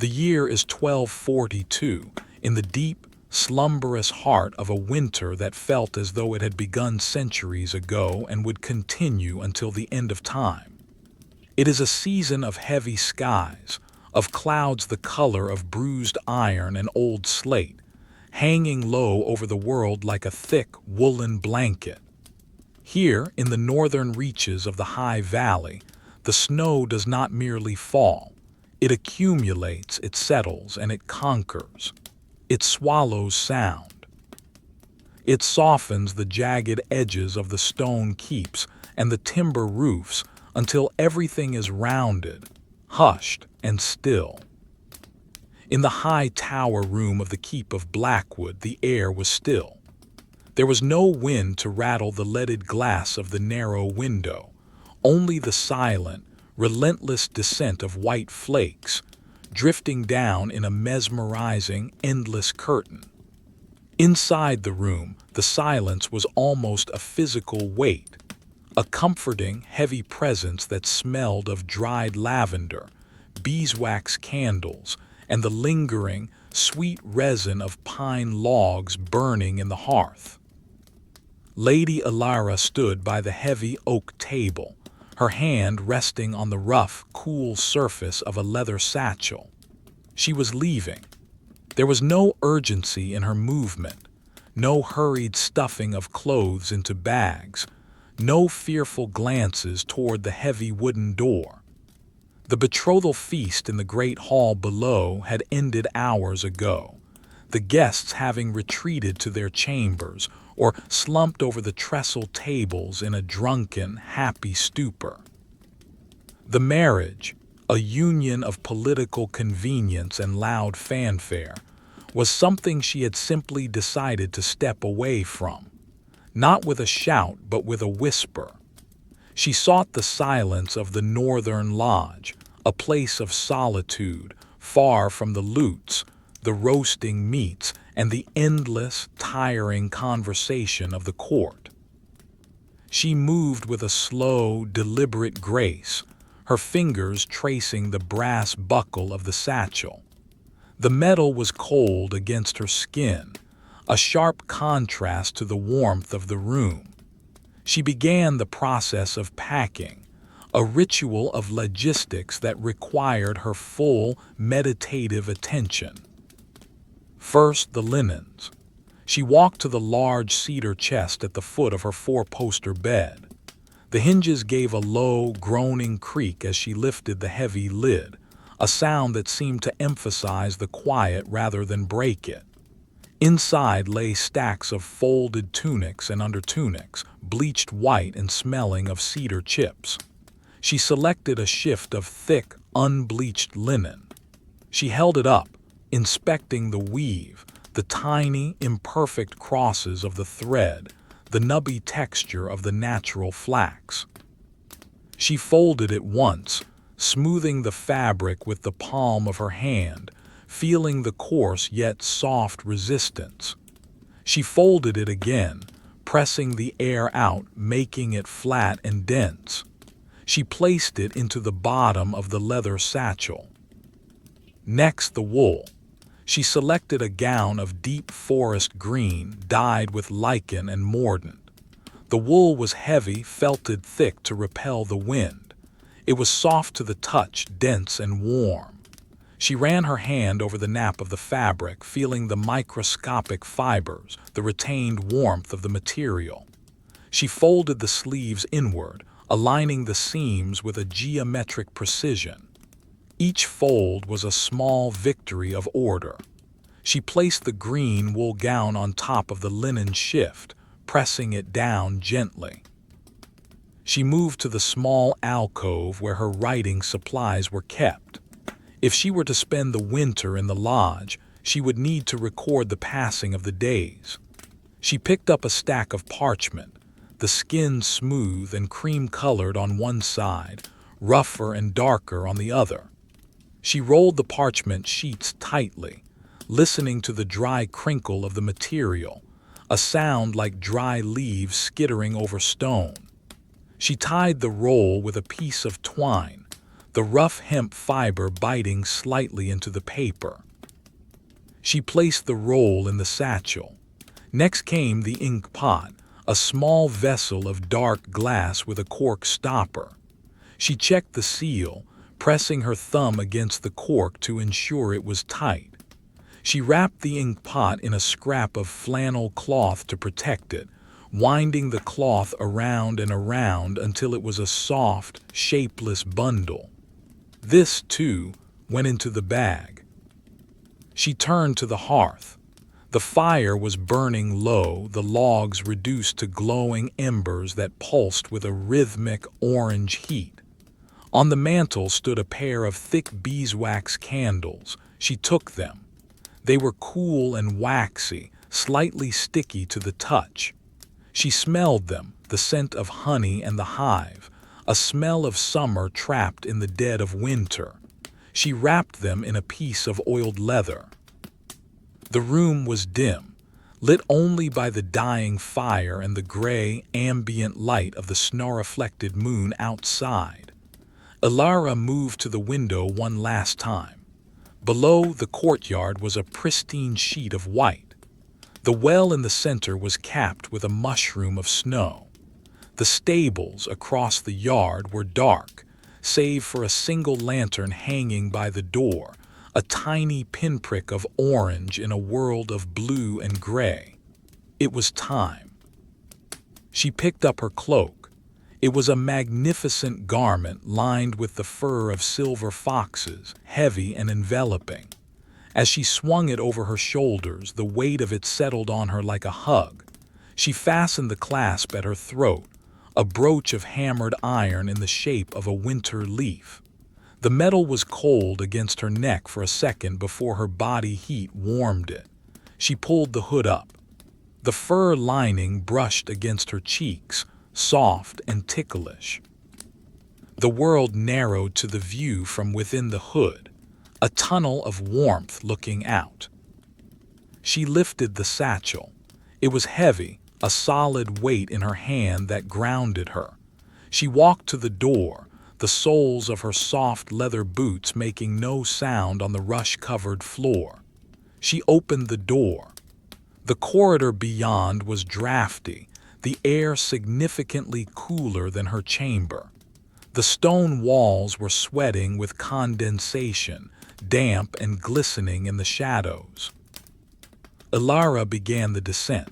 The year is 1242, in the deep, slumberous heart of a winter that felt as though it had begun centuries ago and would continue until the end of time. It is a season of heavy skies, of clouds the color of bruised iron and old slate, hanging low over the world like a thick woolen blanket. Here, in the northern reaches of the high valley, the snow does not merely fall. It accumulates, it settles, and it conquers. It swallows sound. It softens the jagged edges of the stone keeps and the timber roofs until everything is rounded, hushed, and still. In the high tower room of the keep of Blackwood, the air was still. There was no wind to rattle the leaded glass of the narrow window, only the silent, relentless descent of white flakes, drifting down in a mesmerizing, endless curtain. Inside the room, the silence was almost a physical weight, a comforting, heavy presence that smelled of dried lavender, beeswax candles, and the lingering, sweet resin of pine logs burning in the hearth. Lady Elara stood by the heavy oak table, her hand resting on the rough, cool surface of a leather satchel. She was leaving. There was no urgency in her movement, no hurried stuffing of clothes into bags, no fearful glances toward the heavy wooden door. The betrothal feast in the great hall below had ended hours ago, the guests having retreated to their chambers or slumped over the trestle tables in a drunken, happy stupor. The marriage, a union of political convenience and loud fanfare, was something she had simply decided to step away from, not with a shout but with a whisper. She sought the silence of the northern lodge, a place of solitude, far from the lutes, the roasting meats, and the endless, tiring conversation of the court. She moved with a slow, deliberate grace, her fingers tracing the brass buckle of the satchel. The metal was cold against her skin, a sharp contrast to the warmth of the room. She began the process of packing, a ritual of logistics that required her full, meditative attention. First, the linens. She walked to the large cedar chest at the foot of her four-poster bed. The hinges gave a low, groaning creak as she lifted the heavy lid, a sound that seemed to emphasize the quiet rather than break it. Inside lay stacks of folded tunics and undertunics, bleached white and smelling of cedar chips. She selected a shift of thick, unbleached linen. She held it up, inspecting the weave, the tiny, imperfect crosses of the thread, the nubby texture of the natural flax. She folded it once, smoothing the fabric with the palm of her hand, feeling the coarse yet soft resistance. She folded it again, pressing the air out, making it flat and dense. She placed it into the bottom of the leather satchel. Next, the wool. She selected a gown of deep forest green dyed with lichen and mordant. The wool was heavy, felted thick to repel the wind. It was soft to the touch, dense and warm. She ran her hand over the nap of the fabric, feeling the microscopic fibers, the retained warmth of the material. She folded the sleeves inward, aligning the seams with a geometric precision. Each fold was a small victory of order. She placed the green wool gown on top of the linen shift, pressing it down gently. She moved to the small alcove where her writing supplies were kept. If she were to spend the winter in the lodge, she would need to record the passing of the days. She picked up a stack of parchment, the skin smooth and cream-colored on one side, rougher and darker on the other. She rolled the parchment sheets tightly, listening to the dry crinkle of the material, a sound like dry leaves skittering over stone. She tied the roll with a piece of twine, the rough hemp fiber biting slightly into the paper. She placed the roll in the satchel. Next came the ink pot, a small vessel of dark glass with a cork stopper. She checked the seal, pressing her thumb against the cork to ensure it was tight. She wrapped the ink pot in a scrap of flannel cloth to protect it, winding the cloth around and around until it was a soft, shapeless bundle. This, too, went into the bag. She turned to the hearth. The fire was burning low, the logs reduced to glowing embers that pulsed with a rhythmic orange heat. On the mantel stood a pair of thick beeswax candles. She took them. They were cool and waxy, slightly sticky to the touch. She smelled them, the scent of honey and the hive, a smell of summer trapped in the dead of winter. She wrapped them in a piece of oiled leather. The room was dim, lit only by the dying fire and the gray, ambient light of the snow-reflected moon outside. Elara moved to the window one last time. Below, the courtyard was a pristine sheet of white. The well in the center was capped with a mushroom of snow. The stables across the yard were dark, save for a single lantern hanging by the door, a tiny pinprick of orange in a world of blue and gray. It was time. She picked up her cloak. It was a magnificent garment lined with the fur of silver foxes, heavy and enveloping. As she swung it over her shoulders, the weight of it settled on her like a hug. She fastened the clasp at her throat, a brooch of hammered iron in the shape of a winter leaf. The metal was cold against her neck for a second before her body heat warmed it. She pulled the hood up. The fur lining brushed against her cheeks, soft and ticklish. The world narrowed to the view from within the hood, a tunnel of warmth looking out. She lifted the satchel. It was heavy, a solid weight in her hand that grounded her. She walked to the door, the soles of her soft leather boots making no sound on the rush-covered floor. She opened the door. The corridor beyond was drafty, the air significantly cooler than her chamber. The stone walls were sweating with condensation, damp and glistening in the shadows. Elara began the descent.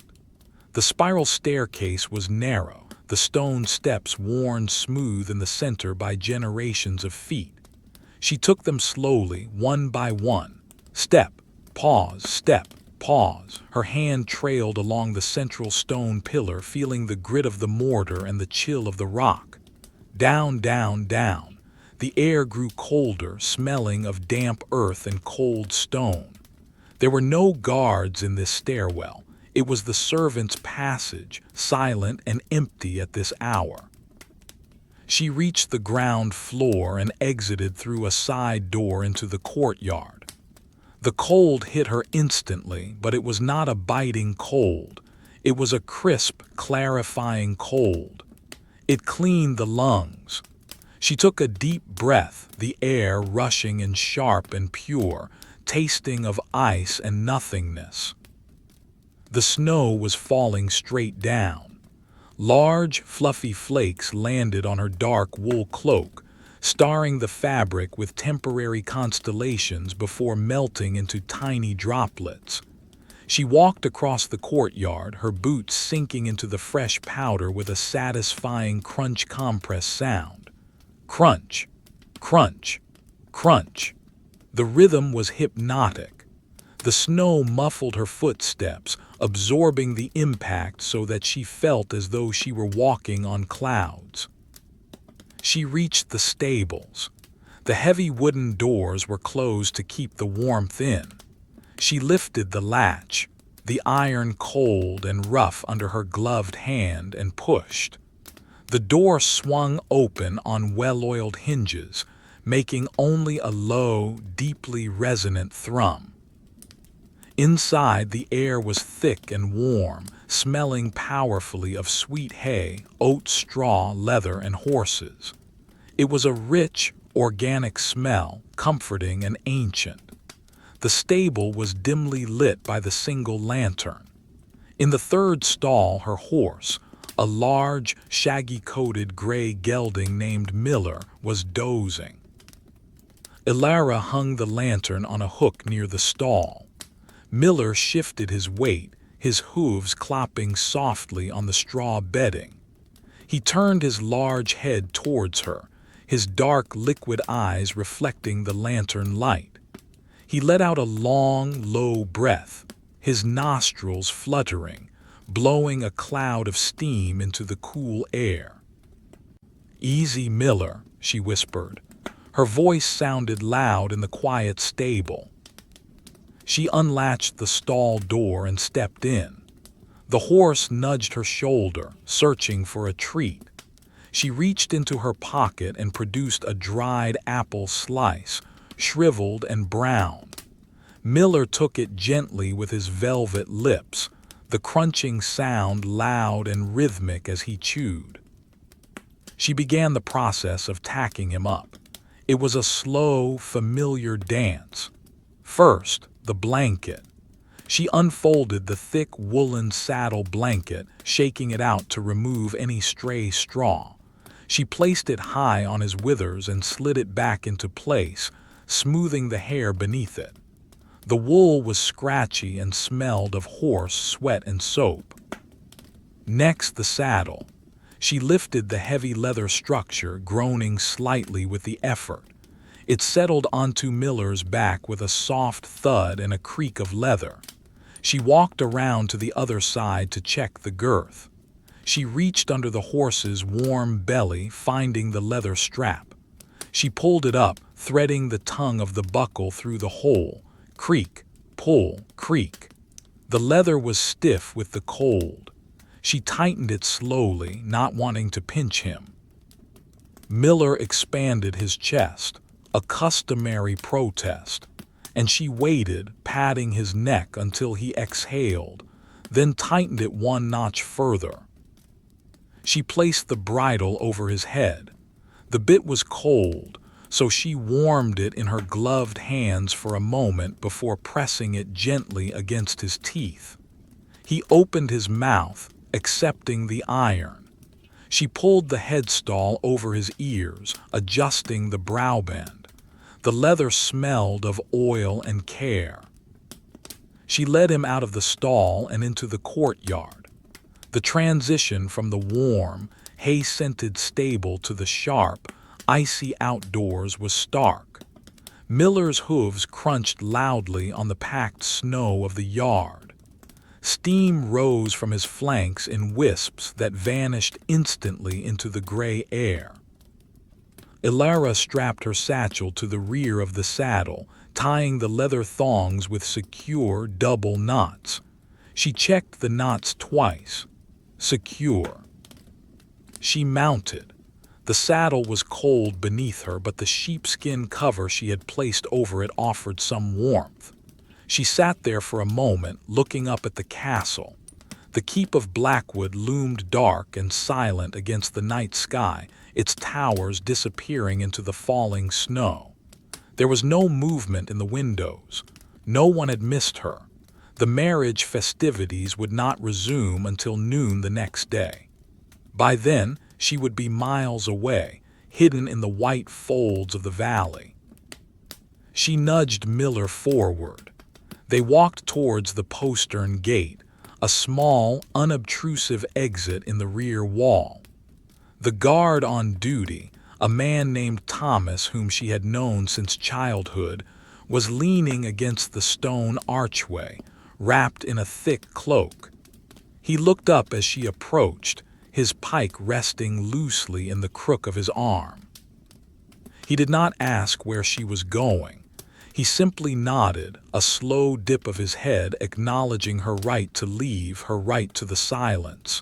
The spiral staircase was narrow, the stone steps worn smooth in the center by generations of feet. She took them slowly, one by one. Step, pause, Her hand trailed along the central stone pillar, feeling the grit of the mortar and the chill of the rock. Down, down, down. The air grew colder, smelling of damp earth and cold stone. There were no guards in this stairwell. It was the servants' passage, silent and empty at this hour. She reached the ground floor and exited through a side door into the courtyard. The cold hit her instantly, but it was not a biting cold. It was a crisp, clarifying cold. It cleaned the lungs. She took a deep breath, the air rushing and sharp and pure, tasting of ice and nothingness. The snow was falling straight down. Large, fluffy flakes landed on her dark wool cloak, starring the fabric with temporary constellations before melting into tiny droplets. She walked across the courtyard, her boots sinking into the fresh powder with a satisfying crunch compress sound. Crunch, crunch, crunch. The rhythm was hypnotic. The snow muffled her footsteps, absorbing the impact so that she felt as though she were walking on clouds. She reached the stables. The heavy wooden doors were closed to keep the warmth in. She lifted the latch, the iron cold and rough under her gloved hand, and pushed. The door swung open on well-oiled hinges, making only a low, deeply resonant thrum. Inside, the air was thick and warm, smelling powerfully of sweet hay, oat straw, leather, and horses. It was a rich, organic smell, comforting and ancient. The stable was dimly lit by the single lantern. In the third stall, her horse, a large, shaggy-coated gray gelding named Miller, was dozing. Elara hung the lantern on a hook near the stall. Miller shifted his weight, his hooves clopping softly on the straw bedding. He turned his large head towards her, his dark liquid eyes reflecting the lantern light. He let out a long, low breath, his nostrils fluttering, blowing a cloud of steam into the cool air. "Easy, Miller," she whispered. Her voice sounded loud in the quiet stable. She unlatched the stall door and stepped in. The horse nudged her shoulder, searching for a treat. She reached into her pocket and produced a dried apple slice, shriveled and brown. Miller took it gently with his velvet lips, the crunching sound loud and rhythmic as he chewed. She began the process of tacking him up. It was a slow, familiar dance. First, the blanket. She unfolded the thick woolen saddle blanket, shaking it out to remove any stray straw. She placed it high on his withers and slid it back into place, smoothing the hair beneath it. The wool was scratchy and smelled of horse sweat and soap. Next, the saddle. She lifted the heavy leather structure, groaning slightly with the effort. It settled onto Miller's back with a soft thud and a creak of leather. She walked around to the other side to check the girth. She reached under the horse's warm belly, finding the leather strap. She pulled it up, threading the tongue of the buckle through the hole. Creak, pull, creak. The leather was stiff with the cold. She tightened it slowly, not wanting to pinch him. Miller expanded his chest, a customary protest, and she waited, patting his neck until he exhaled, then tightened it one notch further. She placed the bridle over his head. The bit was cold, so she warmed it in her gloved hands for a moment before pressing it gently against his teeth. He opened his mouth, accepting the iron. She pulled the headstall over his ears, adjusting the brow bend. The leather smelled of oil and care. She led him out of the stall and into the courtyard. The transition from the warm, hay-scented stable to the sharp, icy outdoors was stark. Miller's hooves crunched loudly on the packed snow of the yard. Steam rose from his flanks in wisps that vanished instantly into the gray air. Elara strapped her satchel to the rear of the saddle, tying the leather thongs with secure double knots. She checked the knots twice. Secure. She mounted. The saddle was cold beneath her, but the sheepskin cover she had placed over it offered some warmth. She sat there for a moment, looking up at the castle. The keep of Blackwood loomed dark and silent against the night sky, its towers disappearing into the falling snow. There was no movement in the windows. No one had missed her. The marriage festivities would not resume until noon the next day. By then, she would be miles away, hidden in the white folds of the valley. She nudged Miller forward. They walked towards the postern gate, a small, unobtrusive exit in the rear wall. The guard on duty, a man named Thomas whom she had known since childhood, was leaning against the stone archway, wrapped in a thick cloak. He looked up as she approached, his pike resting loosely in the crook of his arm. He did not ask where she was going. He simply nodded, a slow dip of his head acknowledging her right to leave, her right to the silence.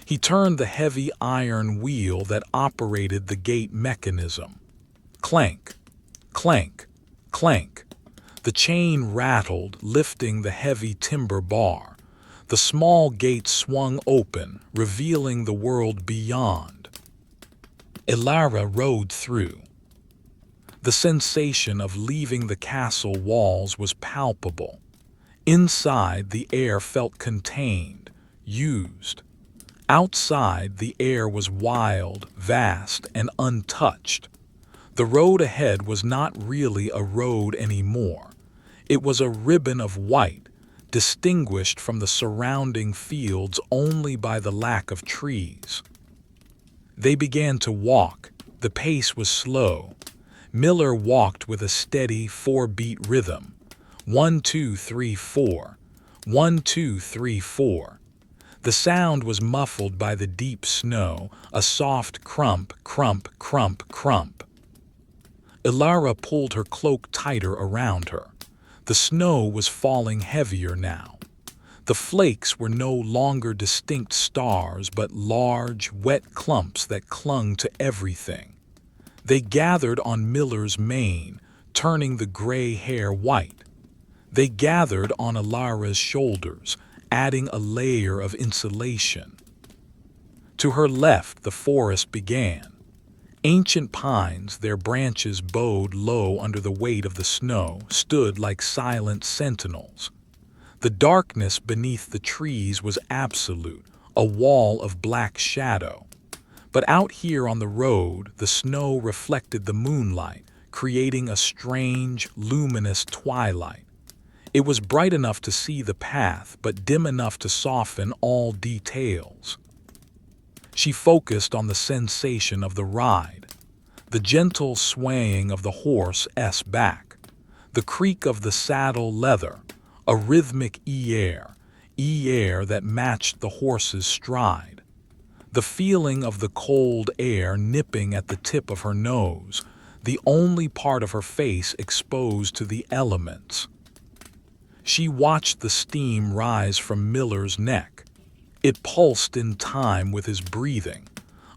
He turned the heavy iron wheel that operated the gate mechanism. Clank, clank, clank. The chain rattled, lifting the heavy timber bar. The small gate swung open, revealing the world beyond. Elara rode through. The sensation of leaving the castle walls was palpable. Inside, the air felt contained, used. Outside, the air was wild, vast, and untouched. The road ahead was not really a road anymore. It was a ribbon of white, distinguished from the surrounding fields only by the lack of trees. They began to walk. The pace was slow. Miller walked with a steady 4-beat rhythm. 1, 2, 3, 4. 1, 2, 3, 4. The sound was muffled by the deep snow, a soft crump, crump, crump, crump. Elara pulled her cloak tighter around her. The snow was falling heavier now. The flakes were no longer distinct stars, but large, wet clumps that clung to everything. They gathered on Miller's mane, turning the gray hair white. They gathered on Elara's shoulders, adding a layer of insulation. To her left, the forest began. Ancient pines, their branches bowed low under the weight of the snow, stood like silent sentinels. The darkness beneath the trees was absolute, a wall of black shadow. But out here on the road, the snow reflected the moonlight, creating a strange, luminous twilight. It was bright enough to see the path, but dim enough to soften all details. She focused on the sensation of the ride, the gentle swaying of the horse's back, the creak of the saddle leather, a rhythmic air that matched the horse's stride. The feeling of the cold air nipping at the tip of her nose, the only part of her face exposed to the elements. She watched the steam rise from Miller's neck. It pulsed in time with his breathing,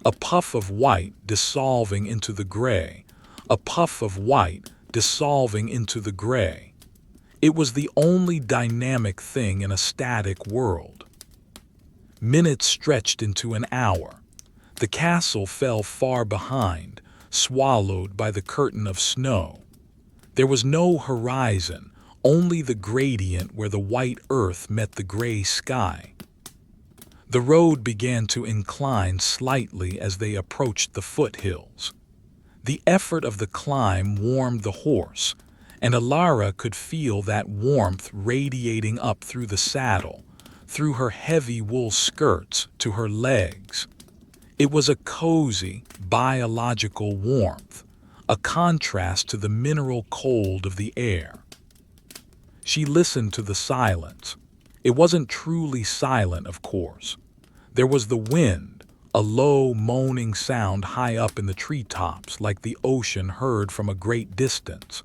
a puff of white dissolving into the gray, a puff of white dissolving into the gray. It was the only dynamic thing in a static world. Minutes stretched into an hour. The castle fell far behind, swallowed by the curtain of snow. There was no horizon, only the gradient where the white earth met the gray sky. The road began to incline slightly as they approached the foothills. The effort of the climb warmed the horse, and Elara could feel that warmth radiating up through the saddle, through her heavy wool skirts to her legs. It was a cozy, biological warmth, a contrast to the mineral cold of the air. She listened to the silence. It wasn't truly silent, of course. There was the wind, a low, moaning sound high up in the treetops, like the ocean heard from a great distance.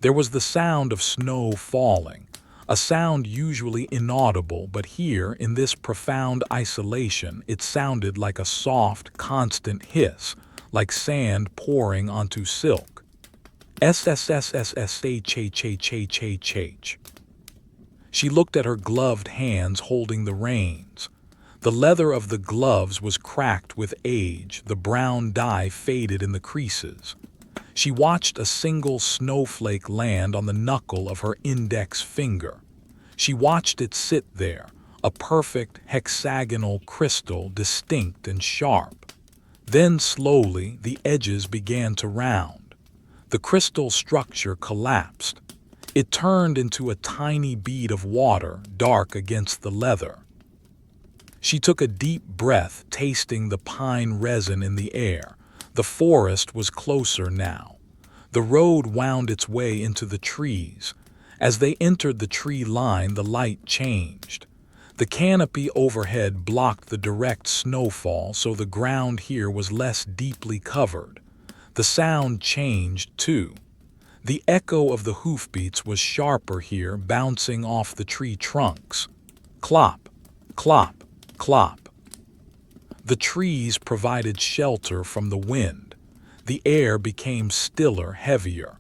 There was the sound of snow falling, a sound usually inaudible, but here, in this profound isolation, it sounded like a soft, constant hiss, like sand pouring onto silk. SSSSSHHHHH. She looked at her gloved hands holding the reins. The leather of the gloves was cracked with age, the brown dye faded in the creases. She watched a single snowflake land on the knuckle of her index finger. She watched it sit there, a perfect hexagonal crystal, distinct and sharp. Then slowly the edges began to round. The crystal structure collapsed. It turned into a tiny bead of water, dark against the leather. She took a deep breath, tasting the pine resin in the air. The forest was closer now. The road wound its way into the trees. As they entered the tree line, the light changed. The canopy overhead blocked the direct snowfall, so the ground here was less deeply covered. The sound changed, too. The echo of the hoofbeats was sharper here, bouncing off the tree trunks. Clop, clop, clop. The trees provided shelter from the wind. The air became stiller, heavier.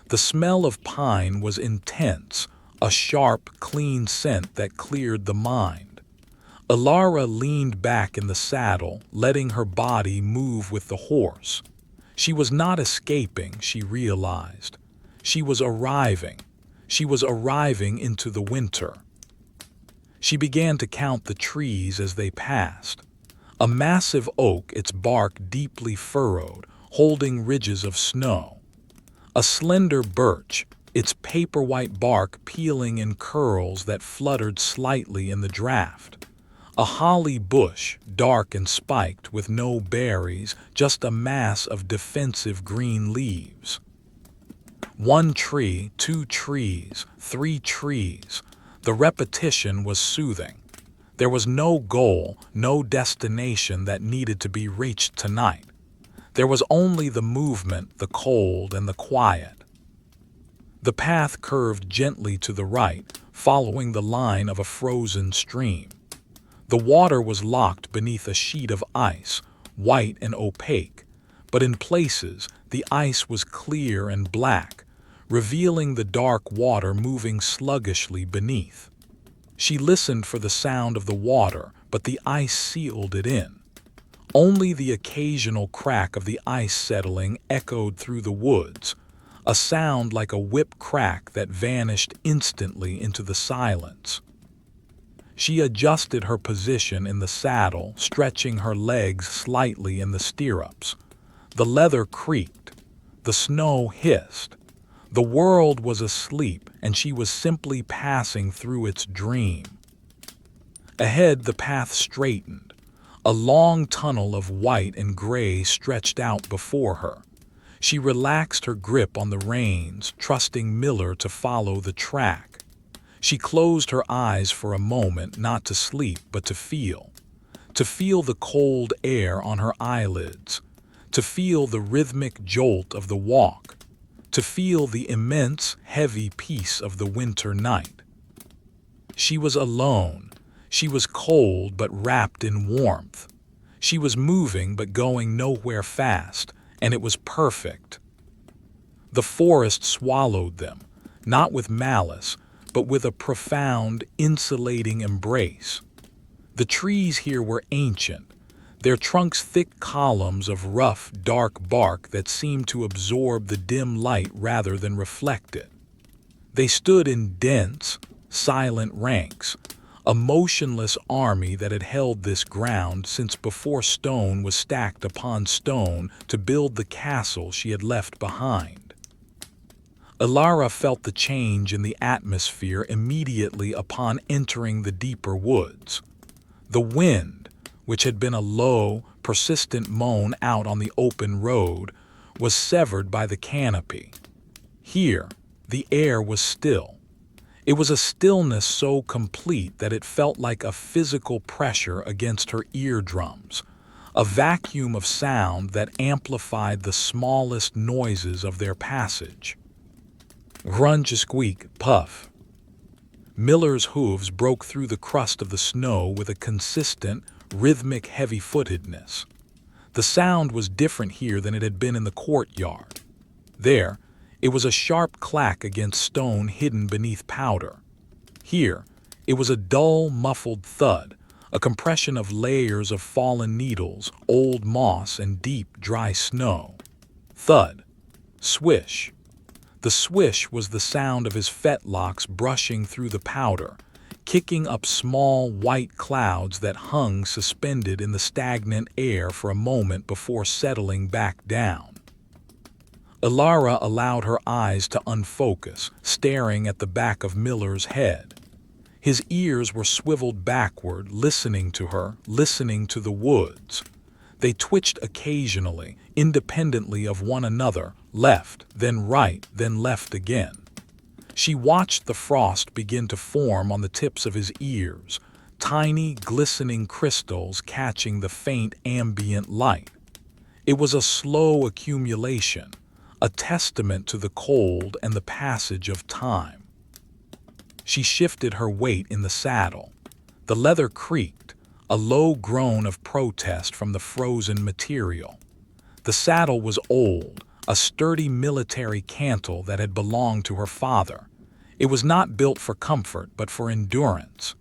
The smell of pine was intense, a sharp, clean scent that cleared the mind. Elara leaned back in the saddle, letting her body move with the horse. She was not escaping, she realized. She was arriving. She was arriving into the winter. She began to count the trees as they passed. A massive oak, its bark deeply furrowed, holding ridges of snow. A slender birch, its paper-white bark peeling in curls that fluttered slightly in the draft. A holly bush, dark and spiked with no berries, just a mass of defensive green leaves. 1 tree, 2 trees, 3 trees. The repetition was soothing. There was no goal, no destination that needed to be reached tonight. There was only the movement, the cold, and the quiet. The path curved gently to the right, following the line of a frozen stream. The water was locked beneath a sheet of ice, white and opaque, but in places the ice was clear and black, revealing the dark water moving sluggishly beneath. She listened for the sound of the water, but the ice sealed it in. Only the occasional crack of the ice settling echoed through the woods, a sound like a whip crack that vanished instantly into the silence. She adjusted her position in the saddle, stretching her legs slightly in the stirrups. The leather creaked. The snow hissed. The world was asleep, and she was simply passing through its dream. Ahead, the path straightened. A long tunnel of white and gray stretched out before her. She relaxed her grip on the reins, trusting Miller to follow the track. She closed her eyes for a moment, not to sleep, but to feel. To feel the cold air on her eyelids. To feel the rhythmic jolt of the walk. To feel the immense, heavy peace of the winter night. She was alone. She was cold but wrapped in warmth. She was moving but going nowhere fast, and it was perfect. The forest swallowed them, not with malice, but with a profound, insulating embrace. The trees here were ancient, their trunks thick columns of rough, dark bark that seemed to absorb the dim light rather than reflect it. They stood in dense, silent ranks, a motionless army that had held this ground since before stone was stacked upon stone to build the castle she had left behind. Elara felt the change in the atmosphere immediately upon entering the deeper woods. The wind, which had been a low, persistent moan out on the open road, was severed by the canopy. Here, the air was still. It was a stillness so complete that it felt like a physical pressure against her eardrums, a vacuum of sound that amplified the smallest noises of their passage. Grunge, squeak, puff. Miller's hooves broke through the crust of the snow with a consistent, rhythmic heavy-footedness. The sound was different here than it had been in the courtyard. There, it was a sharp clack against stone hidden beneath powder. Here, it was a dull, muffled thud, a compression of layers of fallen needles, old moss, and deep, dry snow. Thud. Swish. The swish was the sound of his fetlocks brushing through the powder, kicking up small white clouds that hung suspended in the stagnant air for a moment before settling back down. Elara allowed her eyes to unfocus, staring at the back of Miller's head. His ears were swiveled backward, listening to her, listening to the woods. They twitched occasionally, independently of one another, left, then right, then left again. She watched the frost begin to form on the tips of his ears, tiny, glistening crystals catching the faint ambient light. It was a slow accumulation, a testament to the cold and the passage of time. She shifted her weight in the saddle. The leather creaked, a low groan of protest from the frozen material. The saddle was old, a sturdy military cantle that had belonged to her father. It was not built for comfort, but for endurance.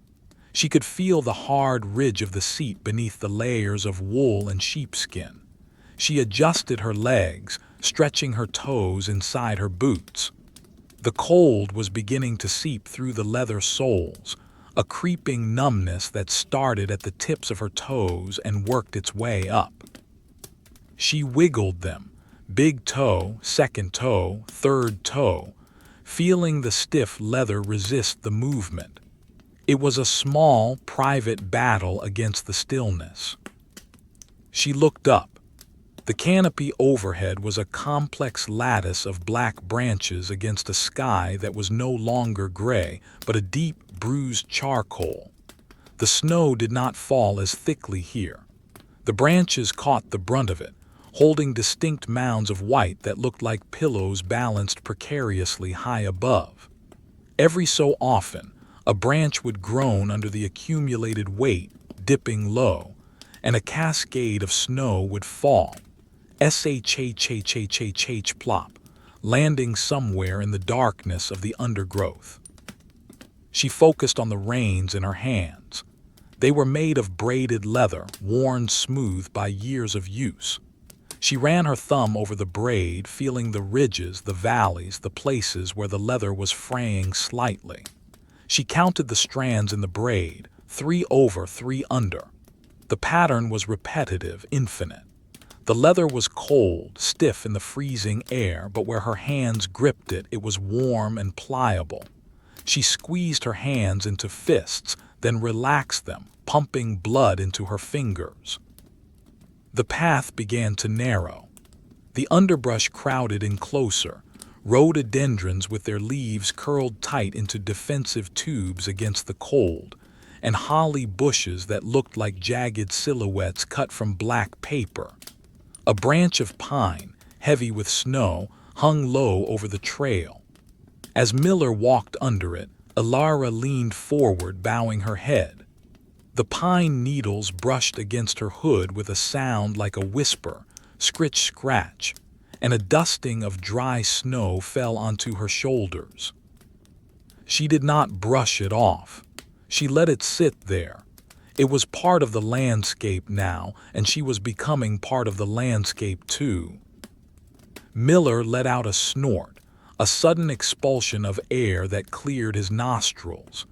She could feel the hard ridge of the seat beneath the layers of wool and sheepskin. She adjusted her legs, stretching her toes inside her boots. The cold was beginning to seep through the leather soles, a creeping numbness that started at the tips of her toes and worked its way up. She wiggled them, big toe, second toe, third toe, feeling the stiff leather resist the movement. It was a small, private battle against the stillness. She looked up. The canopy overhead was a complex lattice of black branches against a sky that was no longer gray, but a deep, bruised charcoal. The snow did not fall as thickly here. The branches caught the brunt of it, holding distinct mounds of white that looked like pillows balanced precariously high above. Every so often, a branch would groan under the accumulated weight, dipping low, and a cascade of snow would fall. Shhhhhh plop, landing somewhere in the darkness of the undergrowth. She focused on the reins in her hands. They were made of braided leather, worn smooth by years of use. She ran her thumb over the braid, feeling the ridges, the valleys, the places where the leather was fraying slightly. She counted the strands in the braid, 3 over, 3 under. The pattern was repetitive, infinite. The leather was cold, stiff in the freezing air, but where her hands gripped it, it was warm and pliable. She squeezed her hands into fists, then relaxed them, pumping blood into her fingers. The path began to narrow. The underbrush crowded in closer, rhododendrons with their leaves curled tight into defensive tubes against the cold, and holly bushes that looked like jagged silhouettes cut from black paper. A branch of pine, heavy with snow, hung low over the trail. As Miller walked under it, Elara leaned forward, bowing her head. The pine needles brushed against her hood with a sound like a whisper, scritch-scratch, and a dusting of dry snow fell onto her shoulders. She did not brush it off. She let it sit there. It was part of the landscape now, and she was becoming part of the landscape too. Miller let out a snort, a sudden expulsion of air that cleared his nostrils.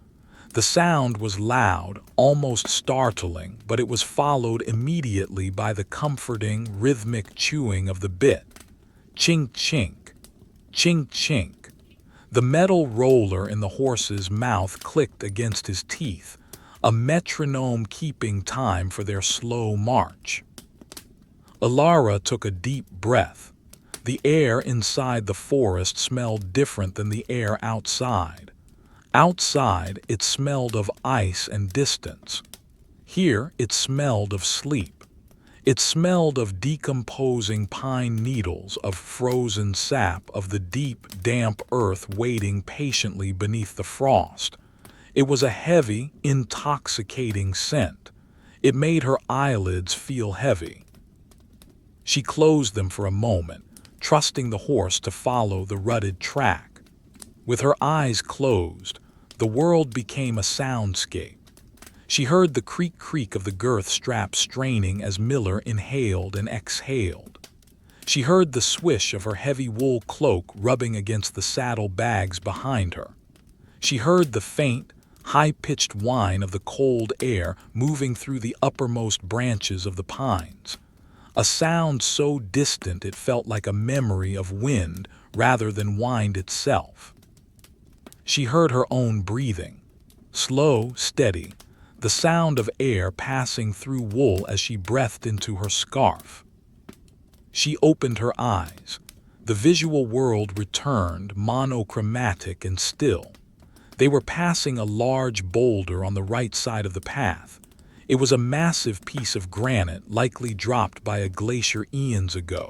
The sound was loud, almost startling, but it was followed immediately by the comforting, rhythmic chewing of the bit. Chink, chink, chink, chink. The metal roller in the horse's mouth clicked against his teeth, a metronome keeping time for their slow march. Elara took a deep breath. The air inside the forest smelled different than the air outside. Outside, it smelled of ice and distance. Here, it smelled of sleep. It smelled of decomposing pine needles, of frozen sap, of the deep, damp earth waiting patiently beneath the frost. It was a heavy, intoxicating scent. It made her eyelids feel heavy. She closed them for a moment, trusting the horse to follow the rutted track. With her eyes closed, the world became a soundscape. She heard the creak-creak of the girth strap straining as Miller inhaled and exhaled. She heard the swish of her heavy wool cloak rubbing against the saddle bags behind her. She heard the faint, high-pitched whine of the cold air moving through the uppermost branches of the pines, a sound so distant it felt like a memory of wind rather than wind itself. She heard her own breathing, slow, steady, the sound of air passing through wool as she breathed into her scarf. She opened her eyes. The visual world returned, monochromatic and still. They were passing a large boulder on the right side of the path. It was a massive piece of granite, likely dropped by a glacier eons ago.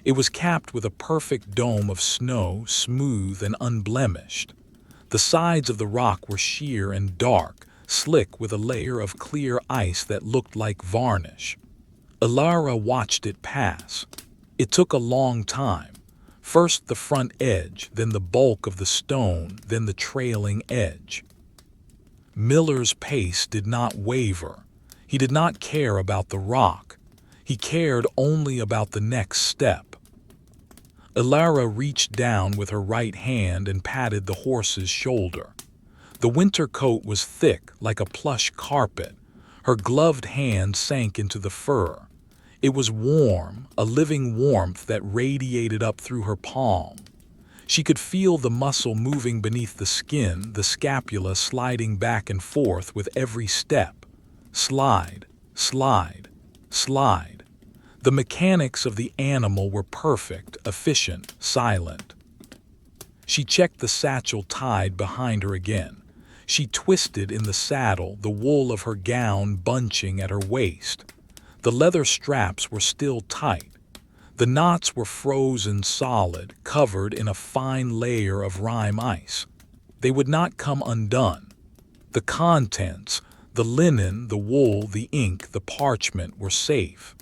It was capped with a perfect dome of snow, smooth and unblemished. The sides of the rock were sheer and dark, slick with a layer of clear ice that looked like varnish. Elara watched it pass. It took a long time. First the front edge, then the bulk of the stone, then the trailing edge. Miller's pace did not waver. He did not care about the rock. He cared only about the next step. Elara reached down with her right hand and patted the horse's shoulder. The winter coat was thick like a plush carpet. Her gloved hand sank into the fur. It was warm, a living warmth that radiated up through her palm. She could feel the muscle moving beneath the skin, the scapula sliding back and forth with every step. Slide, slide, slide. The mechanics of the animal were perfect, efficient, silent. She checked the satchel tied behind her again. She twisted in the saddle, the wool of her gown bunching at her waist. The leather straps were still tight. The knots were frozen solid, covered in a fine layer of rime ice. They would not come undone. The contents, the linen, the wool, the ink, the parchment were safe.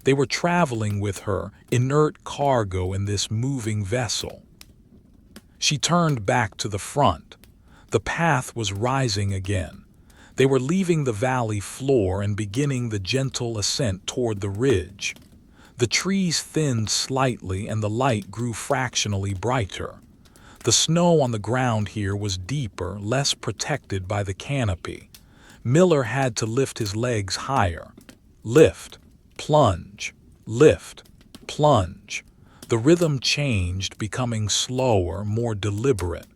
They were traveling with her, inert cargo in this moving vessel. She turned back to the front. The path was rising again. They were leaving the valley floor and beginning the gentle ascent toward the ridge. The trees thinned slightly and the light grew fractionally brighter. The snow on the ground here was deeper, less protected by the canopy. Miller had to lift his legs higher. Lift, plunge, lift, plunge. The rhythm changed, becoming slower, more deliberate.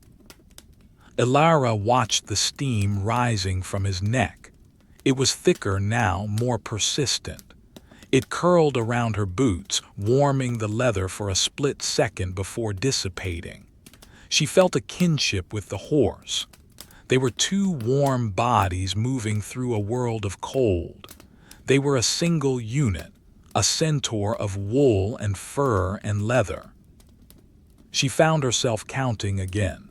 Elara watched the steam rising from his neck. It was thicker now, more persistent. It curled around her boots, warming the leather for a split second before dissipating. She felt a kinship with the horse. They were two warm bodies moving through a world of cold. They were a single unit, a centaur of wool and fur and leather. She found herself counting again.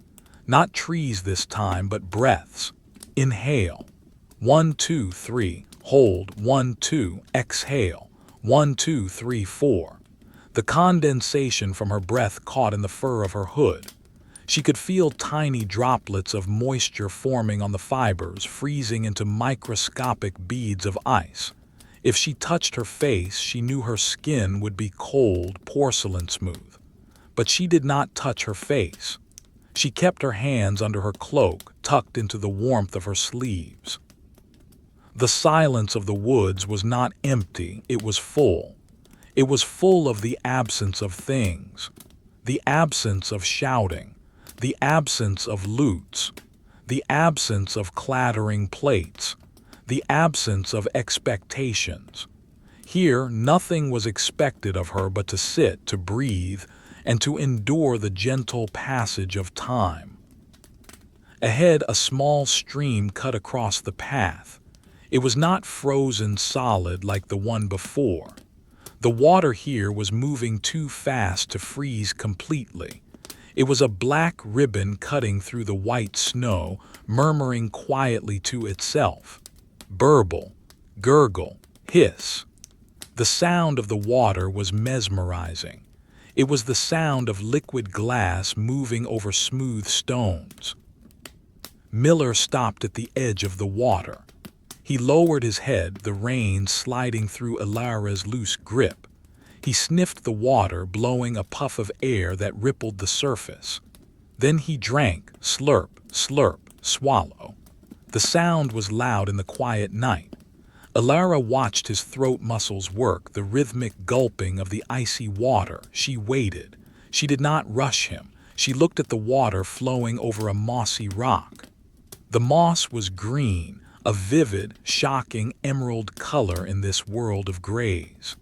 Not trees this time, but breaths. Inhale. 1, 2, 3. Hold. 1, 2. Exhale. 1, 2, 3, 4. The condensation from her breath caught in the fur of her hood. She could feel tiny droplets of moisture forming on the fibers, freezing into microscopic beads of ice. If she touched her face, she knew her skin would be cold, porcelain smooth. But she did not touch her face. She kept her hands under her cloak, tucked into the warmth of her sleeves. The silence of the woods was not empty, it was full. It was full of the absence of things, the absence of shouting, the absence of lutes, the absence of clattering plates, the absence of expectations. Here, nothing was expected of her but to sit, to breathe, and to endure the gentle passage of time. Ahead, a small stream cut across the path. It was not frozen solid like the one before. The water here was moving too fast to freeze completely. It was a black ribbon cutting through the white snow, murmuring quietly to itself. Burble, gurgle, hiss. The sound of the water was mesmerizing. It was the sound of liquid glass moving over smooth stones. Miller stopped at the edge of the water. He lowered his head, the reins sliding through Elara's loose grip. He sniffed the water, blowing a puff of air that rippled the surface. Then he drank, slurp, slurp, swallow. The sound was loud in the quiet night. Elara watched his throat muscles work, the rhythmic gulping of the icy water. She waited. She did not rush him. She looked at the water flowing over a mossy rock. The moss was green, a vivid, shocking emerald color in this world of grays.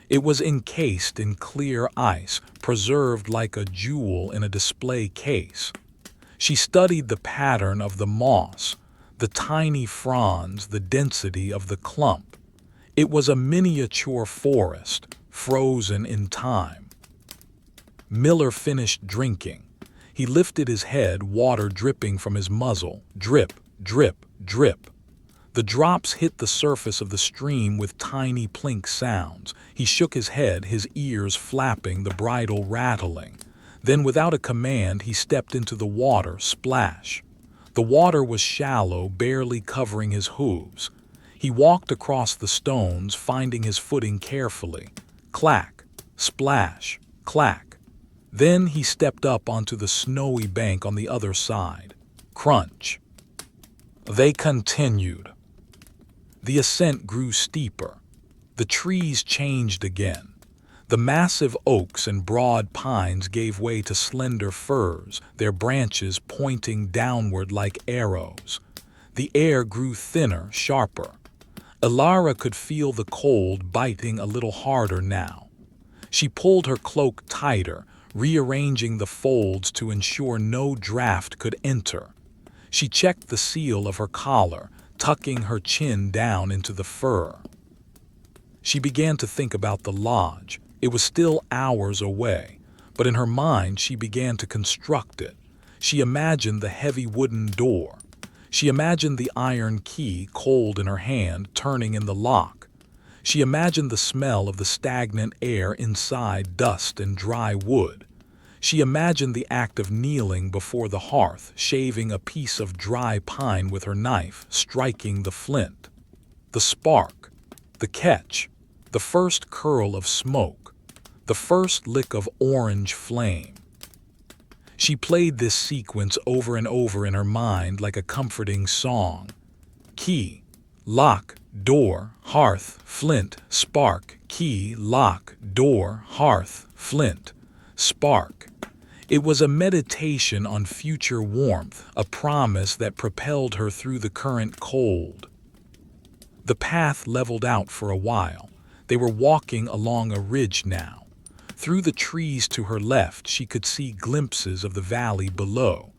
It was encased in clear ice, preserved like a jewel in a display case. She studied the pattern of the moss, the tiny fronds, the density of the clump. It was a miniature forest, frozen in time. Miller finished drinking. He lifted his head, water dripping from his muzzle. Drip, drip, drip. The drops hit the surface of the stream with tiny plink sounds. He shook his head, his ears flapping, the bridle rattling. Then, without a command, he stepped into the water, splash. The water was shallow, barely covering his hooves. He walked across the stones, finding his footing carefully. Clack, splash, clack. Then he stepped up onto the snowy bank on the other side. Crunch. They continued. The ascent grew steeper. The trees changed again. The massive oaks and broad pines gave way to slender firs, their branches pointing downward like arrows. The air grew thinner, sharper. Elara could feel the cold biting a little harder now. She pulled her cloak tighter, rearranging the folds to ensure no draft could enter. She checked the seal of her collar, tucking her chin down into the fur. She began to think about the lodge. It was still hours away, but in her mind she began to construct it. She imagined the heavy wooden door. She imagined the iron key, cold in her hand, turning in the lock. She imagined the smell of the stagnant air inside, dust and dry wood. She imagined the act of kneeling before the hearth, shaving a piece of dry pine with her knife, striking the flint. The spark, the catch, the first curl of smoke, the first lick of orange flame. She played this sequence over and over in her mind like a comforting song. Key, lock, door, hearth, flint, spark. Key, lock, door, hearth, flint, spark. It was a meditation on future warmth, a promise that propelled her through the current cold. The path leveled out for a while. They were walking along a ridge now. Through the trees to her left, she could see glimpses of the valley below.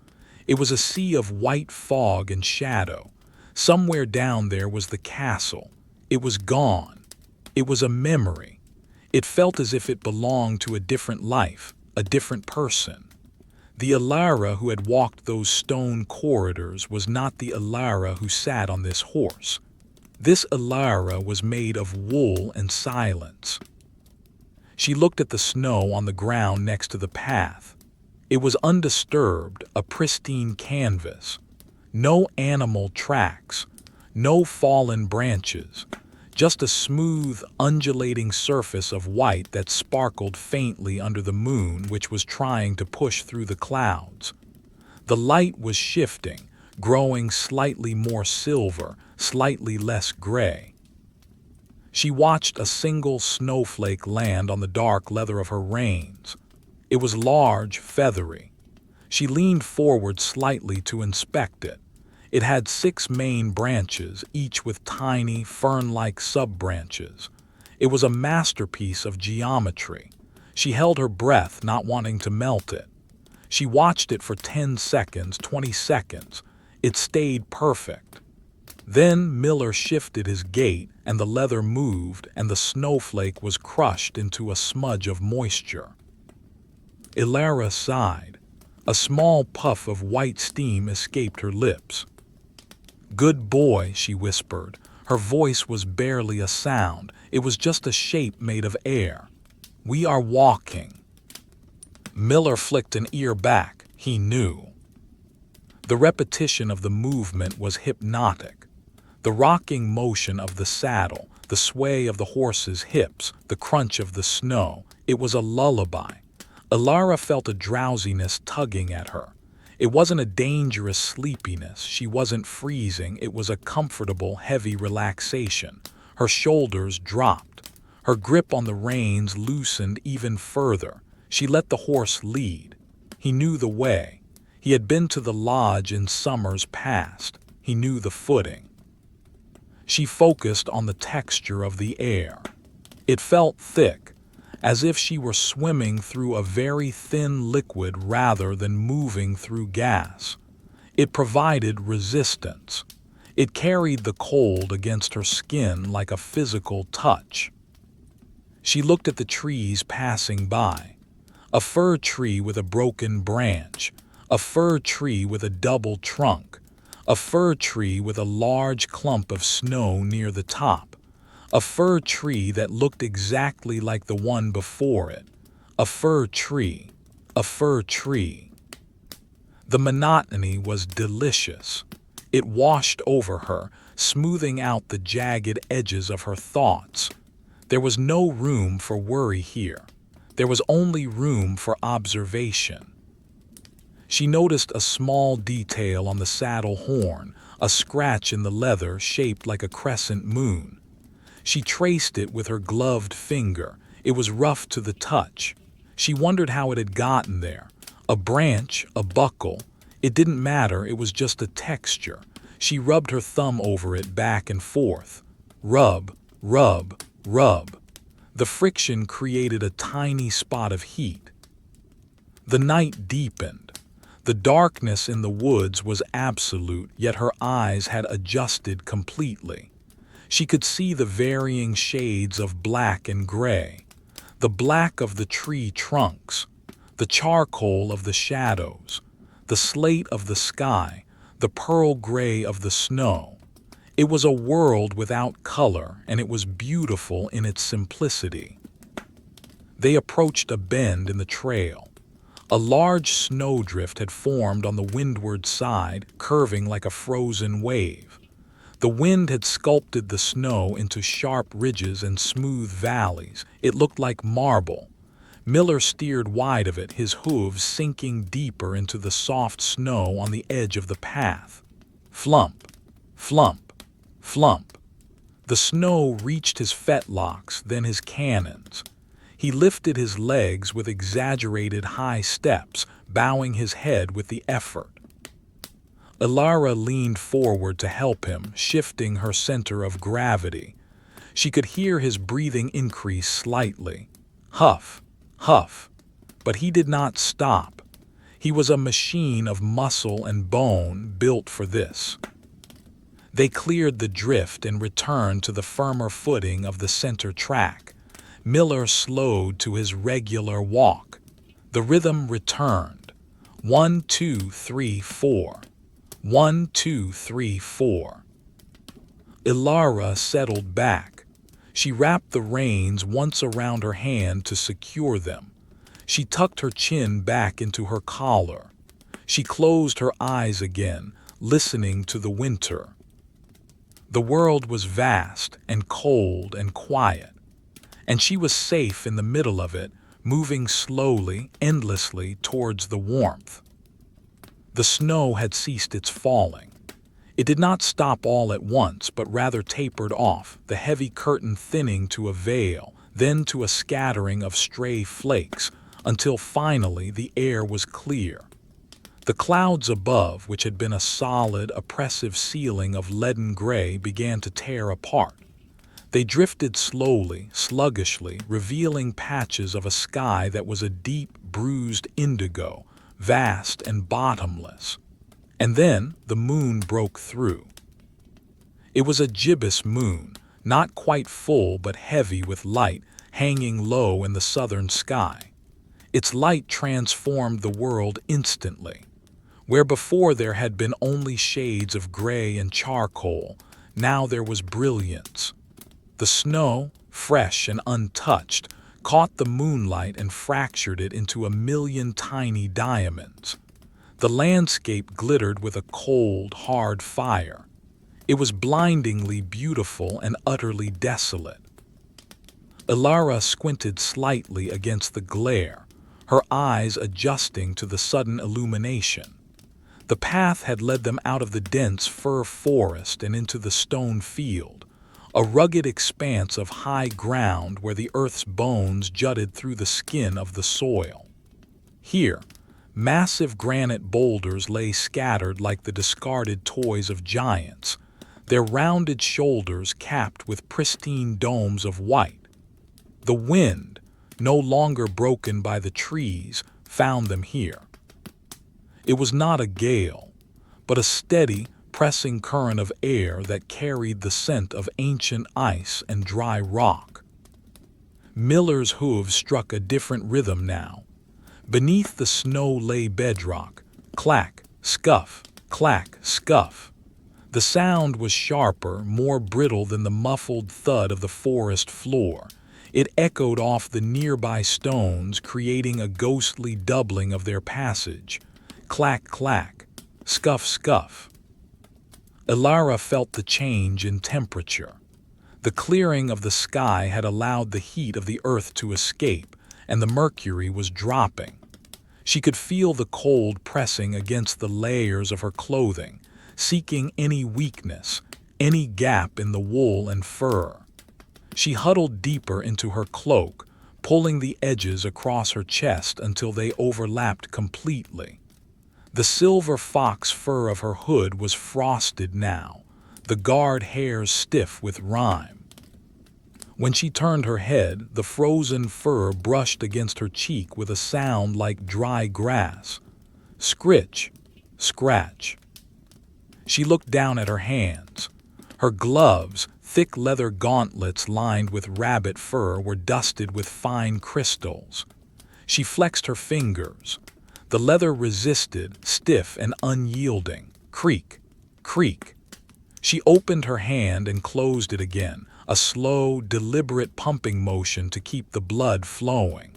It was a sea of white fog and shadow. Somewhere down there was the castle. It was gone. It was a memory. It felt as if it belonged to a different life, a different person. The Elara who had walked those stone corridors was not the Elara who sat on this horse. This Elara was made of wool and silence. She looked at the snow on the ground next to the path. It was undisturbed, a pristine canvas. No animal tracks, no fallen branches, just a smooth, undulating surface of white that sparkled faintly under the moon, which was trying to push through the clouds. The light was shifting, growing slightly more silver, slightly less gray. She watched a single snowflake land on the dark leather of her reins. It was large, feathery. She leaned forward slightly to inspect it. It had 6 main branches, each with tiny, fern-like sub-branches. It was a masterpiece of geometry. She held her breath, not wanting to melt it. She watched it for 10 seconds, 20 seconds. It stayed perfect. Then Miller shifted his gait, and the leather moved, and the snowflake was crushed into a smudge of moisture. Elara sighed. A small puff of white steam escaped her lips. "Good boy," she whispered. Her voice was barely a sound. It was just a shape made of air. "We are walking." Miller flicked an ear back. He knew. The repetition of the movement was hypnotic. The rocking motion of the saddle, the sway of the horse's hips, the crunch of the snow, it was a lullaby. Elara felt a drowsiness tugging at her. It wasn't a dangerous sleepiness. She wasn't freezing. It was a comfortable, heavy relaxation. Her shoulders dropped. Her grip on the reins loosened even further. She let the horse lead. He knew the way. He had been to the lodge in summers past. He knew the footing. She focused on the texture of the air. It felt thick, as if she were swimming through a very thin liquid rather than moving through gas. It provided resistance. It carried the cold against her skin like a physical touch. She looked at the trees passing by. A fir tree with a broken branch, a fir tree with a double trunk, a fir tree with a large clump of snow near the top, a fir tree that looked exactly like the one before it, a fir tree, a fir tree. The monotony was delicious. It washed over her, smoothing out the jagged edges of her thoughts. There was no room for worry here. There was only room for observation. She noticed a small detail on the saddle horn, a scratch in the leather shaped like a crescent moon. She traced it with her gloved finger. It was rough to the touch. She wondered how it had gotten there. A branch, a buckle. It didn't matter, it was just a texture. She rubbed her thumb over it back and forth. Rub, rub, rub. The friction created a tiny spot of heat. The night deepened. The darkness in the woods was absolute, yet her eyes had adjusted completely. She could see the varying shades of black and gray, the black of the tree trunks, the charcoal of the shadows, the slate of the sky, the pearl gray of the snow. It was a world without color, and it was beautiful in its simplicity. They approached a bend in the trail. A large snowdrift had formed on the windward side, curving like a frozen wave. The wind had sculpted the snow into sharp ridges and smooth valleys. It looked like marble. Miller steered wide of it, his hooves sinking deeper into the soft snow on the edge of the path. Flump, flump, flump. The snow reached his fetlocks, then his cannons. He lifted his legs with exaggerated high steps, bowing his head with the effort. Elara leaned forward to help him, shifting her center of gravity. She could hear his breathing increase slightly. Huff, huff. But he did not stop. He was a machine of muscle and bone built for this. They cleared the drift and returned to the firmer footing of the center track. Miller slowed to his regular walk. The rhythm returned. 1, 2, 3, 4. 1, 2, 3, 4. Elara settled back. She wrapped the reins once around her hand to secure them. She tucked her chin back into her collar. She closed her eyes again, listening to the winter. The world was vast and cold and quiet, and she was safe in the middle of it, moving slowly, endlessly towards the warmth. The snow had ceased its falling. It did not stop all at once, but rather tapered off, the heavy curtain thinning to a veil, then to a scattering of stray flakes, until finally the air was clear. The clouds above, which had been a solid, oppressive ceiling of leaden gray, began to tear apart. They drifted slowly, sluggishly, revealing patches of a sky that was a deep, bruised indigo, vast and bottomless. And then the moon broke through. It was a gibbous moon, not quite full but heavy with light, hanging low in the southern sky. Its light transformed the world instantly. Where before there had been only shades of gray and charcoal, now there was brilliance. The snow, fresh and untouched, caught the moonlight and fractured it into a million tiny diamonds. The landscape glittered with a cold, hard fire. It was blindingly beautiful and utterly desolate. Elara squinted slightly against the glare, her eyes adjusting to the sudden illumination. The path had led them out of the dense fir forest and into the stone field, a rugged expanse of high ground where the earth's bones jutted through the skin of the soil. Here, massive granite boulders lay scattered like the discarded toys of giants, their rounded shoulders capped with pristine domes of white. The wind, no longer broken by the trees, found them here. It was not a gale, but a steady, pressing current of air that carried the scent of ancient ice and dry rock. Miller's hooves struck a different rhythm now. Beneath the snow lay bedrock, clack, scuff, clack, scuff. The sound was sharper, more brittle than the muffled thud of the forest floor. It echoed off the nearby stones, creating a ghostly doubling of their passage. Clack, clack, scuff, scuff. Elara felt the change in temperature. The clearing of the sky had allowed the heat of the earth to escape, and the mercury was dropping. She could feel the cold pressing against the layers of her clothing, seeking any weakness, any gap in the wool and fur. She huddled deeper into her cloak, pulling the edges across her chest until they overlapped completely. The silver fox fur of her hood was frosted now, the guard hairs stiff with rime. When she turned her head, the frozen fur brushed against her cheek with a sound like dry grass. Scritch, scratch. She looked down at her hands. Her gloves, thick leather gauntlets lined with rabbit fur, were dusted with fine crystals. She flexed her fingers. The leather resisted, stiff and unyielding. Creak, creak. She opened her hand and closed it again, a slow, deliberate pumping motion to keep the blood flowing.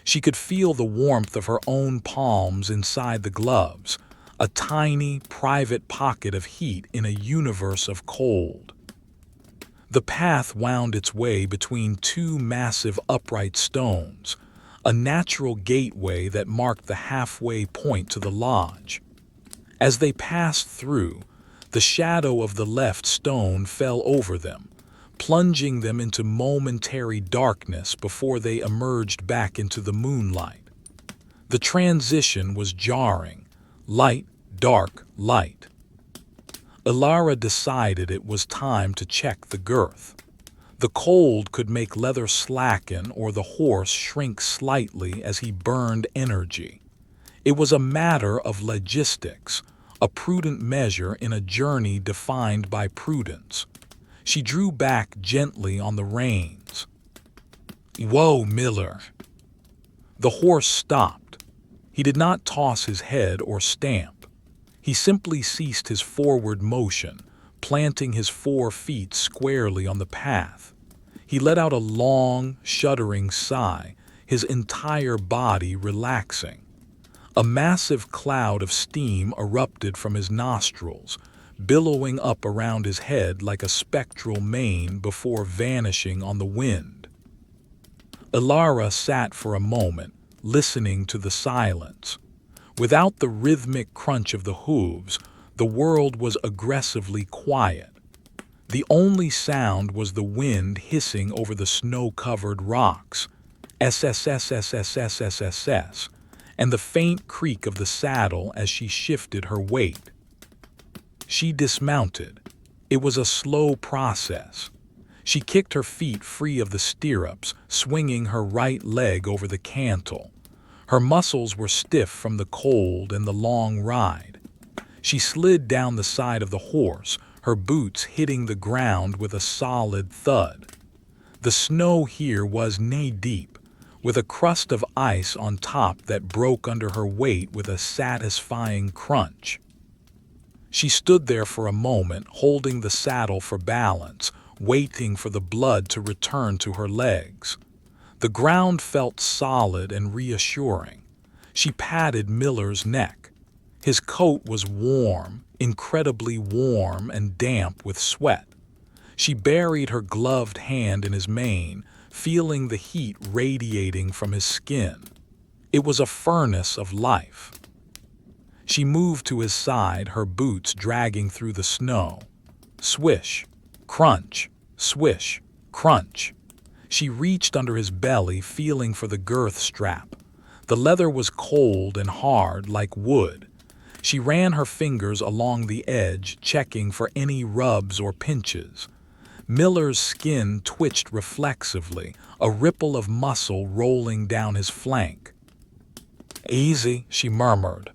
She could feel the warmth of her own palms inside the gloves, a tiny, private pocket of heat in a universe of cold. The path wound its way between two massive upright stones, a natural gateway that marked the halfway point to the lodge. As they passed through, the shadow of the left stone fell over them, plunging them into momentary darkness before they emerged back into the moonlight. The transition was jarring, light, dark, light. Elara decided it was time to check the girth. The cold could make leather slacken or the horse shrink slightly as he burned energy. It was a matter of logistics, a prudent measure in a journey defined by prudence. She drew back gently on the reins. "Whoa, Miller." The horse stopped. He did not toss his head or stamp. He simply ceased his forward motion, planting his 4 feet squarely on the path. He let out a long, shuddering sigh, his entire body relaxing. A massive cloud of steam erupted from his nostrils, billowing up around his head like a spectral mane before vanishing on the wind. Elara sat for a moment, listening to the silence. Without the rhythmic crunch of the hooves, the world was aggressively quiet. The only sound was the wind hissing over the snow-covered rocks, SSSSSSSSS, and the faint creak of the saddle as she shifted her weight. She dismounted. It was a slow process. She kicked her feet free of the stirrups, swinging her right leg over the cantle. Her muscles were stiff from the cold and the long ride. She slid down the side of the horse, her boots hitting the ground with a solid thud. The snow here was knee-deep, with a crust of ice on top that broke under her weight with a satisfying crunch. She stood there for a moment, holding the saddle for balance, waiting for the blood to return to her legs. The ground felt solid and reassuring. She patted Miller's neck. His coat was warm, incredibly warm and damp with sweat. She buried her gloved hand in his mane, feeling the heat radiating from his skin. It was a furnace of life. She moved to his side, her boots dragging through the snow. Swish, crunch, swish, crunch. She reached under his belly, feeling for the girth strap. The leather was cold and hard like wood. She ran her fingers along the edge, checking for any rubs or pinches. Miller's skin twitched reflexively, a ripple of muscle rolling down his flank. "Easy," she murmured.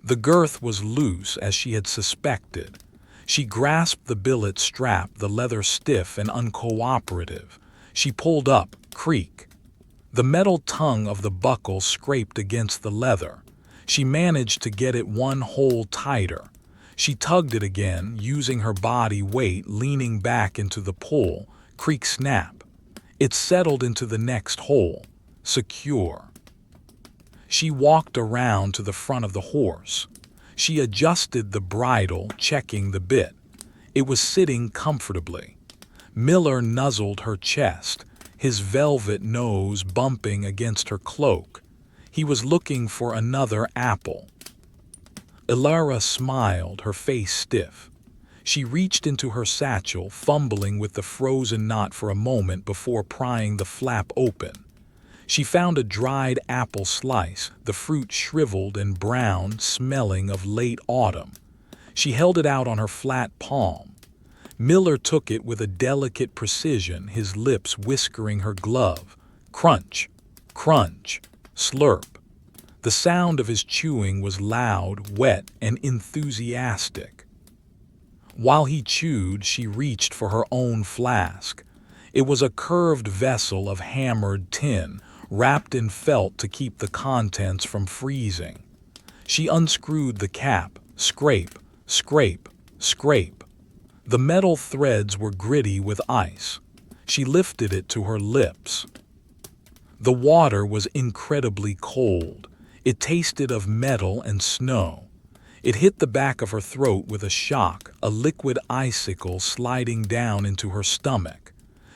The girth was loose as she had suspected. She grasped the billet strap, the leather stiff and uncooperative. She pulled up, creak. The metal tongue of the buckle scraped against the leather. She managed to get it one hole tighter. She tugged it again, using her body weight, leaning back into the pull. Creak, snap. It settled into the next hole, secure. She walked around to the front of the horse. She adjusted the bridle, checking the bit. It was sitting comfortably. Miller nuzzled her chest, his velvet nose bumping against her cloak. He was looking for another apple. Elara smiled, her face stiff. She reached into her satchel, fumbling with the frozen knot for a moment before prying the flap open. She found a dried apple slice, the fruit shriveled and brown, smelling of late autumn. She held it out on her flat palm. Miller took it with a delicate precision, his lips whiskering her glove. Crunch, crunch, slurp. The sound of his chewing was loud, wet, and enthusiastic. While he chewed, she reached for her own flask. It was a curved vessel of hammered tin, wrapped in felt to keep the contents from freezing. She unscrewed the cap. Scrape, scrape, scrape. The metal threads were gritty with ice. She lifted it to her lips. The water was incredibly cold. It tasted of metal and snow. It hit the back of her throat with a shock, a liquid icicle sliding down into her stomach.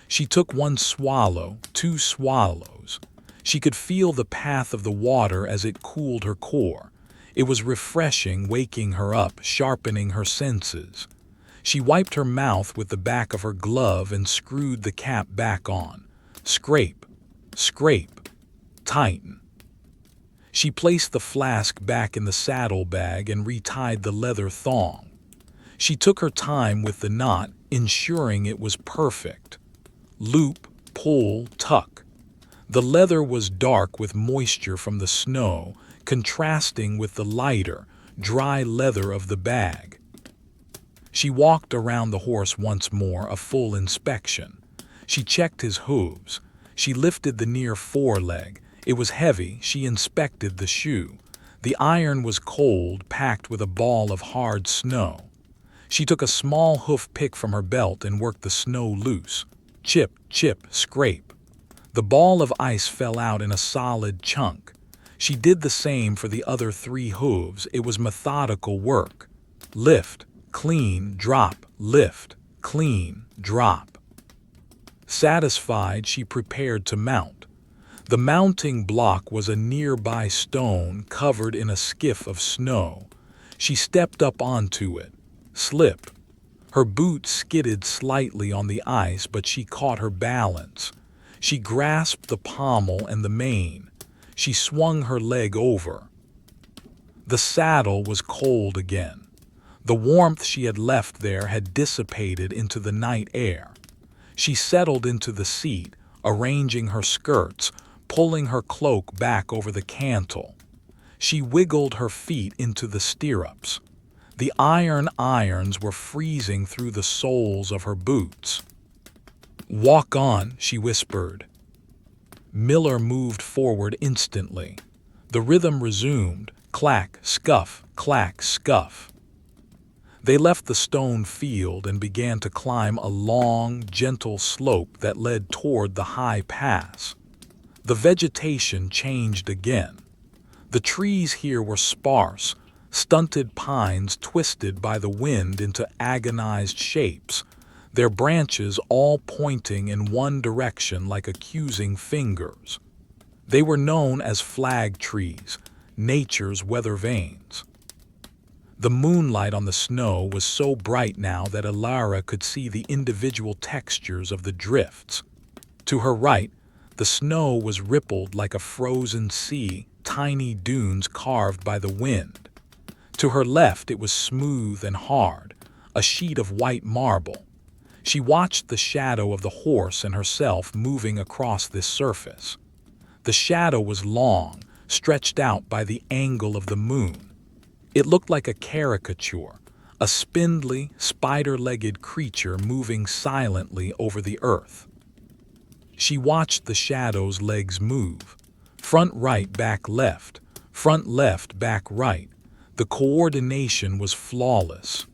She took one swallow, 2 swallows. She could feel the path of the water as it cooled her core. It was refreshing, waking her up, sharpening her senses. She wiped her mouth with the back of her glove and screwed the cap back on. Scrape, scrape, tighten. She placed the flask back in the saddlebag and retied the leather thong. She took her time with the knot, ensuring it was perfect. Loop, pull, tuck. The leather was dark with moisture from the snow, contrasting with the lighter, dry leather of the bag. She walked around the horse once more, a full inspection. She checked his hooves. She lifted the near foreleg. It was heavy. She inspected the shoe. The iron was cold, packed with a ball of hard snow. She took a small hoof pick from her belt and worked the snow loose. Chip, chip, scrape. The ball of ice fell out in a solid chunk. She did the same for the other 3 hooves. It was methodical work. Lift, clean, drop, lift, clean, drop. Satisfied, she prepared to mount. The mounting block was a nearby stone covered in a skiff of snow. She stepped up onto it. Slip. Her boot skidded slightly on the ice, but she caught her balance. She grasped the pommel and the mane. She swung her leg over. The saddle was cold again. The warmth she had left there had dissipated into the night air. She settled into the seat, arranging her skirts, pulling her cloak back over the cantle. She wiggled her feet into the stirrups. The iron irons were freezing through the soles of her boots. "Walk on," she whispered. Miller moved forward instantly. The rhythm resumed, clack, scuff, clack, scuff. They left the stone field and began to climb a long, gentle slope that led toward the high pass. The vegetation changed again. The trees here were sparse, stunted pines twisted by the wind into agonized shapes, their branches all pointing in one direction like accusing fingers. They were known as flag trees, nature's weather vanes. The moonlight on the snow was so bright now that Elara could see the individual textures of the drifts. To her right, the snow was rippled like a frozen sea, tiny dunes carved by the wind. To her left, it was smooth and hard, a sheet of white marble. She watched the shadow of the horse and herself moving across this surface. The shadow was long, stretched out by the angle of the moon. It looked like a caricature, a spindly, spider-legged creature moving silently over the earth. She watched the shadow's legs move. Front right, back left, front left, back right. The coordination was flawless.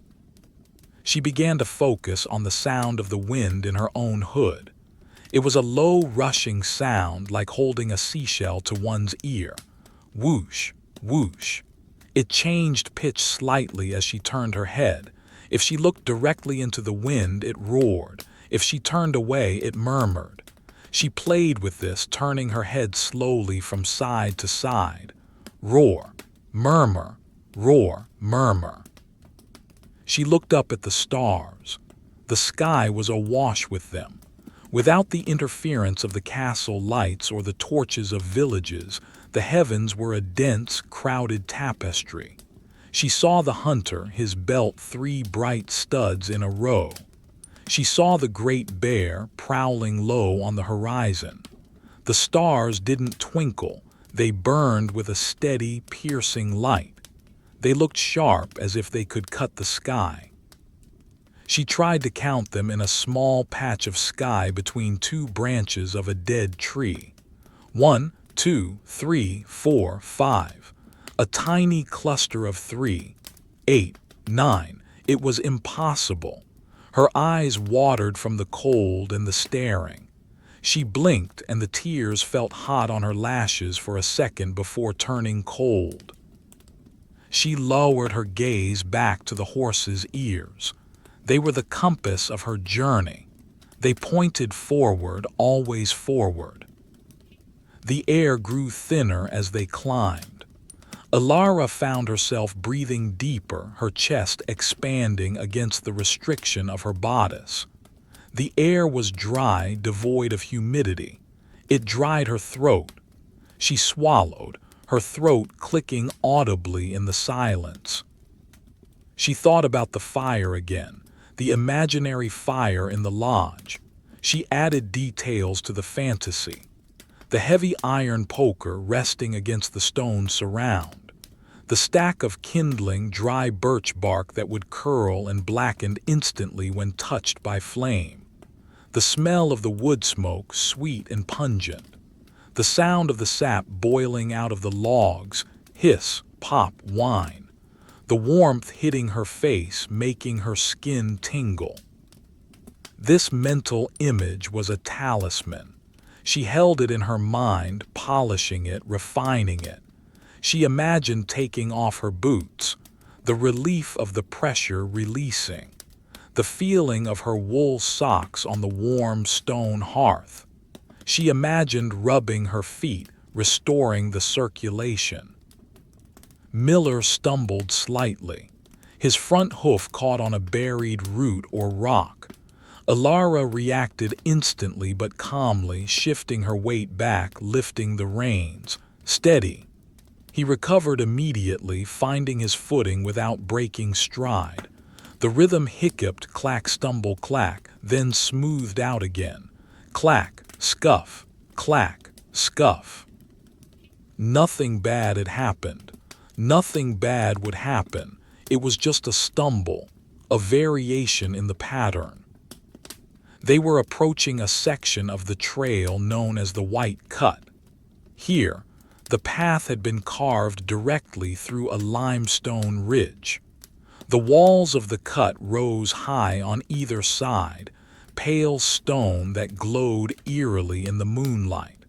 She began to focus on the sound of the wind in her own hood. It was a low, rushing sound like holding a seashell to one's ear. Whoosh, whoosh. It changed pitch slightly as she turned her head. If she looked directly into the wind, it roared. If she turned away, it murmured. She played with this, turning her head slowly from side to side. Roar, murmur, roar, murmur. She looked up at the stars. The sky was awash with them. Without the interference of the castle lights or the torches of villages, the heavens were a dense, crowded tapestry. She saw the hunter, his belt 3 bright studs in a row. She saw the great bear prowling low on the horizon. The stars didn't twinkle, they burned with a steady, piercing light. They looked sharp as if they could cut the sky. She tried to count them in a small patch of sky between 2 branches of a dead tree. 1, 2, 3, 4, 5. A tiny cluster of 3, 8, 9. It was impossible. Her eyes watered from the cold and the staring. She blinked and the tears felt hot on her lashes for a second before turning cold. She lowered her gaze back to the horse's ears. They were the compass of her journey. They pointed forward, always forward. The air grew thinner as they climbed. Elara found herself breathing deeper, her chest expanding against the restriction of her bodice. The air was dry, devoid of humidity. It dried her throat. She swallowed, her throat clicking audibly in the silence. She thought about the fire again, the imaginary fire in the lodge. She added details to the fantasy. The heavy iron poker resting against the stone surround. The stack of kindling dry birch bark that would curl and blacken instantly when touched by flame. The smell of the wood smoke, sweet and pungent. The sound of the sap boiling out of the logs, hiss, pop, whine. The warmth hitting her face, making her skin tingle. This mental image was a talisman. She held it in her mind, polishing it, refining it. She imagined taking off her boots, the relief of the pressure releasing, the feeling of her wool socks on the warm stone hearth. She imagined rubbing her feet, restoring the circulation. Miller stumbled slightly. His front hoof caught on a buried root or rock. Elara reacted instantly but calmly, shifting her weight back, lifting the reins. Steady. He recovered immediately, finding his footing without breaking stride. The rhythm hiccuped, clack, stumble, clack, then smoothed out again. Clack, scuff, clack, scuff. Nothing bad had happened. Nothing bad would happen. It was just a stumble, a variation in the pattern. They were approaching a section of the trail known as the White Cut. Here, the path had been carved directly through a limestone ridge. The walls of the cut rose high on either side, pale stone that glowed eerily in the moonlight.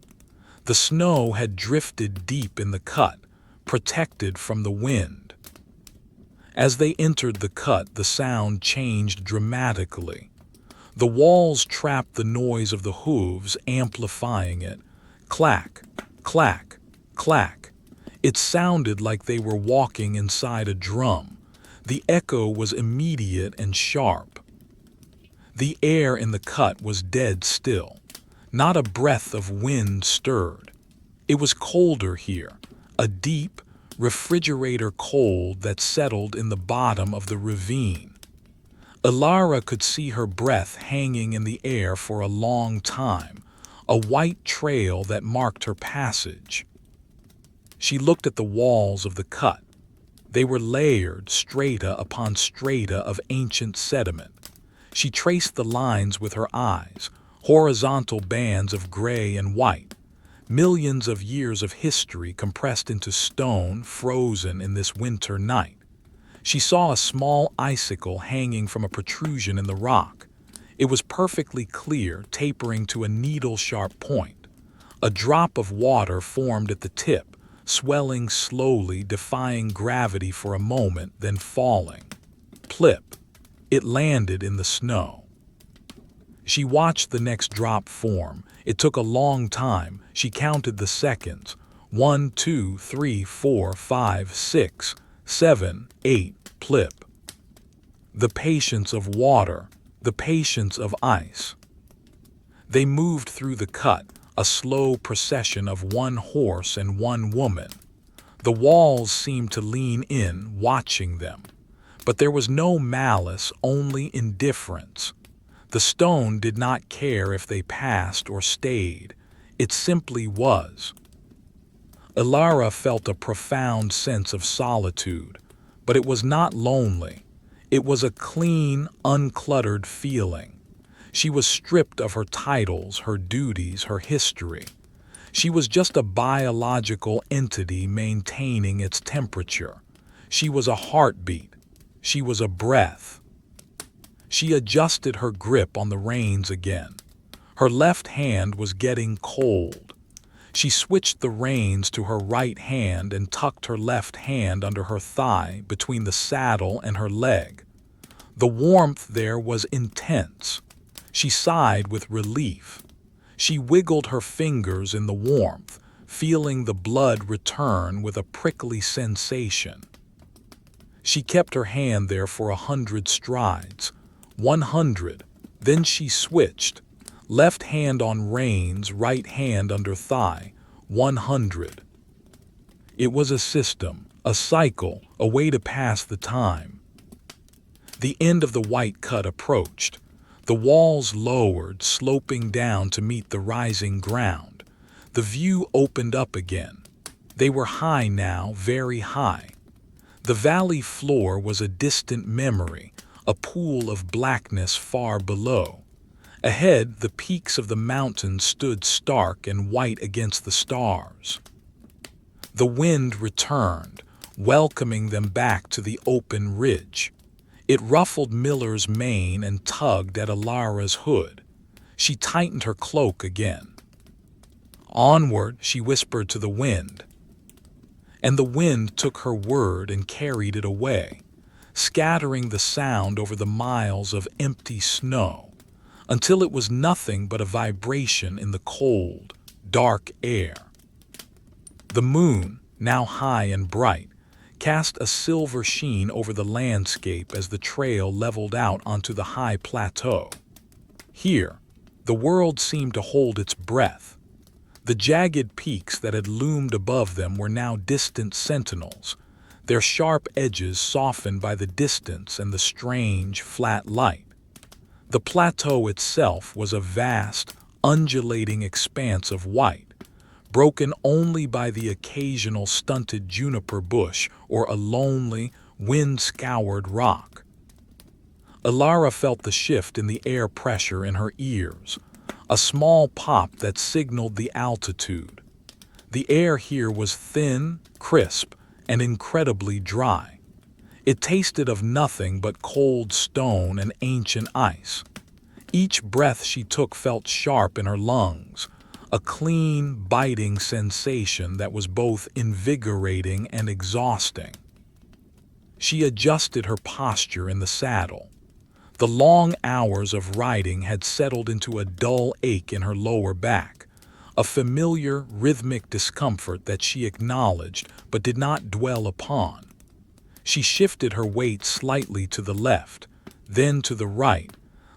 The snow had drifted deep in the cut, protected from the wind. As they entered the cut, the sound changed dramatically. The walls trapped the noise of the hooves, amplifying it. Clack, clack, clack. It sounded like they were walking inside a drum. The echo was immediate and sharp. The air in the cut was dead still. Not a breath of wind stirred. It was colder here, a deep, refrigerator cold that settled in the bottom of the ravine. Elara could see her breath hanging in the air for a long time, a white trail that marked her passage. She looked at the walls of the cut. They were layered, strata upon strata of ancient sediment. She traced the lines with her eyes, horizontal bands of gray and white. Millions of years of history compressed into stone, frozen in this winter night. She saw a small icicle hanging from a protrusion in the rock. It was perfectly clear, tapering to a needle-sharp point. A drop of water formed at the tip, swelling slowly, defying gravity for a moment, then falling. Plip! It landed in the snow. She watched the next drop form. It took a long time. She counted the seconds. 1, 2, 3, 4, 5, 6, 7, 8, plip. The patience of water, the patience of ice. They moved through the cut, a slow procession of one horse and one woman. The walls seemed to lean in, watching them. But there was no malice, only indifference. The stone did not care if they passed or stayed. It simply was. Elara felt a profound sense of solitude, but it was not lonely. It was a clean, uncluttered feeling. She was stripped of her titles, her duties, her history. She was just a biological entity maintaining its temperature. She was a heartbeat. She was a breath. She adjusted her grip on the reins again. Her left hand was getting cold. She switched the reins to her right hand and tucked her left hand under her thigh between the saddle and her leg. The warmth there was intense. She sighed with relief. She wiggled her fingers in the warmth, feeling the blood return with a prickly sensation. She kept her hand there for 100 strides, 100, then she switched. Left hand on reins, right hand under thigh, 100. It was a system, a cycle, a way to pass the time. The end of the white cut approached. The walls lowered, sloping down to meet the rising ground. The view opened up again. They were high now, very high. The valley floor was a distant memory, a pool of blackness far below. Ahead, the peaks of the mountains stood stark and white against the stars. The wind returned, welcoming them back to the open ridge. It ruffled Miller's mane and tugged at Elara's hood. She tightened her cloak again. Onward, she whispered to the wind. And the wind took her word and carried it away, scattering the sound over the miles of empty snow, until it was nothing but a vibration in the cold, dark air. The moon, now high and bright, cast a silver sheen over the landscape as the trail leveled out onto the high plateau. Here, the world seemed to hold its breath. The jagged peaks that had loomed above them were now distant sentinels, their sharp edges softened by the distance and the strange, flat light. The plateau itself was a vast, undulating expanse of white, broken only by the occasional stunted juniper bush or a lonely, wind-scoured rock. Elara felt the shift in the air pressure in her ears, a small pop that signaled the altitude. The air here was thin, crisp, and incredibly dry. It tasted of nothing but cold stone and ancient ice. Each breath she took felt sharp in her lungs, a clean, biting sensation that was both invigorating and exhausting. She adjusted her posture in the saddle. The long hours of riding had settled into a dull ache in her lower back, a familiar, rhythmic discomfort that she acknowledged but did not dwell upon. She shifted her weight slightly to the left, then to the right,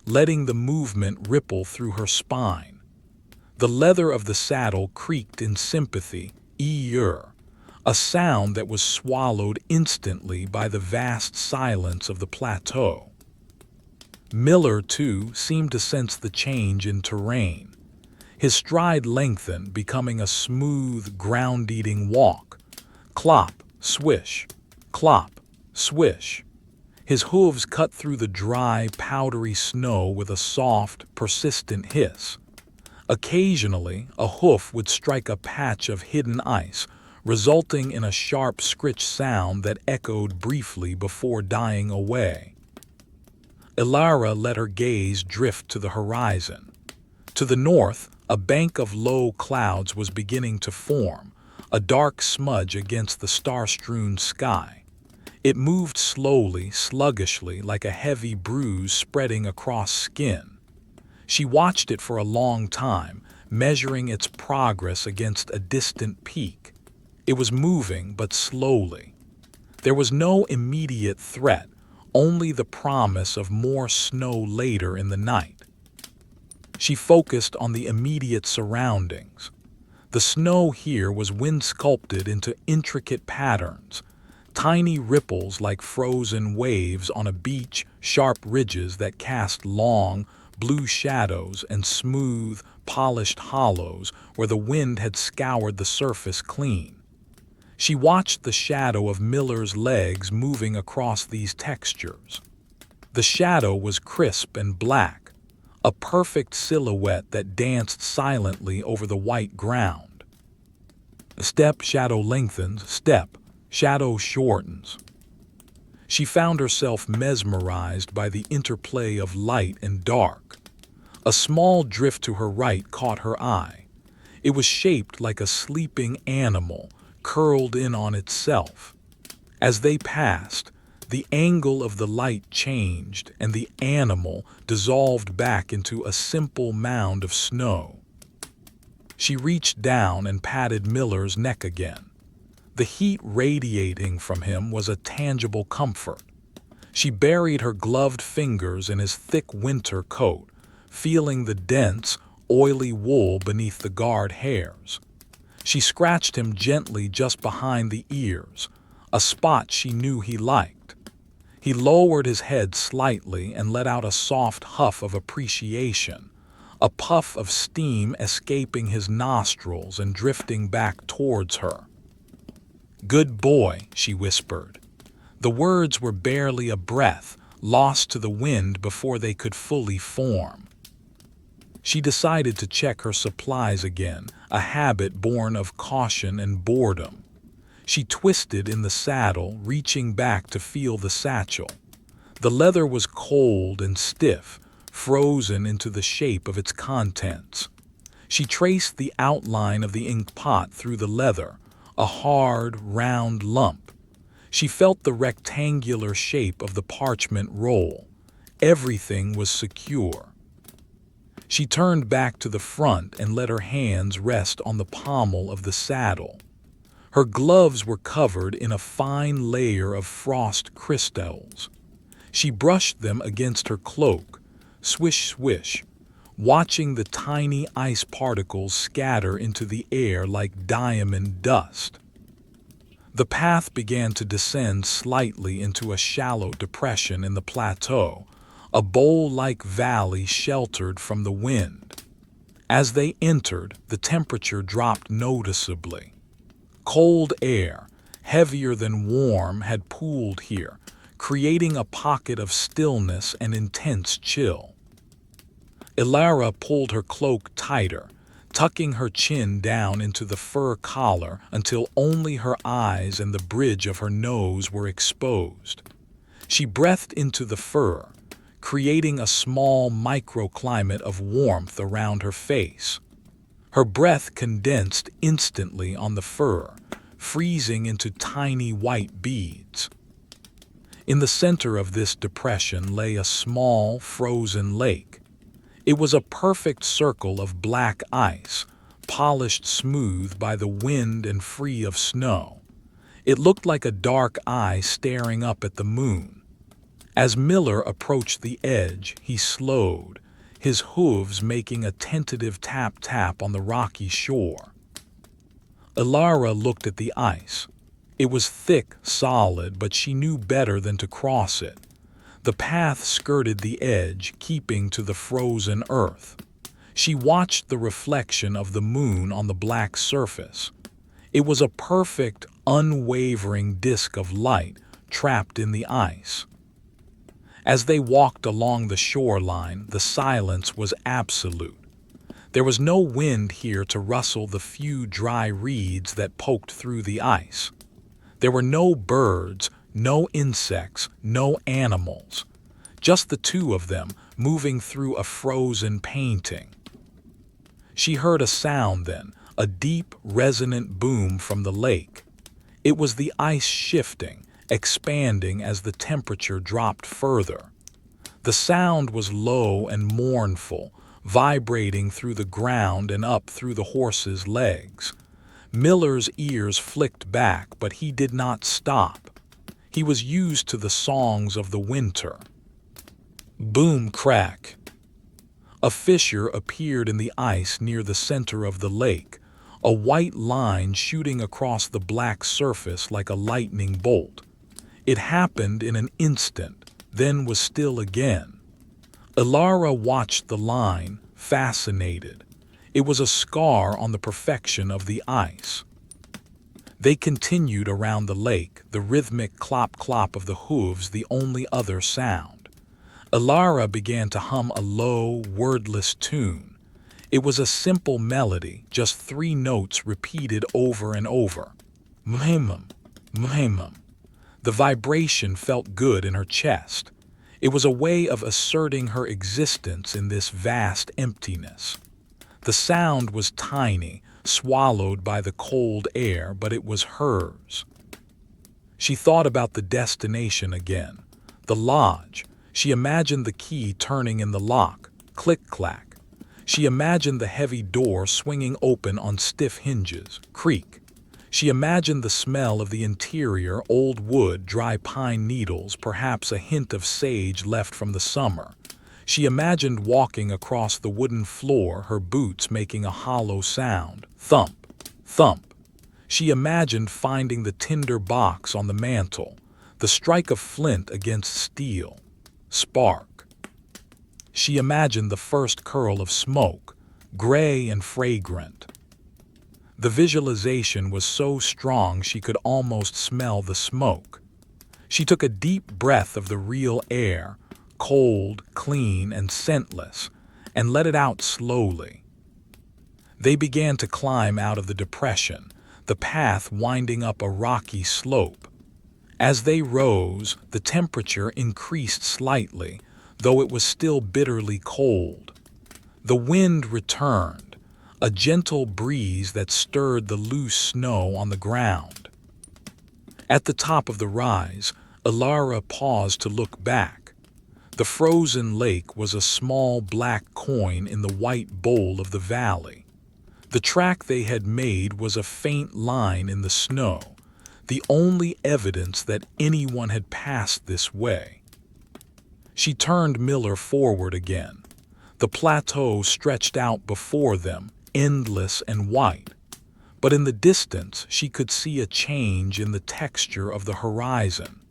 letting the movement ripple through her spine. The leather of the saddle creaked in sympathy, a sound that was swallowed instantly by the vast silence of the plateau. Miller, too, seemed to sense the change in terrain. His stride lengthened, becoming a smooth, ground-eating walk. Clop, swish, clop, swish. His hooves cut through the dry, powdery snow with a soft, persistent hiss. Occasionally, a hoof would strike a patch of hidden ice, resulting in a sharp scritch sound that echoed briefly before dying away. Elara let her gaze drift to the horizon. To the north, a bank of low clouds was beginning to form, a dark smudge against the star-strewn sky. It moved slowly, sluggishly, like a heavy bruise spreading across skin. She watched it for a long time, measuring its progress against a distant peak. It was moving, but slowly. There was no immediate threat, only the promise of more snow later in the night. She focused on the immediate surroundings. The snow here was wind-sculpted into intricate patterns, tiny ripples like frozen waves on a beach, sharp ridges that cast long, blue shadows, and smooth, polished hollows where the wind had scoured the surface clean. She watched the shadow of Miller's legs moving across these textures. The shadow was crisp and black, a perfect silhouette that danced silently over the white ground. Step, shadow lengthens, step, shadow shortens. She found herself mesmerized by the interplay of light and dark. A small drift to her right caught her eye. It was shaped like a sleeping animal, curled in on itself. As they passed, the angle of the light changed and the animal dissolved back into a simple mound of snow. She reached down and patted Miller's neck again. The heat radiating from him was a tangible comfort. She buried her gloved fingers in his thick winter coat, feeling the dense, oily wool beneath the guard hairs. She scratched him gently just behind the ears, a spot she knew he liked. He lowered his head slightly and let out a soft huff of appreciation, a puff of steam escaping his nostrils and drifting back towards her. "Good boy," she whispered. The words were barely a breath, lost to the wind before they could fully form. She decided to check her supplies again, a habit born of caution and boredom. She twisted in the saddle, reaching back to feel the satchel. The leather was cold and stiff, frozen into the shape of its contents. She traced the outline of the ink pot through the leather, a hard, round lump. She felt the rectangular shape of the parchment roll. Everything was secure. She turned back to the front and let her hands rest on the pommel of the saddle. Her gloves were covered in a fine layer of frost crystals. She brushed them against her cloak, swish, swish, watching the tiny ice particles scatter into the air like diamond dust. The path began to descend slightly into a shallow depression in the plateau, a bowl-like valley sheltered from the wind. As they entered, the temperature dropped noticeably. Cold air, heavier than warm, had pooled here, creating a pocket of stillness and intense chill. Elara pulled her cloak tighter, tucking her chin down into the fur collar until only her eyes and the bridge of her nose were exposed. She breathed into the fur, creating a small microclimate of warmth around her face. Her breath condensed instantly on the fur, freezing into tiny white beads. In the center of this depression lay a small, frozen lake. It was a perfect circle of black ice, polished smooth by the wind and free of snow. It looked like a dark eye staring up at the moon. As Miller approached the edge, he slowed, his hooves making a tentative tap-tap on the rocky shore. Elara looked at the ice. It was thick, solid, but she knew better than to cross it. The path skirted the edge, keeping to the frozen earth. She watched the reflection of the moon on the black surface. It was a perfect, unwavering disk of light trapped in the ice. As they walked along the shoreline, the silence was absolute. There was no wind here to rustle the few dry reeds that poked through the ice. There were no birds, no insects, no animals. Just the two of them moving through a frozen painting. She heard a sound then, a deep, resonant boom from the lake. It was the ice shifting, expanding as the temperature dropped further. The sound was low and mournful, vibrating through the ground and up through the horse's legs. Miller's ears flicked back, but he did not stop. He was used to the songs of the winter. Boom, crack. A fissure appeared in the ice near the center of the lake, a white line shooting across the black surface like a lightning bolt. It happened in an instant, then was still again. Elara watched the line, fascinated. It was a scar on the perfection of the ice. They continued around the lake, the rhythmic clop-clop of the hooves the only other sound. Elara began to hum a low, wordless tune. It was a simple melody, just 3 notes repeated over and over. Mhemum, mhemum. The vibration felt good in her chest. It was a way of asserting her existence in this vast emptiness. The sound was tiny, swallowed by the cold air, but it was hers. She thought about the destination again. The lodge. She imagined the key turning in the lock. Click-clack. She imagined the heavy door swinging open on stiff hinges. Creak. She imagined the smell of the interior, old wood, dry pine needles, perhaps a hint of sage left from the summer. She imagined walking across the wooden floor, her boots making a hollow sound. Thump, thump. She imagined finding the tinder box on the mantel, the strike of flint against steel. Spark. She imagined the first curl of smoke, gray and fragrant. The visualization was so strong she could almost smell the smoke. She took a deep breath of the real air, cold, clean, and scentless, and let it out slowly. They began to climb out of the depression, the path winding up a rocky slope. As they rose, the temperature increased slightly, though it was still bitterly cold. The wind returned, a gentle breeze that stirred the loose snow on the ground. At the top of the rise, Elara paused to look back. The frozen lake was a small black coin in the white bowl of the valley. The track they had made was a faint line in the snow, the only evidence that anyone had passed this way. She turned Miller forward again. The plateau stretched out before them, endless and white. But in the distance, she could see a change in the texture of the horizon.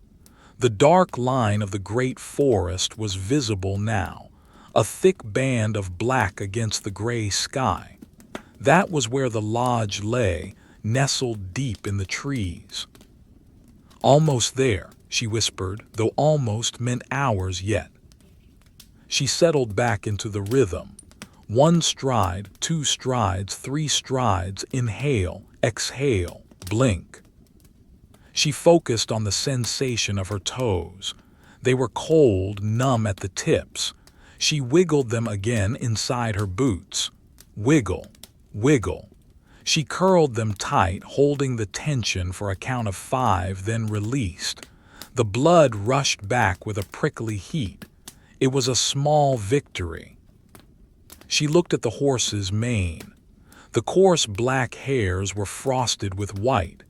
The dark line of the great forest was visible now, a thick band of black against the gray sky. That was where the lodge lay, nestled deep in the trees. Almost there, she whispered, though almost meant hours yet. She settled back into the rhythm. 1 stride, 2 strides, 3 strides, inhale, exhale, blink. She focused on the sensation of her toes. They were cold, numb at the tips. She wiggled them again inside her boots. Wiggle, wiggle. She curled them tight, holding the tension for a count of 5, then released. The blood rushed back with a prickly heat. It was a small victory. She looked at the horse's mane. The coarse black hairs were frosted with white.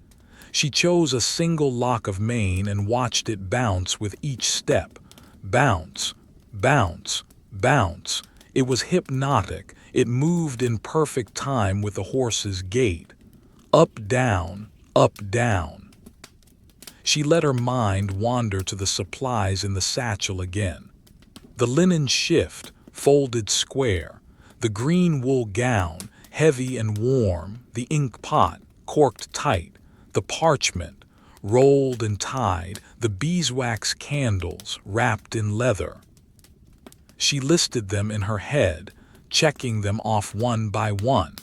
She chose a single lock of mane and watched it bounce with each step. Bounce, bounce, bounce. It was hypnotic. It moved in perfect time with the horse's gait. Up, down, up, down. She let her mind wander to the supplies in the satchel again. The linen shift, folded square. The green wool gown, heavy and warm. The ink pot, corked tight. The parchment, rolled and tied. The beeswax candles, wrapped in leather. She listed them in her head, checking them off one by one.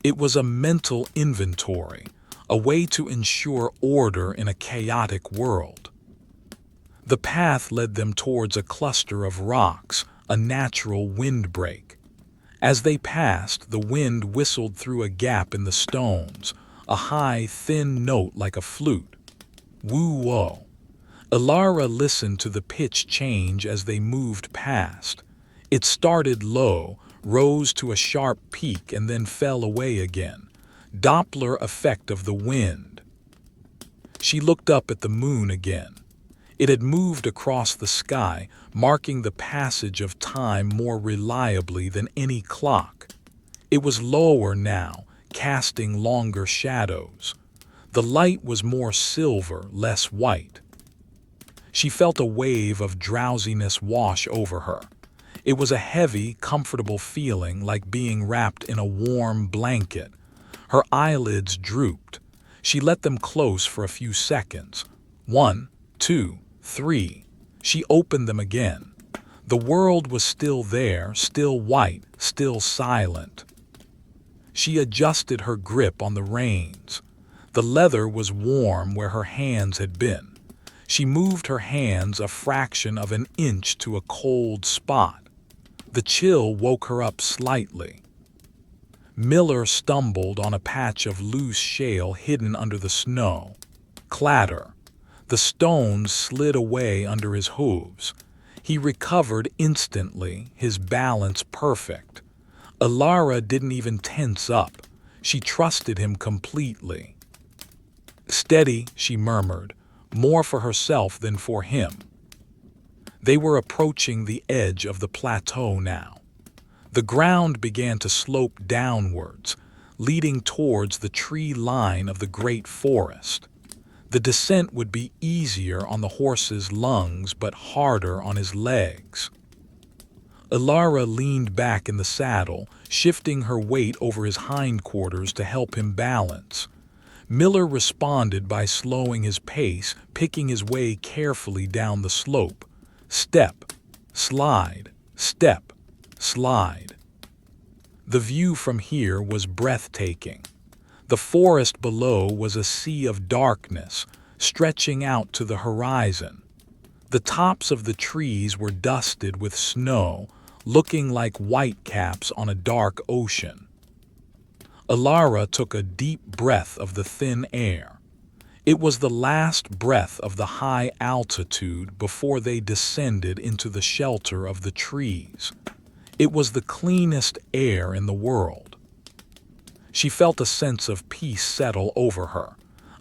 It was a mental inventory, a way to ensure order in a chaotic world. The path led them towards a cluster of rocks, a natural windbreak. As they passed, the wind whistled through a gap in the stones, a high, thin note like a flute. Woo-whoa. Elara listened to the pitch change as they moved past. It started low, rose to a sharp peak, and then fell away again. Doppler effect of the wind. She looked up at the moon again. It had moved across the sky, marking the passage of time more reliably than any clock. It was lower now, casting longer shadows. The light was more silver, less white. She felt a wave of drowsiness wash over her. It was a heavy, comfortable feeling, like being wrapped in a warm blanket. Her eyelids drooped. She let them close for a few seconds. 1, 2, 3. She opened them again. The world was still there, still white, still silent. She adjusted her grip on the reins. The leather was warm where her hands had been. She moved her hands a fraction of an inch to a cold spot. The chill woke her up slightly. Miller stumbled on a patch of loose shale hidden under the snow. Clatter. The stones slid away under his hooves. He recovered instantly, his balance perfect. Elara didn't even tense up. She trusted him completely. "Steady," she murmured, more for herself than for him. They were approaching the edge of the plateau now. The ground began to slope downwards, leading towards the tree line of the great forest. The descent would be easier on the horse's lungs, but harder on his legs. Elara leaned back in the saddle, shifting her weight over his hindquarters to help him balance. Miller responded by slowing his pace, picking his way carefully down the slope. Step, slide, step, slide. The view from here was breathtaking. The forest below was a sea of darkness, stretching out to the horizon. The tops of the trees were dusted with snow, looking like whitecaps on a dark ocean. Elara took a deep breath of the thin air. It was the last breath of the high altitude before they descended into the shelter of the trees. It was the cleanest air in the world. She felt a sense of peace settle over her,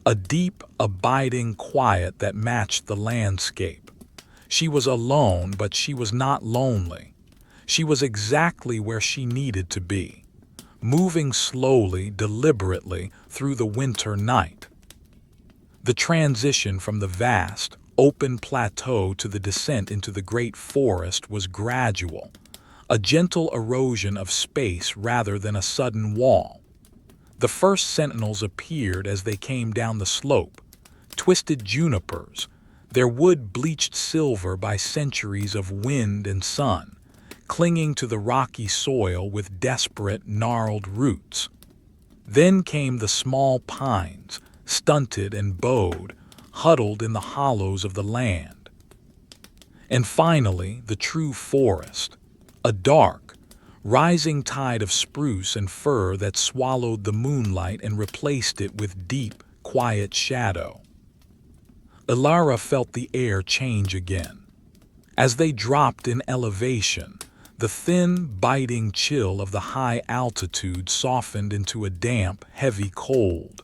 a deep, abiding quiet that matched the landscape. She was alone, but she was not lonely. She was exactly where she needed to be, moving slowly, deliberately through the winter night. The transition from the vast, open plateau to the descent into the great forest was gradual, a gentle erosion of space rather than a sudden wall. The first sentinels appeared as they came down the slope, twisted junipers, their wood bleached silver by centuries of wind and sun, clinging to the rocky soil with desperate, gnarled roots. Then came the small pines, stunted and bowed, huddled in the hollows of the land. And finally, the true forest, a dark, rising tide of spruce and fir that swallowed the moonlight and replaced it with deep, quiet shadow. Elara felt the air change again. As they dropped in elevation, the thin, biting chill of the high altitude softened into a damp, heavy cold.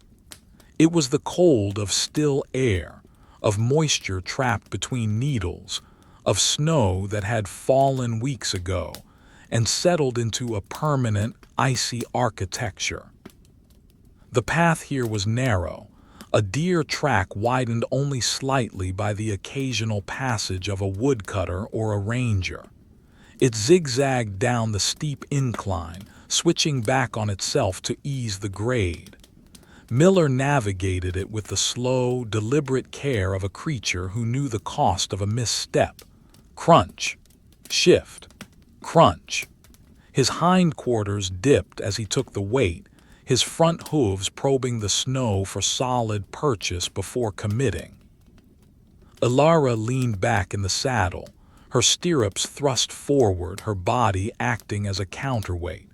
It was the cold of still air, of moisture trapped between needles, of snow that had fallen weeks ago and settled into a permanent, icy architecture. The path here was narrow, a deer track widened only slightly by the occasional passage of a woodcutter or a ranger. It zigzagged down the steep incline, switching back on itself to ease the grade. Miller navigated it with the slow, deliberate care of a creature who knew the cost of a misstep. Crunch, shift, crunch. His hindquarters dipped as he took the weight, his front hooves probing the snow for solid purchase before committing. Elara leaned back in the saddle, her stirrups thrust forward, her body acting as a counterweight.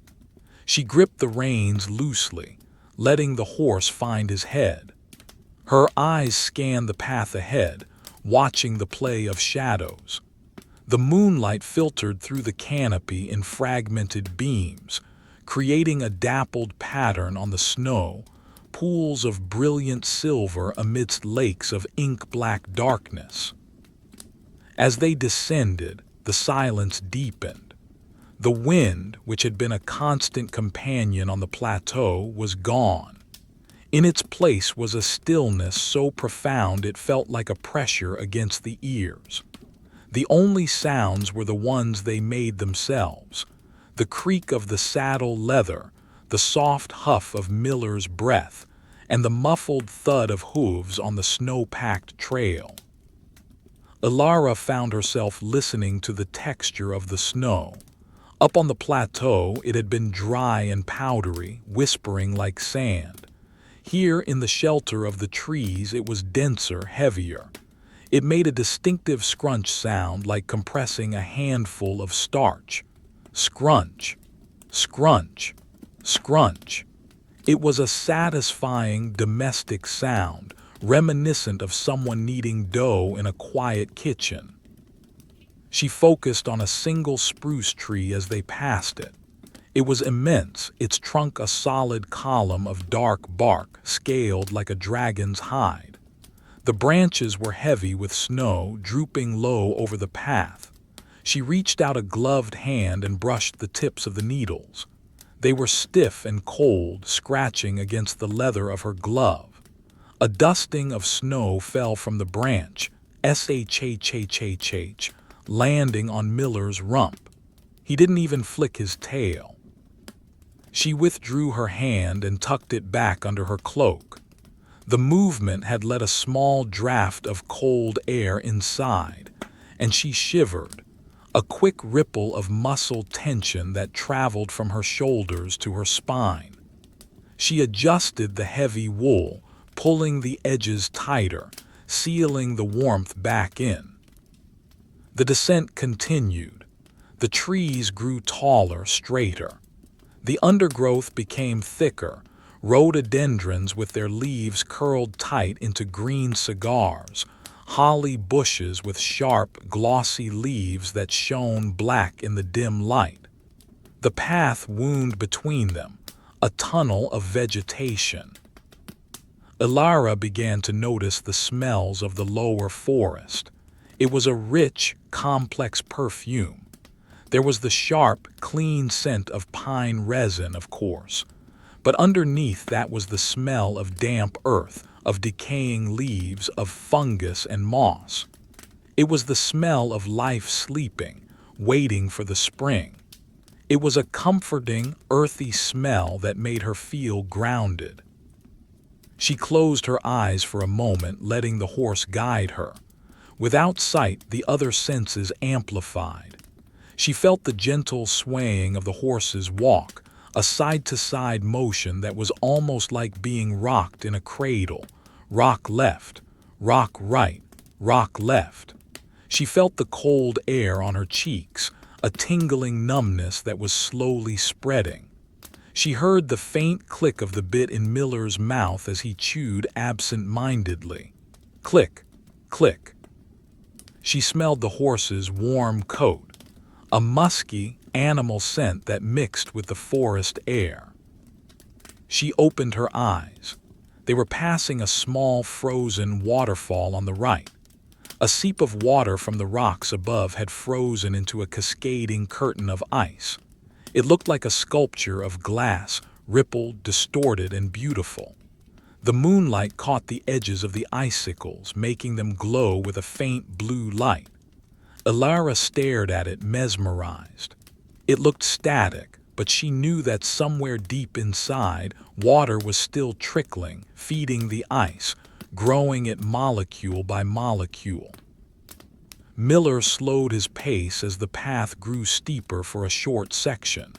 She gripped the reins loosely, letting the horse find his head. Her eyes scanned the path ahead, watching the play of shadows. The moonlight filtered through the canopy in fragmented beams, creating a dappled pattern on the snow, pools of brilliant silver amidst lakes of ink-black darkness. As they descended, the silence deepened. The wind, which had been a constant companion on the plateau, was gone. In its place was a stillness so profound it felt like a pressure against the ears. The only sounds were the ones they made themselves: the creak of the saddle leather, the soft huff of Miller's breath, and the muffled thud of hooves on the snow-packed trail. Elara found herself listening to the texture of the snow. Up on the plateau, it had been dry and powdery, whispering like sand. Here, in the shelter of the trees, it was denser, heavier. It made a distinctive scrunch sound, like compressing a handful of starch. Scrunch, scrunch, scrunch. It was a satisfying, domestic sound, reminiscent of someone kneading dough in a quiet kitchen. She focused on a single spruce tree as they passed it. It was immense, its trunk a solid column of dark bark, scaled like a dragon's hide. The branches were heavy with snow, drooping low over the path. She reached out a gloved hand and brushed the tips of the needles. They were stiff and cold, scratching against the leather of her glove. A dusting of snow fell from the branch, shhhhh, landing on Miller's rump. He didn't even flick his tail. She withdrew her hand and tucked it back under her cloak. The movement had let a small draft of cold air inside, and she shivered, a quick ripple of muscle tension that traveled from her shoulders to her spine. She adjusted the heavy wool, pulling the edges tighter, sealing the warmth back in. The descent continued. The trees grew taller, straighter. The undergrowth became thicker, rhododendrons with their leaves curled tight into green cigars, holly bushes with sharp, glossy leaves that shone black in the dim light. The path wound between them, a tunnel of vegetation. Elara began to notice the smells of the lower forest. It was a rich, complex perfume. There was the sharp, clean scent of pine resin, of course, but underneath that was the smell of damp earth, of decaying leaves, of fungus and moss. It was the smell of life sleeping, waiting for the spring. It was a comforting, earthy smell that made her feel grounded. She closed her eyes for a moment, letting the horse guide her. Without sight, the other senses amplified. She felt the gentle swaying of the horse's walk, a side-to-side motion that was almost like being rocked in a cradle. Rock left, rock right, rock left. She felt the cold air on her cheeks, a tingling numbness that was slowly spreading. She heard the faint click of the bit in Miller's mouth as he chewed absent-mindedly. Click, click. She smelled the horse's warm coat, a musky, animal scent that mixed with the forest air. She opened her eyes. They were passing a small frozen waterfall on the right. A seep of water from the rocks above had frozen into a cascading curtain of ice. It looked like a sculpture of glass, rippled, distorted, and beautiful. The moonlight caught the edges of the icicles, making them glow with a faint blue light. Elara stared at it, mesmerized. It looked static, but she knew that somewhere deep inside, water was still trickling, feeding the ice, growing it molecule by molecule. Miller slowed his pace as the path grew steeper for a short section.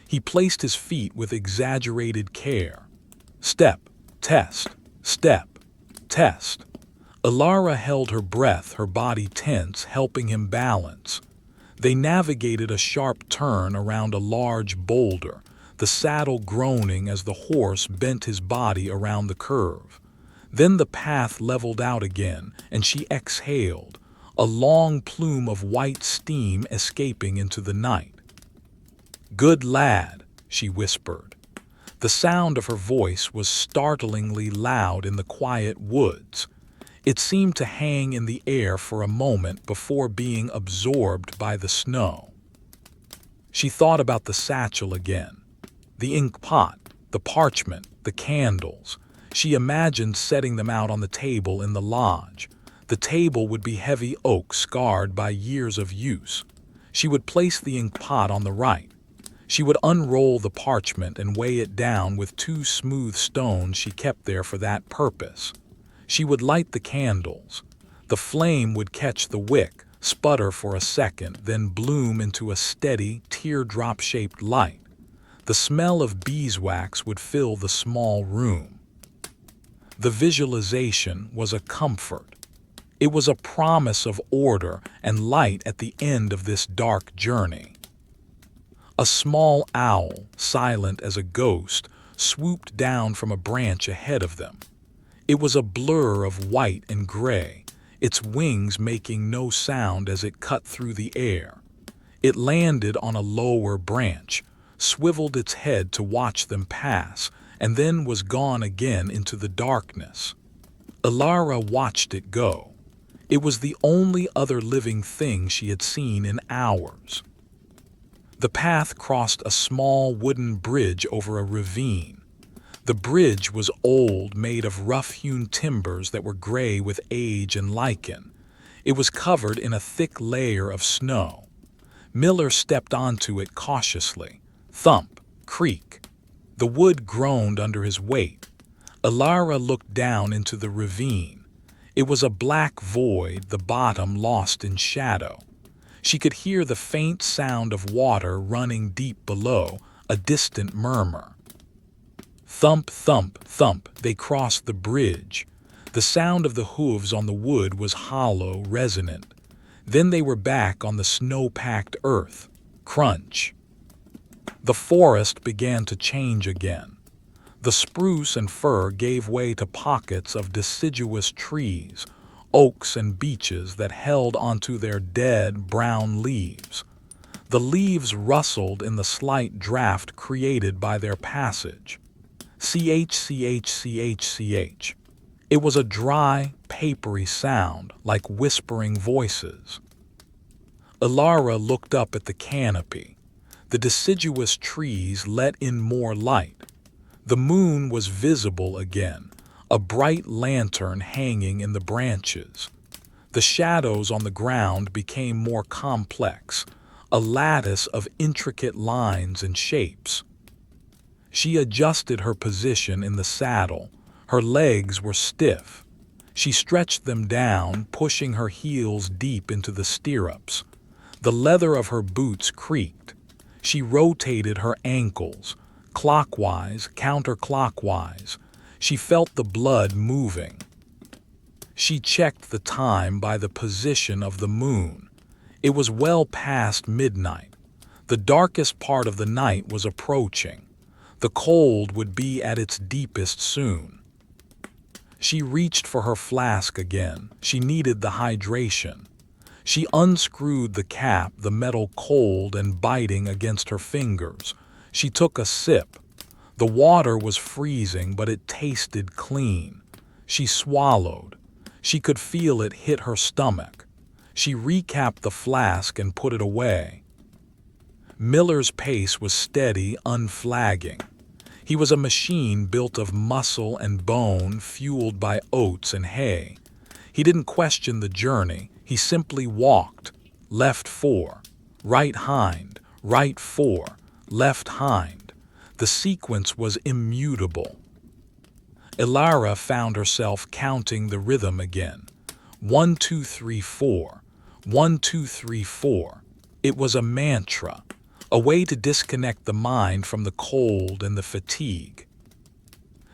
He placed his feet with exaggerated care. Step, test, step, test. Elara held her breath, her body tense, helping him balance. They navigated a sharp turn around a large boulder, the saddle groaning as the horse bent his body around the curve. Then the path leveled out again, and she exhaled, a long plume of white steam escaping into the night. "Good lad," she whispered. The sound of her voice was startlingly loud in the quiet woods. It seemed to hang in the air for a moment before being absorbed by the snow. She thought about the satchel again. The ink pot, the parchment, the candles. She imagined setting them out on the table in the lodge. The table would be heavy oak scarred by years of use. She would place the ink pot on the right. She would unroll the parchment and weigh it down with 2 smooth stones she kept there for that purpose. She would light the candles. The flame would catch the wick, sputter for a second, then bloom into a steady, teardrop-shaped light. The smell of beeswax would fill the small room. The visualization was a comfort. It was a promise of order and light at the end of this dark journey. A small owl, silent as a ghost, swooped down from a branch ahead of them. It was a blur of white and gray, its wings making no sound as it cut through the air. It landed on a lower branch, swiveled its head to watch them pass, and then was gone again into the darkness. Elara watched it go. It was the only other living thing she had seen in hours. The path crossed a small wooden bridge over a ravine. The bridge was old, made of rough-hewn timbers that were gray with age and lichen. It was covered in a thick layer of snow. Miller stepped onto it cautiously. Thump, creak. The wood groaned under his weight. Elara looked down into the ravine. It was a black void, the bottom lost in shadow. She could hear the faint sound of water running deep below, a distant murmur. Thump, thump, thump, they crossed the bridge. The sound of the hooves on the wood was hollow, resonant. Then they were back on the snow-packed earth. Crunch. The forest began to change again. The spruce and fir gave way to pockets of deciduous trees, oaks and beeches that held onto their dead, brown leaves. The leaves rustled in the slight draft created by their passage. Ch-ch-ch-ch-ch. It was a dry, papery sound, like whispering voices. Elara looked up at the canopy. The deciduous trees let in more light. The moon was visible again, a bright lantern hanging in the branches. The shadows on the ground became more complex, a lattice of intricate lines and shapes. She adjusted her position in the saddle. Her legs were stiff. She stretched them down, pushing her heels deep into the stirrups. The leather of her boots creaked. She rotated her ankles, clockwise, counterclockwise. She felt the blood moving. She checked the time by the position of the moon. It was well past midnight. The darkest part of the night was approaching. The cold would be at its deepest soon. She reached for her flask again. She needed the hydration. She unscrewed the cap, the metal cold and biting against her fingers. She took a sip. The water was freezing, but it tasted clean. She swallowed. She could feel it hit her stomach. She recapped the flask and put it away. Miller's pace was steady, unflagging. He was a machine built of muscle and bone, fueled by oats and hay. He didn't question the journey. He simply walked. Left 4, right hind, right 4, left hind. The sequence was immutable. Elara found herself counting the rhythm again. 1, 2, 3, 4. 1, 2, 3, 4. It was a mantra, a way to disconnect the mind from the cold and the fatigue.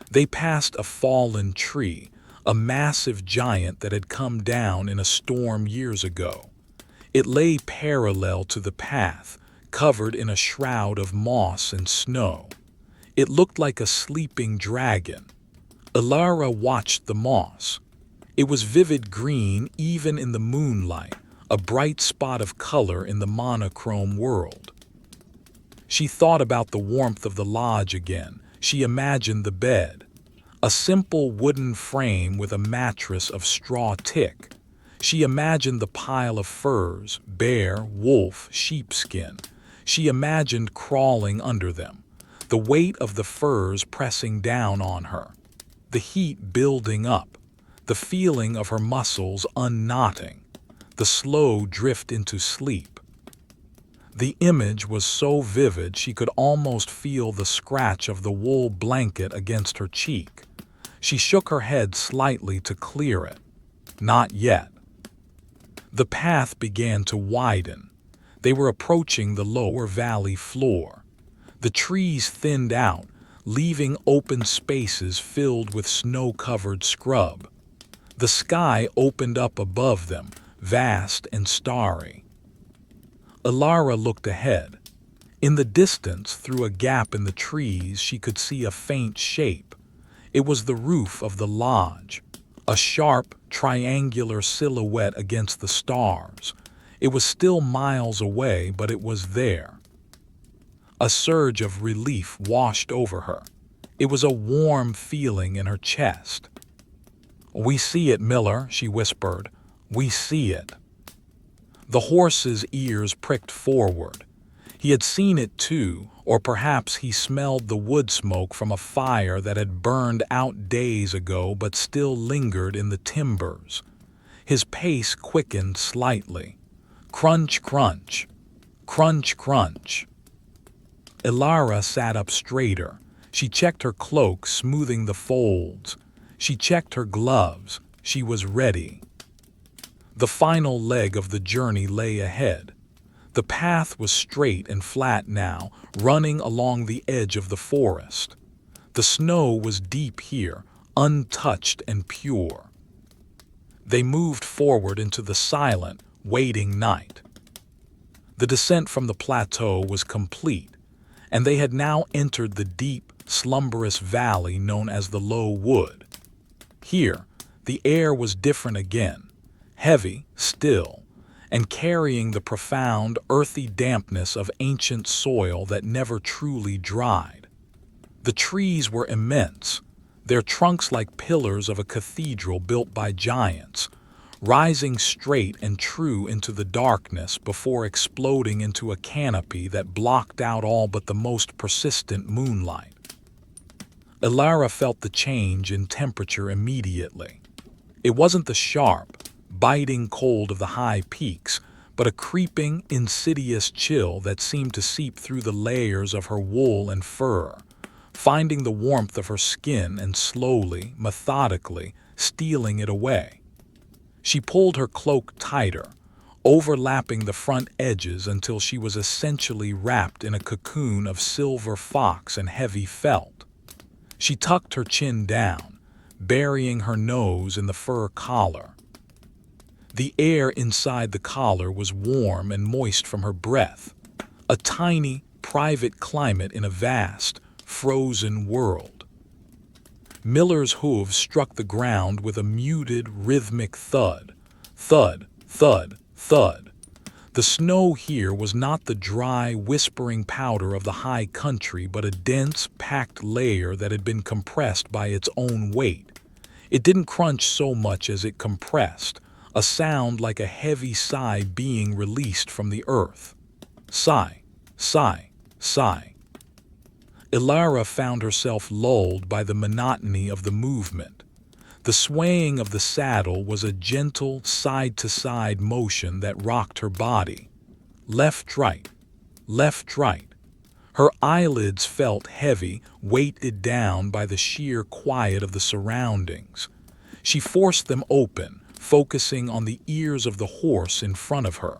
They passed a fallen tree, a massive giant that had come down in a storm years ago. It lay parallel to the path, covered in a shroud of moss and snow. It looked like a sleeping dragon. Elara watched the moss. It was vivid green even in the moonlight, a bright spot of color in the monochrome world. She thought about the warmth of the lodge again. She imagined the bed, a simple wooden frame with a mattress of straw tick. She imagined the pile of furs, bear, wolf, sheepskin. She imagined crawling under them, the weight of the furs pressing down on her, the heat building up, the feeling of her muscles unknotting, the slow drift into sleep. The image was so vivid she could almost feel the scratch of the wool blanket against her cheek. She shook her head slightly to clear it. Not yet. The path began to widen. They were approaching the lower valley floor. The trees thinned out, leaving open spaces filled with snow-covered scrub. The sky opened up above them, vast and starry. Elara looked ahead. In the distance, through a gap in the trees, she could see a faint shape. It was the roof of the lodge, a sharp, triangular silhouette against the stars. It was still miles away, but it was there. A surge of relief washed over her. It was a warm feeling in her chest. "We see it, Miller," she whispered. "We see it." The horse's ears pricked forward. He had seen it too, or perhaps he smelled the wood smoke from a fire that had burned out days ago but still lingered in the timbers. His pace quickened slightly. Crunch, crunch. Crunch, crunch. Elara sat up straighter. She checked her cloak, smoothing the folds. She checked her gloves. She was ready. The final leg of the journey lay ahead. The path was straight and flat now, running along the edge of the forest. The snow was deep here, untouched and pure. They moved forward into the silent, waiting night. The descent from the plateau was complete, and they had now entered the deep, slumberous valley known as the Low Wood. Here, the air was different again, heavy, still, and carrying the profound, earthy dampness of ancient soil that never truly dried. The trees were immense, their trunks like pillars of a cathedral built by giants, rising straight and true into the darkness before exploding into a canopy that blocked out all but the most persistent moonlight. Elara felt the change in temperature immediately. It wasn't the sharp, biting cold of the high peaks, but a creeping, insidious chill that seemed to seep through the layers of her wool and fur, finding the warmth of her skin and slowly, methodically, stealing it away. She pulled her cloak tighter, overlapping the front edges until she was essentially wrapped in a cocoon of silver fox and heavy felt. She tucked her chin down, burying her nose in the fur collar. The air inside the collar was warm and moist from her breath, a tiny, private climate in a vast, frozen world. Miller's hooves struck the ground with a muted, rhythmic thud. Thud, thud, thud. The snow here was not the dry, whispering powder of the high country, but a dense, packed layer that had been compressed by its own weight. It didn't crunch so much as it compressed, a sound like a heavy sigh being released from the earth. Sigh, sigh, sigh. Elara found herself lulled by the monotony of the movement. The swaying of the saddle was a gentle, side-to-side motion that rocked her body. Left, right, left, right. Her eyelids felt heavy, weighted down by the sheer quiet of the surroundings. She forced them open, focusing on the ears of the horse in front of her.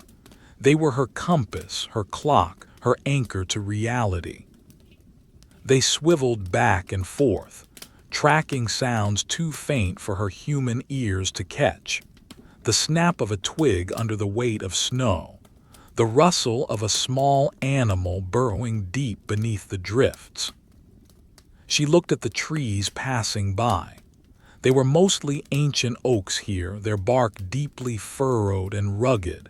They were her compass, her clock, her anchor to reality. They swiveled back and forth, tracking sounds too faint for her human ears to catch. The snap of a twig under the weight of snow, the rustle of a small animal burrowing deep beneath the drifts. She looked at the trees passing by. They were mostly ancient oaks here, their bark deeply furrowed and rugged.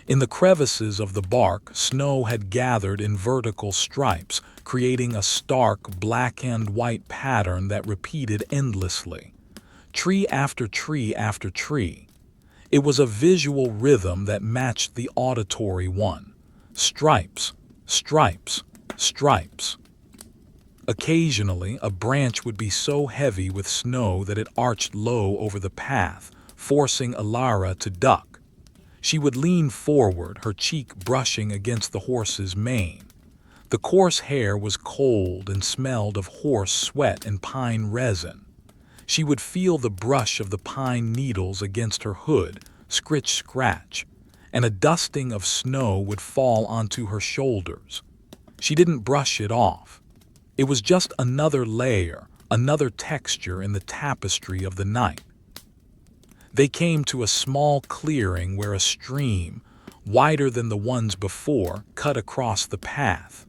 In the crevices of the bark, snow had gathered in vertical stripes, creating a stark black and white pattern that repeated endlessly. Tree after tree after tree. It was a visual rhythm that matched the auditory one. Stripes, stripes, stripes. Occasionally, a branch would be so heavy with snow that it arched low over the path, forcing Elara to duck. She would lean forward, her cheek brushing against the horse's mane. The coarse hair was cold and smelled of horse sweat and pine resin. She would feel the brush of the pine needles against her hood, scratch, and a dusting of snow would fall onto her shoulders. She didn't brush it off. It was just another layer, another texture in the tapestry of the night. They came to a small clearing where a stream, wider than the ones before, cut across the path.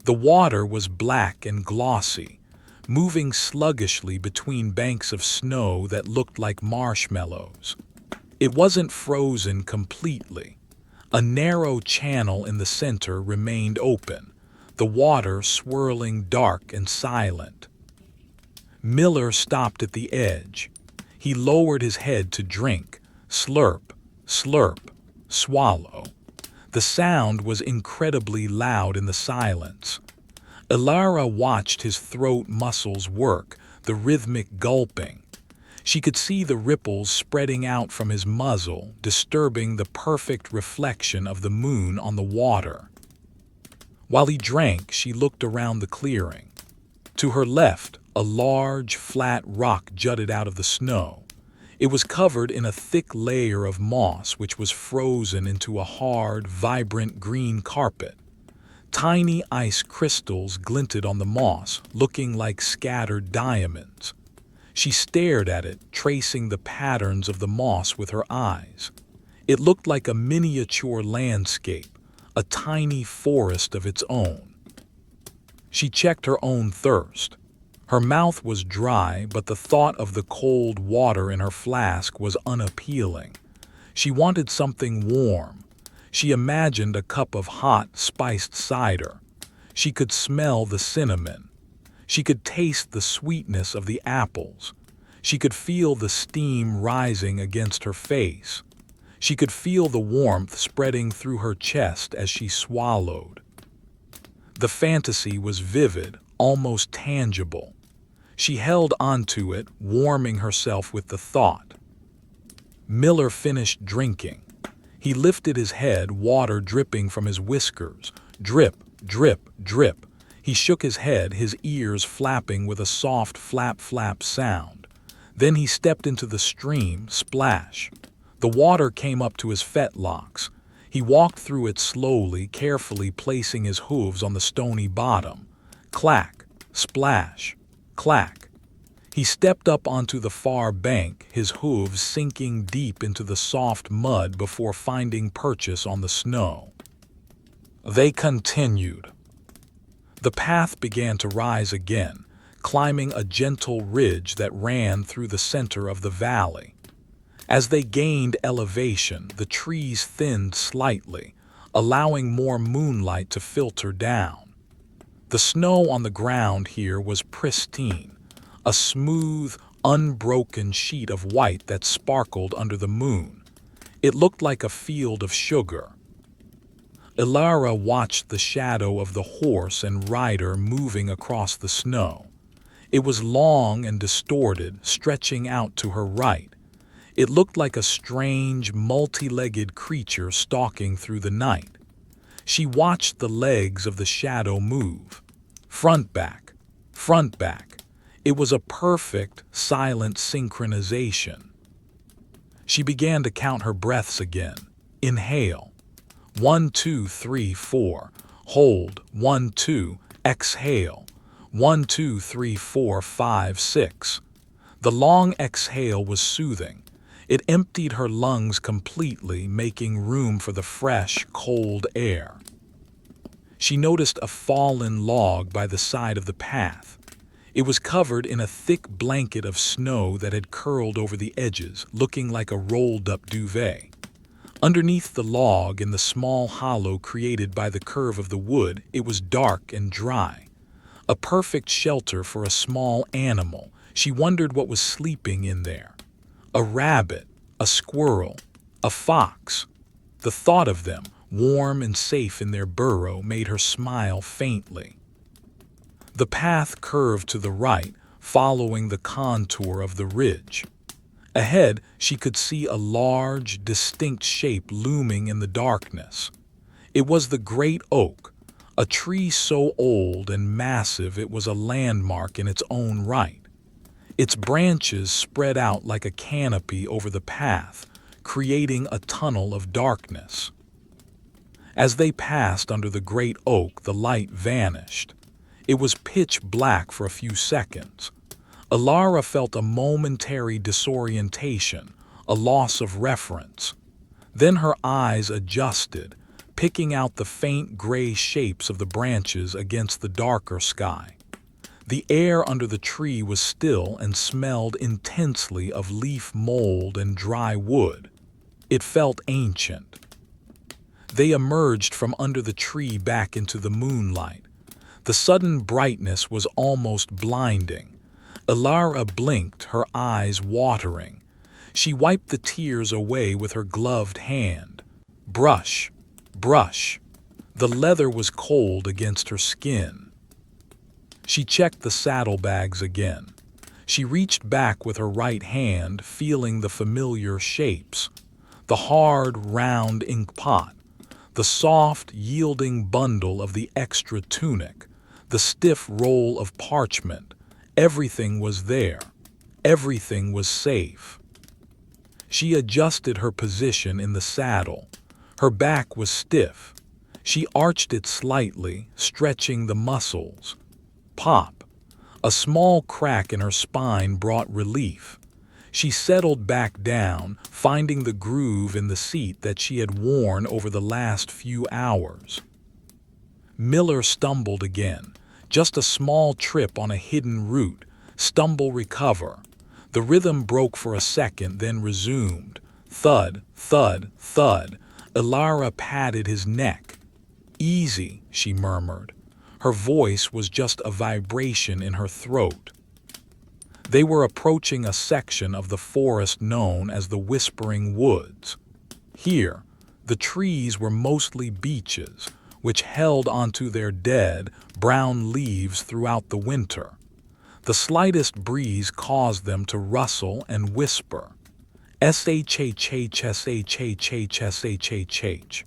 The water was black and glossy, moving sluggishly between banks of snow that looked like marshmallows. It wasn't frozen completely. A narrow channel in the center remained open, the water swirling dark and silent. Miller stopped at the edge. He lowered his head to drink, slurp, slurp, swallow. The sound was incredibly loud in the silence. Elara watched his throat muscles work, the rhythmic gulping. She could see the ripples spreading out from his muzzle, disturbing the perfect reflection of the moon on the water. While he drank, she looked around the clearing. To her left, a large, flat rock jutted out of the snow. It was covered in a thick layer of moss which was frozen into a hard, vibrant green carpet. Tiny ice crystals glinted on the moss, looking like scattered diamonds. She stared at it, tracing the patterns of the moss with her eyes. It looked like a miniature landscape, a tiny forest of its own. She checked her own thirst. Her mouth was dry, but the thought of the cold water in her flask was unappealing. She wanted something warm. She imagined a cup of hot, spiced cider. She could smell the cinnamon. She could taste the sweetness of the apples. She could feel the steam rising against her face. She could feel the warmth spreading through her chest as she swallowed. The fantasy was vivid, almost tangible. She held onto it, warming herself with the thought. Miller finished drinking. He lifted his head, water dripping from his whiskers. Drip, drip, drip. He shook his head, his ears flapping with a soft flap-flap sound. Then he stepped into the stream, splash. The water came up to his fetlocks. He walked through it slowly, carefully placing his hooves on the stony bottom. Clack, splash, clack. He stepped up onto the far bank, his hooves sinking deep into the soft mud before finding purchase on the snow. They continued. The path began to rise again, climbing a gentle ridge that ran through the center of the valley. As they gained elevation, the trees thinned slightly, allowing more moonlight to filter down. The snow on the ground here was pristine, a smooth, unbroken sheet of white that sparkled under the moon. It looked like a field of sugar. Elara watched the shadow of the horse and rider moving across the snow. It was long and distorted, stretching out to her right. It looked like a strange, multi-legged creature stalking through the night. She watched the legs of the shadow move. Front back, front back. It was a perfect, silent synchronization. She began to count her breaths again. Inhale. 1, 2, 3, 4. Hold. 1, 2. Exhale. 1, 2, 3, 4, 5, 6. The long exhale was soothing. It emptied her lungs completely, making room for the fresh, cold air. She noticed a fallen log by the side of the path. It was covered in a thick blanket of snow that had curled over the edges, looking like a rolled-up duvet. Underneath the log, in the small hollow created by the curve of the wood, it was dark and dry. A perfect shelter for a small animal. She wondered what was sleeping in there. A rabbit, a squirrel, a fox. The thought of them, warm and safe in their burrow, made her smile faintly. The path curved to the right, following the contour of the ridge. Ahead, she could see a large, distinct shape looming in the darkness. It was the great oak, a tree so old and massive it was a landmark in its own right. Its branches spread out like a canopy over the path, creating a tunnel of darkness. As they passed under the great oak, the light vanished. It was pitch black for a few seconds. Elara felt a momentary disorientation, a loss of reference. Then her eyes adjusted, picking out the faint gray shapes of the branches against the darker sky. The air under the tree was still and smelled intensely of leaf mold and dry wood. It felt ancient. They emerged from under the tree back into the moonlight. The sudden brightness was almost blinding. Elara blinked, her eyes watering. She wiped the tears away with her gloved hand. Brush, brush. The leather was cold against her skin. She checked the saddlebags again. She reached back with her right hand, feeling the familiar shapes. The hard, round ink pot, the soft, yielding bundle of the extra tunic, the stiff roll of parchment. Everything was there. Everything was safe. She adjusted her position in the saddle. Her back was stiff. She arched it slightly, stretching the muscles. Pop! A small crack in her spine brought relief. She settled back down, finding the groove in the seat that she had worn over the last few hours. Miller stumbled again. Just a small trip on a hidden route. Stumble, recover. The rhythm broke for a second, then resumed. Thud, thud, thud. Elara patted his neck. Easy, she murmured. Her voice was just a vibration in her throat. They were approaching a section of the forest known as the Whispering Woods. Here, the trees were mostly beeches, which held onto their dead, brown leaves throughout the winter. The slightest breeze caused them to rustle and whisper. Shhh.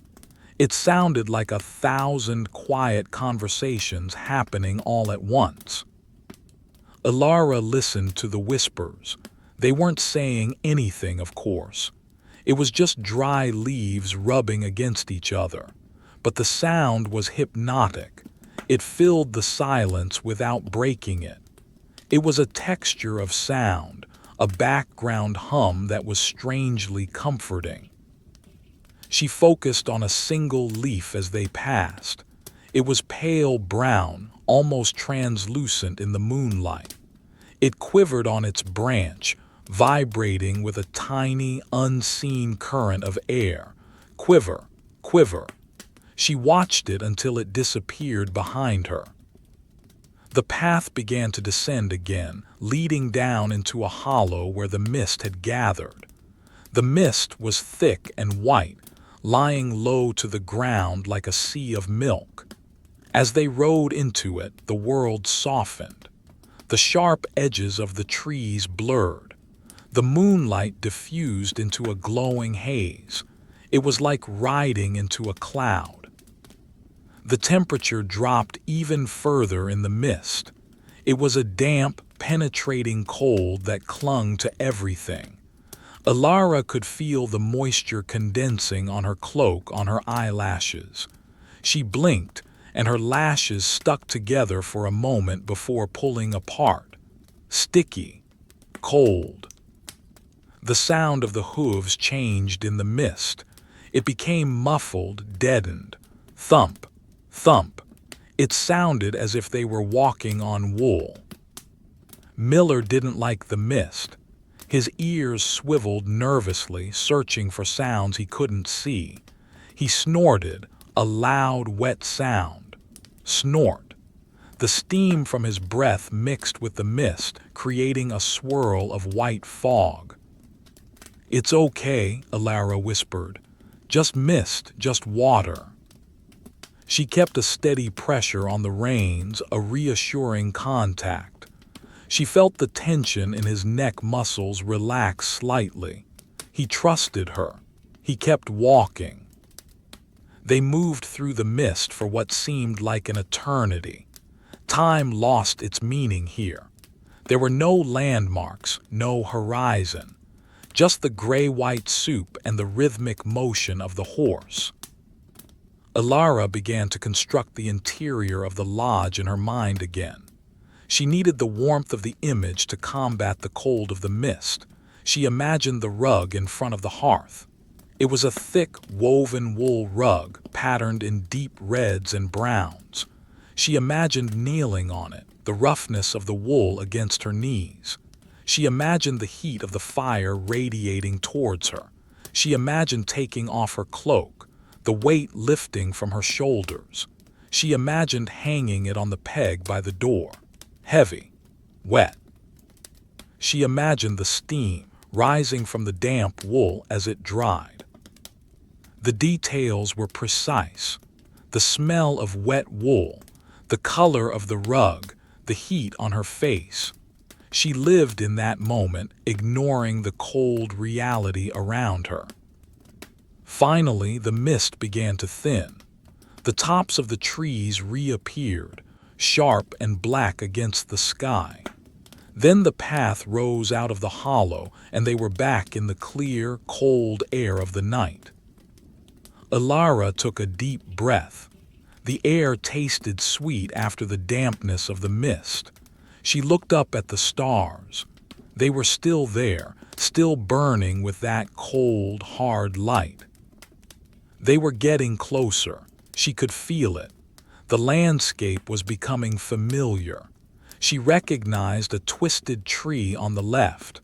It sounded like 1,000 quiet conversations happening all at once. Elara listened to the whispers. They weren't saying anything, of course. It was just dry leaves rubbing against each other. But the sound was hypnotic. It filled the silence without breaking it. It was a texture of sound, a background hum that was strangely comforting. She focused on a single leaf as they passed. It was pale brown, almost translucent in the moonlight. It quivered on its branch, vibrating with a tiny, unseen current of air. Quiver, quiver. She watched it until it disappeared behind her. The path began to descend again, leading down into a hollow where the mist had gathered. The mist was thick and white, lying low to the ground like a sea of milk. As they rode into it, the world softened. The sharp edges of the trees blurred. The moonlight diffused into a glowing haze. It was like riding into a cloud. The temperature dropped even further in the mist. It was a damp, penetrating cold that clung to everything. Elara could feel the moisture condensing on her cloak, on her eyelashes. She blinked, and her lashes stuck together for a moment before pulling apart. Sticky, cold. The sound of the hooves changed in the mist. It became muffled, deadened. Thump, thump. It sounded as if they were walking on wool. Miller didn't like the mist. His ears swiveled nervously, searching for sounds he couldn't see. He snorted, a loud, wet sound. Snort. The steam from his breath mixed with the mist, creating a swirl of white fog. "It's okay," Elara whispered. "Just mist, just water." She kept a steady pressure on the reins, a reassuring contact. She felt the tension in his neck muscles relax slightly. He trusted her. He kept walking. They moved through the mist for what seemed like an eternity. Time lost its meaning here. There were no landmarks, no horizon. Just the gray-white soup and the rhythmic motion of the horse. Elara began to construct the interior of the lodge in her mind again. She needed the warmth of the image to combat the cold of the mist. She imagined the rug in front of the hearth. It was a thick, woven wool rug, patterned in deep reds and browns. She imagined kneeling on it, the roughness of the wool against her knees. She imagined the heat of the fire radiating towards her. She imagined taking off her cloak, the weight lifting from her shoulders. She imagined hanging it on the peg by the door, heavy, wet. She imagined the steam rising from the damp wool as it dried. The details were precise. The smell of wet wool, the color of the rug, the heat on her face. She lived in that moment, ignoring the cold reality around her. Finally, the mist began to thin. The tops of the trees reappeared, sharp and black against the sky. Then the path rose out of the hollow, and they were back in the clear, cold air of the night. Elara took a deep breath. The air tasted sweet after the dampness of the mist. She looked up at the stars. They were still there, still burning with that cold, hard light. They were getting closer. She could feel it. The landscape was becoming familiar. She recognized a twisted tree on the left,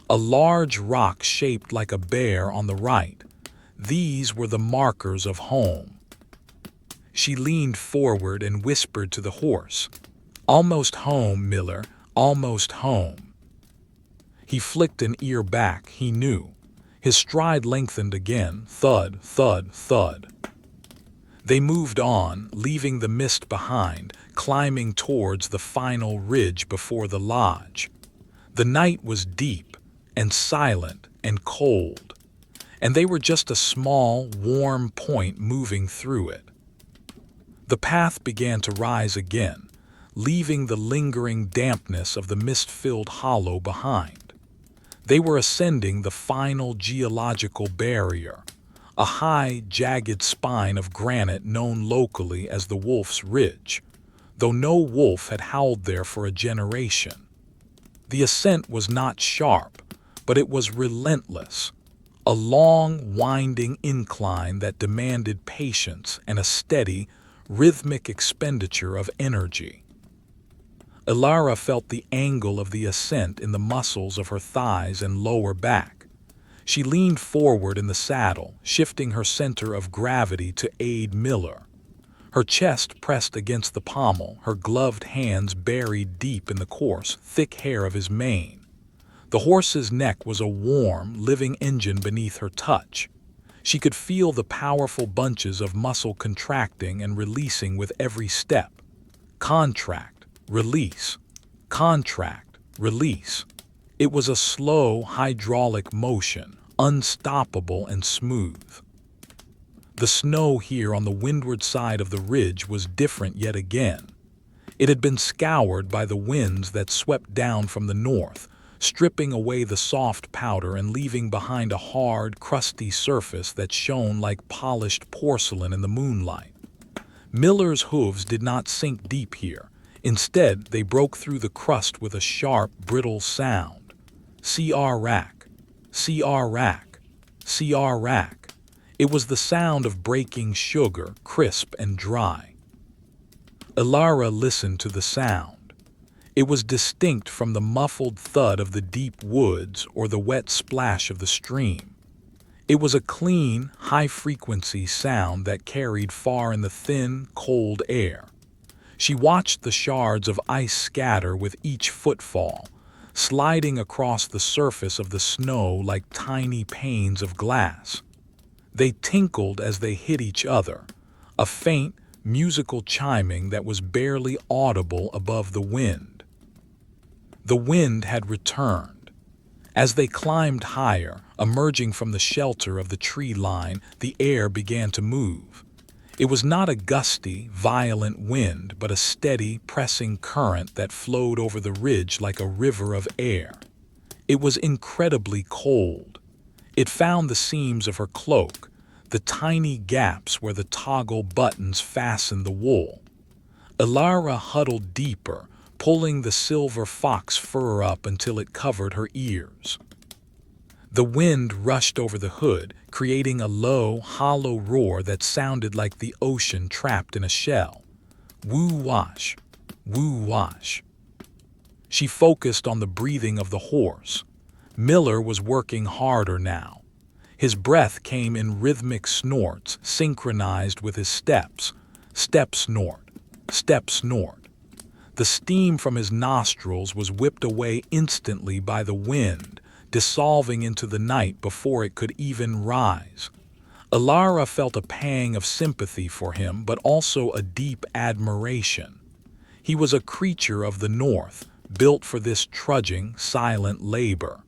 a large rock shaped like a bear on the right. These were the markers of home. She leaned forward and whispered to the horse, "Almost home, Miller, almost home." He flicked an ear back, he knew. His stride lengthened again, thud, thud, thud. They moved on, leaving the mist behind, climbing towards the final ridge before the lodge. The night was deep and silent and cold, and they were just a small, warm point moving through it. The path began to rise again, leaving the lingering dampness of the mist-filled hollow behind. They were ascending the final geological barrier, a high, jagged spine of granite known locally as the Wolf's Ridge, though no wolf had howled there for a generation. The ascent was not sharp, but it was relentless, a long, winding incline that demanded patience and a steady, rhythmic expenditure of energy. Elara felt the angle of the ascent in the muscles of her thighs and lower back. She leaned forward in the saddle, shifting her center of gravity to aid Miller. Her chest pressed against the pommel, her gloved hands buried deep in the coarse, thick hair of his mane. The horse's neck was a warm, living engine beneath her touch. She could feel the powerful bunches of muscle contracting and releasing with every step. Contract, release, contract, release. It was a slow, hydraulic motion, unstoppable and smooth. The snow here on the windward side of the ridge was different yet again. It had been scoured by the winds that swept down from the north, stripping away the soft powder and leaving behind a hard, crusty surface that shone like polished porcelain in the moonlight. Miller's hooves did not sink deep here. Instead, they broke through the crust with a sharp, brittle sound. CR rack, CR rack, CR rack. It was the sound of breaking sugar, crisp and dry. Elara listened to the sound. It was distinct from the muffled thud of the deep woods or the wet splash of the stream. It was a clean, high-frequency sound that carried far in the thin, cold air. She watched the shards of ice scatter with each footfall, sliding across the surface of the snow like tiny panes of glass. They tinkled as they hit each other, a faint, musical chiming that was barely audible above the wind. The wind had returned. As they climbed higher, emerging from the shelter of the tree line, the air began to move. It was not a gusty, violent wind, but a steady, pressing current that flowed over the ridge like a river of air. It was incredibly cold. It found the seams of her cloak, the tiny gaps where the toggle buttons fastened the wool. Elara huddled deeper, pulling the silver fox fur up until it covered her ears. The wind rushed over the hood, creating a low, hollow roar that sounded like the ocean trapped in a shell. Woo-wash, woo-wash. She focused on the breathing of the horse. Miller was working harder now. His breath came in rhythmic snorts, synchronized with his steps. Step snort, step snort. The steam from his nostrils was whipped away instantly by the wind, dissolving into the night before it could even rise. Elara felt a pang of sympathy for him, but also a deep admiration. He was a creature of the north, built for this trudging, silent labor.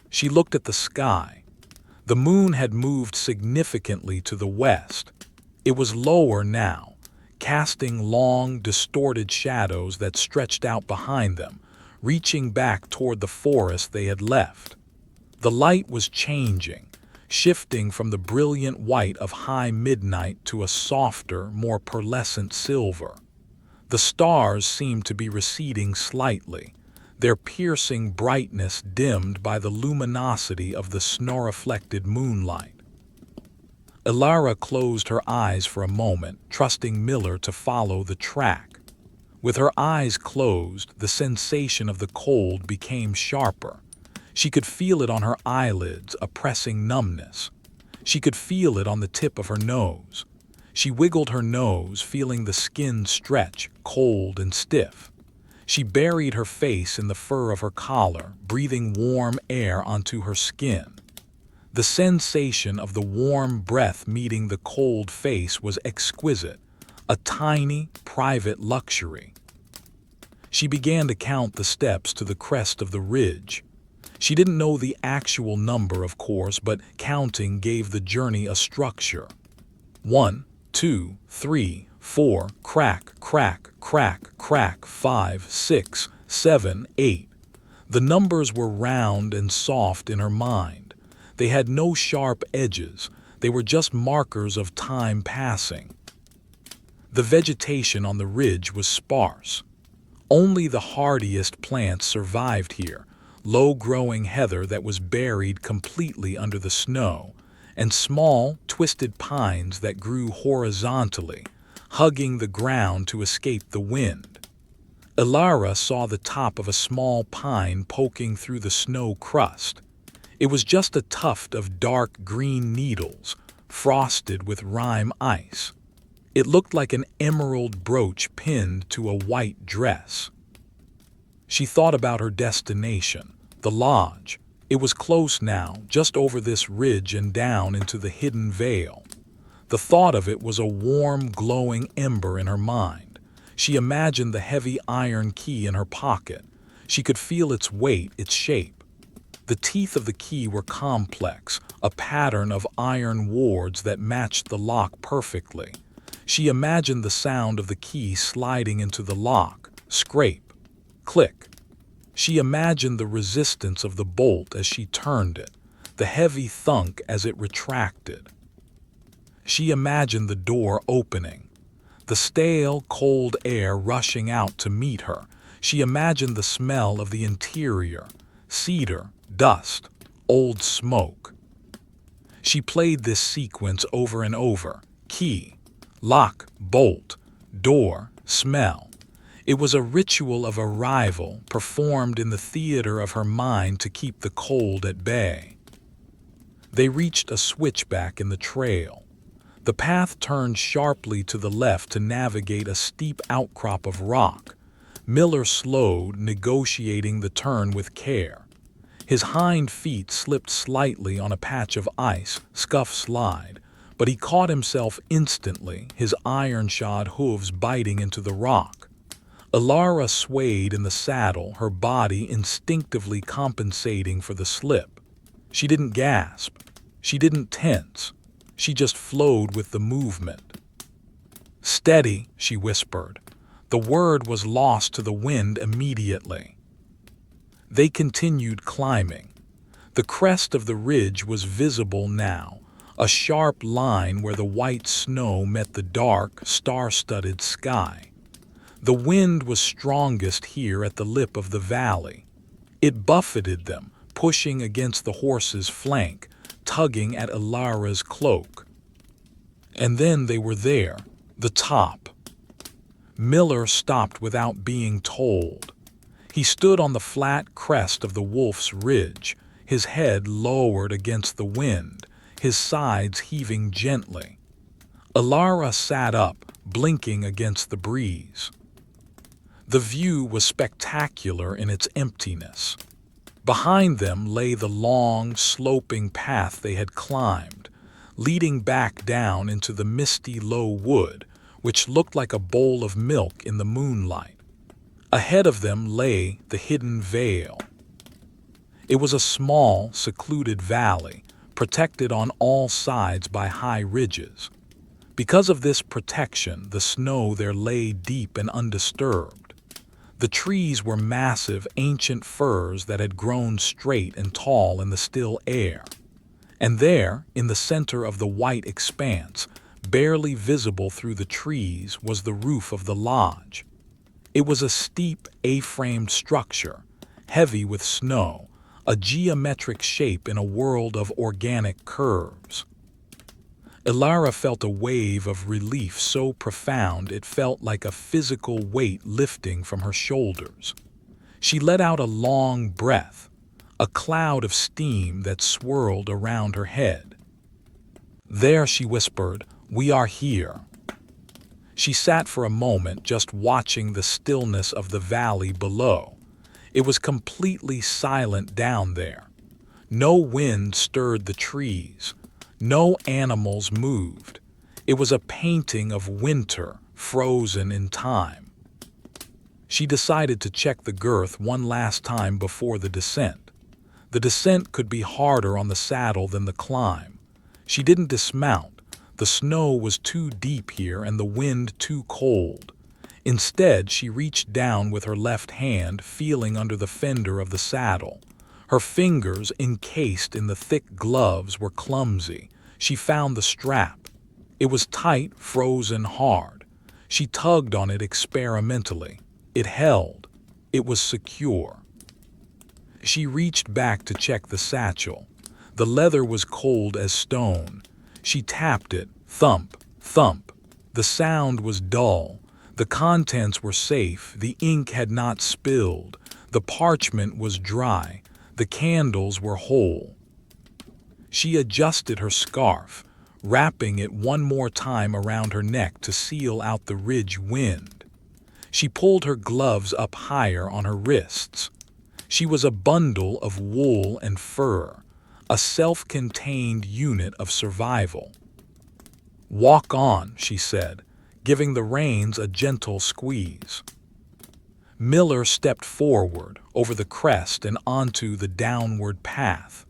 She looked at the sky. The moon had moved significantly to the west. It was lower now, casting long, distorted shadows that stretched out behind them, reaching back toward the forest they had left. The light was changing, shifting from the brilliant white of high midnight to a softer, more pearlescent silver. The stars seemed to be receding slightly, their piercing brightness dimmed by the luminosity of the snow-reflected moonlight. Elara closed her eyes for a moment, trusting Miller to follow the track. With her eyes closed, the sensation of the cold became sharper. She could feel it on her eyelids, a pressing numbness. She could feel it on the tip of her nose. She wiggled her nose, feeling the skin stretch, cold and stiff. She buried her face in the fur of her collar, breathing warm air onto her skin. The sensation of the warm breath meeting the cold face was exquisite, a tiny, private luxury. She began to count the steps to the crest of the ridge. She didn't know the actual number, of course, but counting gave the journey a structure. 1, 2, 3, 4, crack, crack, crack, crack, 5, 6, 7, 8. The numbers were round and soft in her mind. They had no sharp edges. They were just markers of time passing. The vegetation on the ridge was sparse. Only the hardiest plants survived here, low-growing heather that was buried completely under the snow, and small, twisted pines that grew horizontally, hugging the ground to escape the wind. Elara saw the top of a small pine poking through the snow crust. It was just a tuft of dark green needles, frosted with rime ice. It looked like an emerald brooch pinned to a white dress. She thought about her destination, the lodge. It was close now, just over this ridge and down into the hidden vale. The thought of it was a warm, glowing ember in her mind. She imagined the heavy iron key in her pocket. She could feel its weight, its shape. The teeth of the key were complex, a pattern of iron wards that matched the lock perfectly. She imagined the sound of the key sliding into the lock, scrape, click. She imagined the resistance of the bolt as she turned it, the heavy thunk as it retracted. She imagined the door opening. the stale, cold air rushing out to meet her. She imagined the smell of the interior, cedar, dust, old smoke. She played this sequence over and over: key, lock, bolt, door, smell. It was a ritual of arrival performed in the theater of her mind to keep the cold at bay. They reached a switchback in the trail. The path turned sharply to the left to navigate a steep outcrop of rock. Miller slowed, negotiating the turn with care. His hind feet slipped slightly on a patch of ice, scuff slide, but he caught himself instantly, his iron-shod hooves biting into the rock. Elara swayed in the saddle, her body instinctively compensating for the slip. She didn't gasp. She didn't tense. She just flowed with the movement. "Steady," she whispered. The word was lost to the wind immediately. They continued climbing. The crest of the ridge was visible now, a sharp line where the white snow met the dark, star-studded sky. The wind was strongest here at the lip of the valley. It buffeted them, pushing against the horse's flank, tugging at Elara's cloak. And then they were there, the top. Miller stopped without being told. He stood on the flat crest of the Wolf's Ridge, his head lowered against the wind, his sides heaving gently. Elara sat up, blinking against the breeze. The view was spectacular in its emptiness. Behind them lay the long, sloping path they had climbed, leading back down into the misty low wood, which looked like a bowl of milk in the moonlight. Ahead of them lay the hidden vale. It was a small, secluded valley, protected on all sides by high ridges. Because of this protection, the snow there lay deep and undisturbed. The trees were massive, ancient firs that had grown straight and tall in the still air. And there, in the center of the white expanse, barely visible through the trees, was the roof of the lodge. It was a steep, A-framed structure, heavy with snow, a geometric shape in a world of organic curves. Elara felt a wave of relief so profound it felt like a physical weight lifting from her shoulders. She let out a long breath, a cloud of steam that swirled around her head. "There," she whispered, "we are here." She sat for a moment just watching the stillness of the valley below. It was completely silent down there. No wind stirred the trees. No animals moved. It was a painting of winter, frozen in time. She decided to check the girth one last time before the descent. The descent could be harder on the saddle than the climb. She didn't dismount. The snow was too deep here and the wind too cold. Instead, she reached down with her left hand, feeling under the fender of the saddle. Her fingers, encased in the thick gloves, were clumsy. She found the strap. It was tight, frozen hard. She tugged on it experimentally. It held. It was secure. She reached back to check the satchel. The leather was cold as stone. She tapped it. Thump, thump. The sound was dull. The contents were safe. The ink had not spilled. The parchment was dry. The candles were whole. She adjusted her scarf, wrapping it one more time around her neck to seal out the ridge wind. She pulled her gloves up higher on her wrists. She was a bundle of wool and fur, a self-contained unit of survival. "Walk on," she said, giving the reins a gentle squeeze. Miller stepped forward, over the crest and onto the downward path.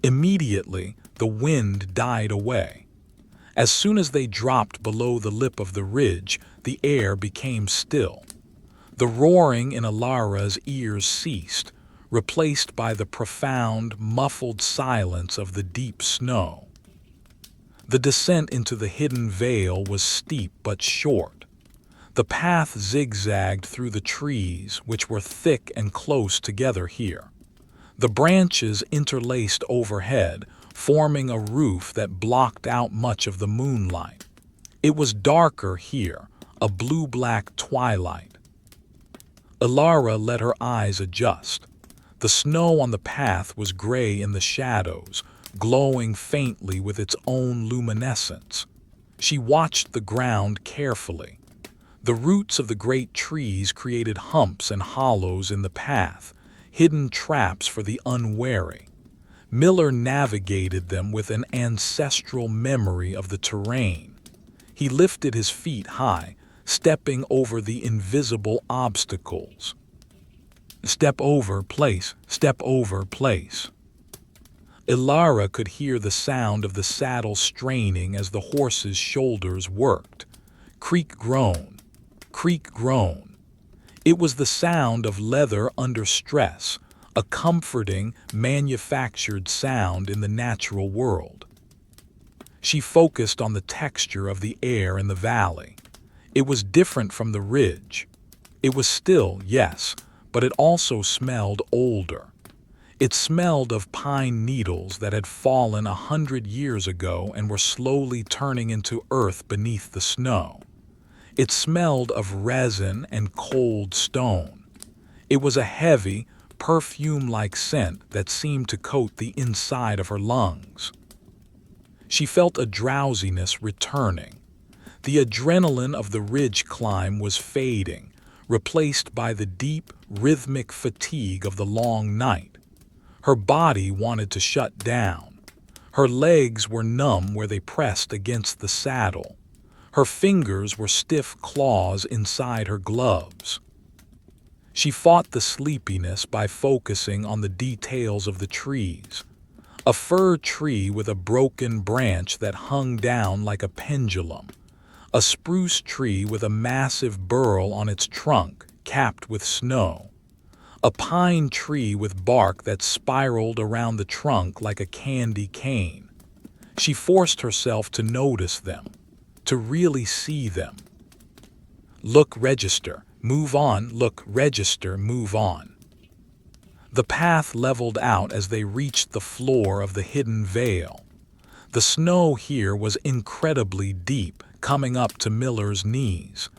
Immediately, the wind died away. As soon as they dropped below the lip of the ridge, the air became still. The roaring in Elara's ears ceased, replaced by the profound, muffled silence of the deep snow. The descent into the hidden vale was steep but short. The path zigzagged through the trees, which were thick and close together here. The branches interlaced overhead, forming a roof that blocked out much of the moonlight. It was darker here, a blue-black twilight. Elara let her eyes adjust. The snow on the path was gray in the shadows, glowing faintly with its own luminescence. She watched the ground carefully. The roots of the great trees created humps and hollows in the path, hidden traps for the unwary. Miller navigated them with an ancestral memory of the terrain. He lifted his feet high, stepping over the invisible obstacles. Step over, place, step over, place. Elara could hear the sound of the saddle straining as the horse's shoulders worked. Creak groan, creak groan. It was the sound of leather under stress, a comforting, manufactured sound in the natural world. She focused on the texture of the air in the valley. It was different from the ridge. It was still, yes, but it also smelled older. It smelled of pine needles that had fallen 100 years ago and were slowly turning into earth beneath the snow. It smelled of resin and cold stone. It was a heavy, perfume-like scent that seemed to coat the inside of her lungs. She felt a drowsiness returning. The adrenaline of the ridge climb was fading, replaced by the deep, rhythmic fatigue of the long night. Her body wanted to shut down. Her legs were numb where they pressed against the saddle. Her fingers were stiff claws inside her gloves. She fought the sleepiness by focusing on the details of the trees. A fir tree with a broken branch that hung down like a pendulum. A spruce tree with a massive burl on its trunk, capped with snow. A pine tree with bark that spiraled around the trunk like a candy cane. She forced herself to notice them, to really see them. Look, register, move on, look, register, move on. The path leveled out as they reached the floor of the hidden vale. The snow here was incredibly deep, coming up to Miller's knees.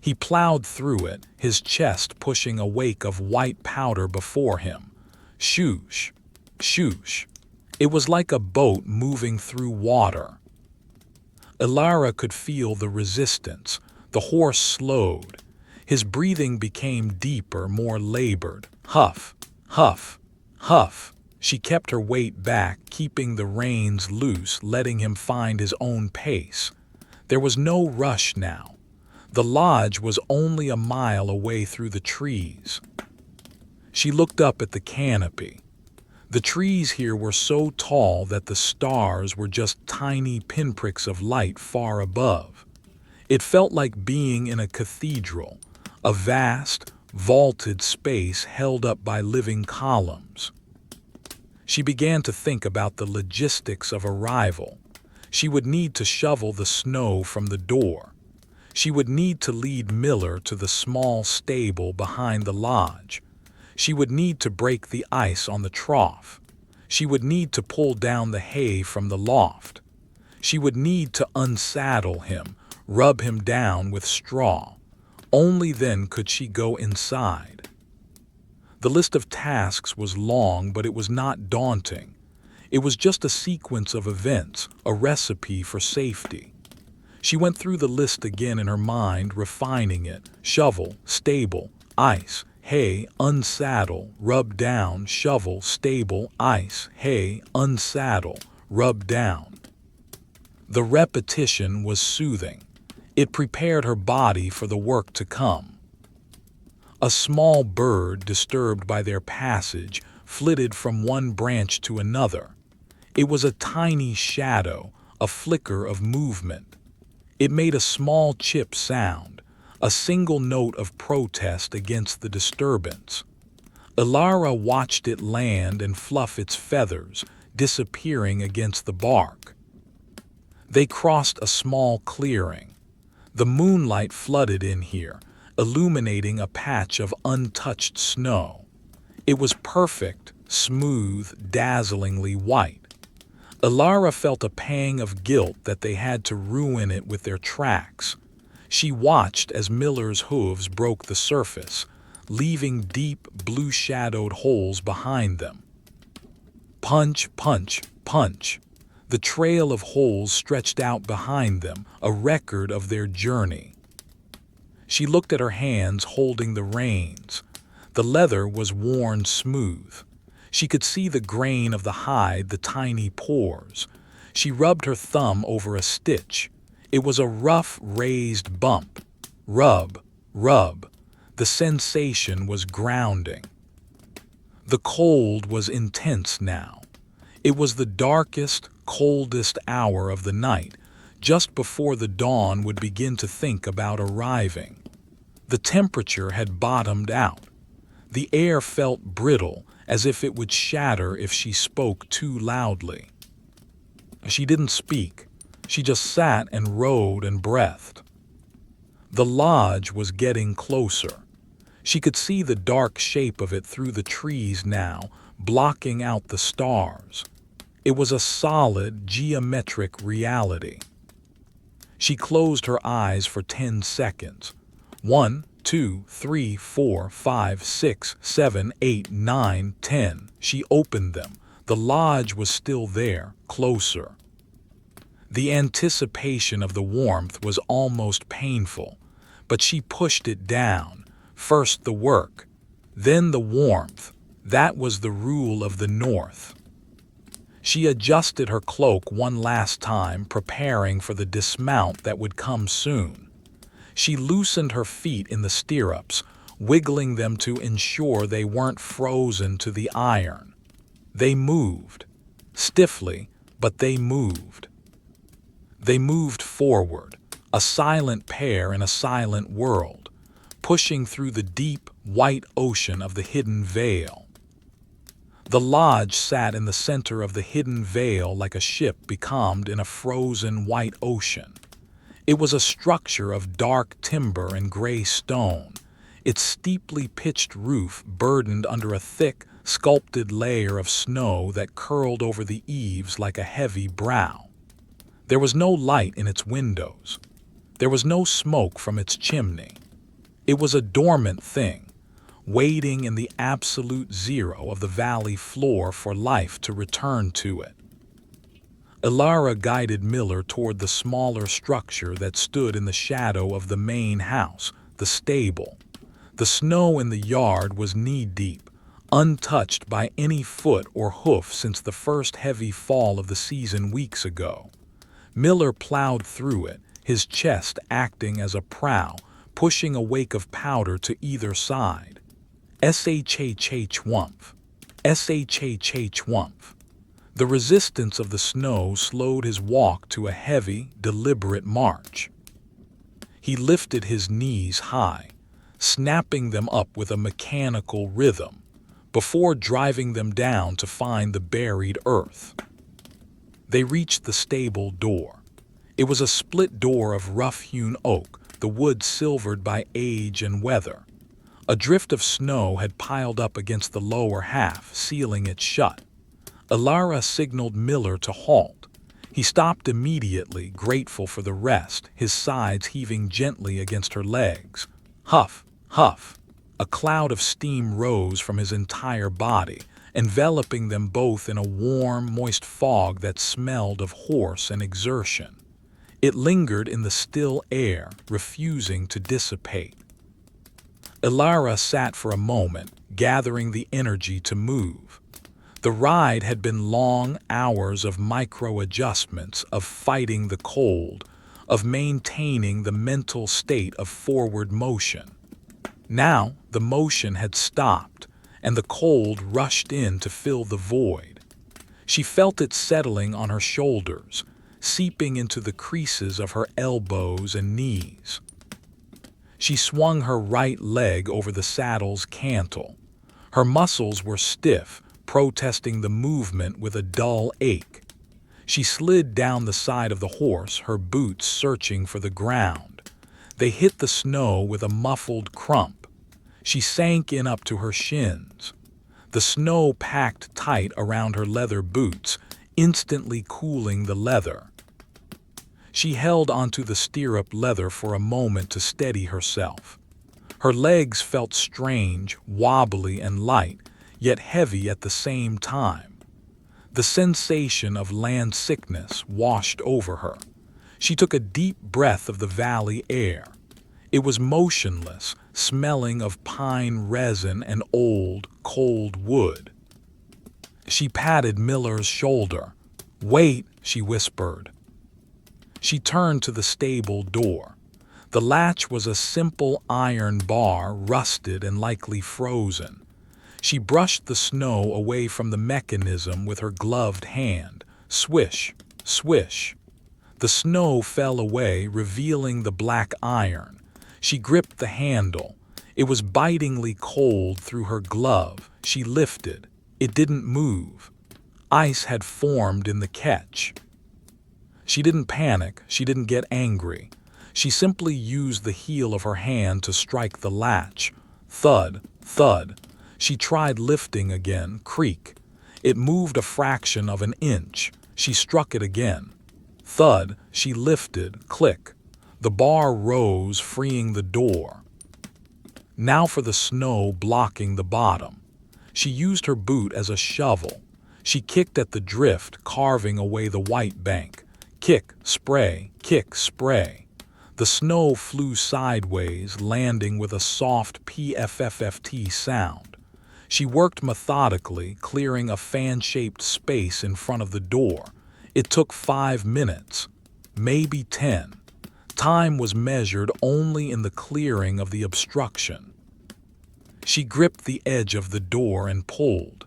He plowed through it, his chest pushing a wake of white powder before him. Shoosh, shoosh. It was like a boat moving through water. Elara could feel the resistance. The horse slowed. His breathing became deeper, more labored. Huff, huff, huff. She kept her weight back, keeping the reins loose, letting him find his own pace. There was no rush now. The lodge was only a mile away through the trees. She looked up at the canopy. The trees here were so tall that the stars were just tiny pinpricks of light far above. It felt like being in a cathedral, a vast, vaulted space held up by living columns. She began to think about the logistics of arrival. She would need to shovel the snow from the door. She would need to lead Miller to the small stable behind the lodge. She would need to break the ice on the trough. She would need to pull down the hay from the loft. She would need to unsaddle him, rub him down with straw. Only then could she go inside. The list of tasks was long, but it was not daunting. It was just a sequence of events, a recipe for safety. She went through the list again in her mind, refining it. Shovel, stable, ice, hay, unsaddle, rub down, shovel, stable, ice, hay, unsaddle, rub down. The repetition was soothing. It prepared her body for the work to come. A small bird, disturbed by their passage, flitted from one branch to another. It was a tiny shadow, a flicker of movement. It made a small chip sound, a single note of protest against the disturbance. Elara watched it land and fluff its feathers, disappearing against the bark. They crossed a small clearing. The moonlight flooded in here, illuminating a patch of untouched snow. It was perfect, smooth, dazzlingly white. Elara felt a pang of guilt that they had to ruin it with their tracks. She watched as Miller's hooves broke the surface, leaving deep, blue-shadowed holes behind them. Punch, punch, punch. The trail of holes stretched out behind them, a record of their journey. She looked at her hands holding the reins. The leather was worn smooth. She could see the grain of the hide, the tiny pores. She rubbed her thumb over a stitch. It was a rough, raised bump. Rub, rub. The sensation was grounding. The cold was intense now. It was the darkest, coldest hour of the night, just before the dawn would begin to think about arriving. The temperature had bottomed out. The air felt brittle, as if it would shatter if she spoke too loudly. She didn't speak. She just sat and rode and breathed. The lodge was getting closer. She could see the dark shape of it through the trees now, blocking out the stars. It was a solid, geometric reality. She closed her eyes for 10 seconds. 1, 2, 3, 4, 5, 6, 7, 8, 9, 10. She opened them. The lodge was still there, closer. The anticipation of the warmth was almost painful, but she pushed it down. First the work, then the warmth. That was the rule of the North. She adjusted her cloak one last time, preparing for the dismount that would come soon. She loosened her feet in the stirrups, wiggling them to ensure they weren't frozen to the iron. They moved. Stiffly, but they moved. They moved forward, a silent pair in a silent world, pushing through the deep, white ocean of the hidden veil. The lodge sat in the center of the hidden veil like a ship becalmed in a frozen white ocean. It was a structure of dark timber and gray stone, its steeply pitched roof burdened under a thick, sculpted layer of snow that curled over the eaves like a heavy brow. There was no light in its windows. There was no smoke from its chimney. It was a dormant thing, waiting in the absolute zero of the valley floor for life to return to it. Elara guided Miller toward the smaller structure that stood in the shadow of the main house, the stable. The snow in the yard was knee-deep, untouched by any foot or hoof since the first heavy fall of the season weeks ago. Miller plowed through it, his chest acting as a prow, pushing a wake of powder to either side. Shh-whumph. Shh-whumph. The resistance of the snow slowed his walk to a heavy, deliberate march. He lifted his knees high, snapping them up with a mechanical rhythm, before driving them down to find the buried earth. They reached the stable door. It was a split door of rough-hewn oak, the wood silvered by age and weather. A drift of snow had piled up against the lower half, sealing it shut. Elara signaled Miller to halt. He stopped immediately, grateful for the rest, his sides heaving gently against her legs. Huff, huff. A cloud of steam rose from his entire body, enveloping them both in a warm, moist fog that smelled of horse and exertion. It lingered in the still air, refusing to dissipate. Elara sat for a moment, gathering the energy to move. The ride had been long hours of micro-adjustments, of fighting the cold, of maintaining the mental state of forward motion. Now the motion had stopped, and the cold rushed in to fill the void. She felt it settling on her shoulders, seeping into the creases of her elbows and knees. She swung her right leg over the saddle's cantle. Her muscles were stiff, protesting the movement with a dull ache. She slid down the side of the horse, her boots searching for the ground. They hit the snow with a muffled crump. She sank in up to her shins. The snow packed tight around her leather boots, instantly cooling the leather. She held onto the stirrup leather for a moment to steady herself. Her legs felt strange, wobbly and light, yet heavy at the same time. The sensation of land sickness washed over her. She took a deep breath of the valley air. It was motionless, smelling of pine resin and old, cold wood. She patted Miller's shoulder. "Wait," she whispered. She turned to the stable door. The latch was a simple iron bar, rusted and likely frozen. She brushed the snow away from the mechanism with her gloved hand. Swish, swish. The snow fell away, revealing the black iron. She gripped the handle. It was bitingly cold through her glove. She lifted. It didn't move. Ice had formed in the catch. She didn't panic. She didn't get angry. She simply used the heel of her hand to strike the latch. Thud, thud. She tried lifting again. Creak. It moved a fraction of an inch. She struck it again. Thud. She lifted. Click. The bar rose, freeing the door. Now for the snow blocking the bottom. She used her boot as a shovel. She kicked at the drift, carving away the white bank. Kick, spray, kick, spray. The snow flew sideways, landing with a soft PFFFT sound. She worked methodically, clearing a fan-shaped space in front of the door. It took 5 minutes, maybe 10. Time was measured only in the clearing of the obstruction. She gripped the edge of the door and pulled.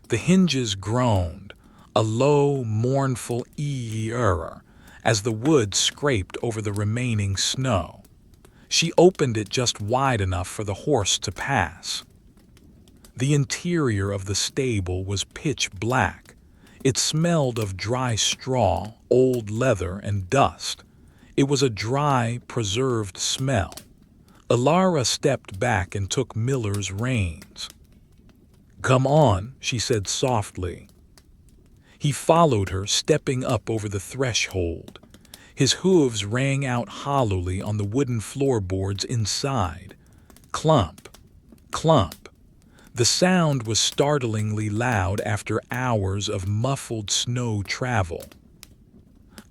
The hinges groaned, a low, mournful ee-er, as the wood scraped over the remaining snow. She opened it just wide enough for the horse to pass. The interior of the stable was pitch black. It smelled of dry straw, old leather, and dust. It was a dry, preserved smell. Elara stepped back and took Miller's reins. "Come on," she said softly. He followed her, stepping up over the threshold. His hooves rang out hollowly on the wooden floorboards inside. Clump, clump. The sound was startlingly loud after hours of muffled snow travel.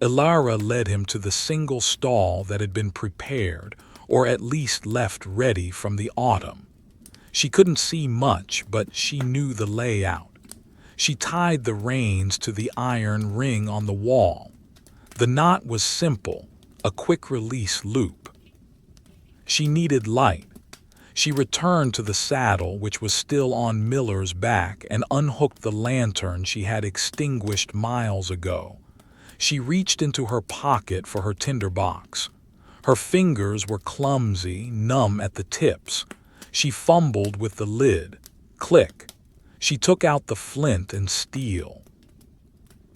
Elara led him to the single stall that had been prepared, or at least left ready from the autumn. She couldn't see much, but she knew the layout. She tied the reins to the iron ring on the wall. The knot was simple, a quick-release loop. She needed light. She returned to the saddle, which was still on Miller's back, and unhooked the lantern she had extinguished miles ago. She reached into her pocket for her tinderbox. Her fingers were clumsy, numb at the tips. She fumbled with the lid. Click. She took out the flint and steel.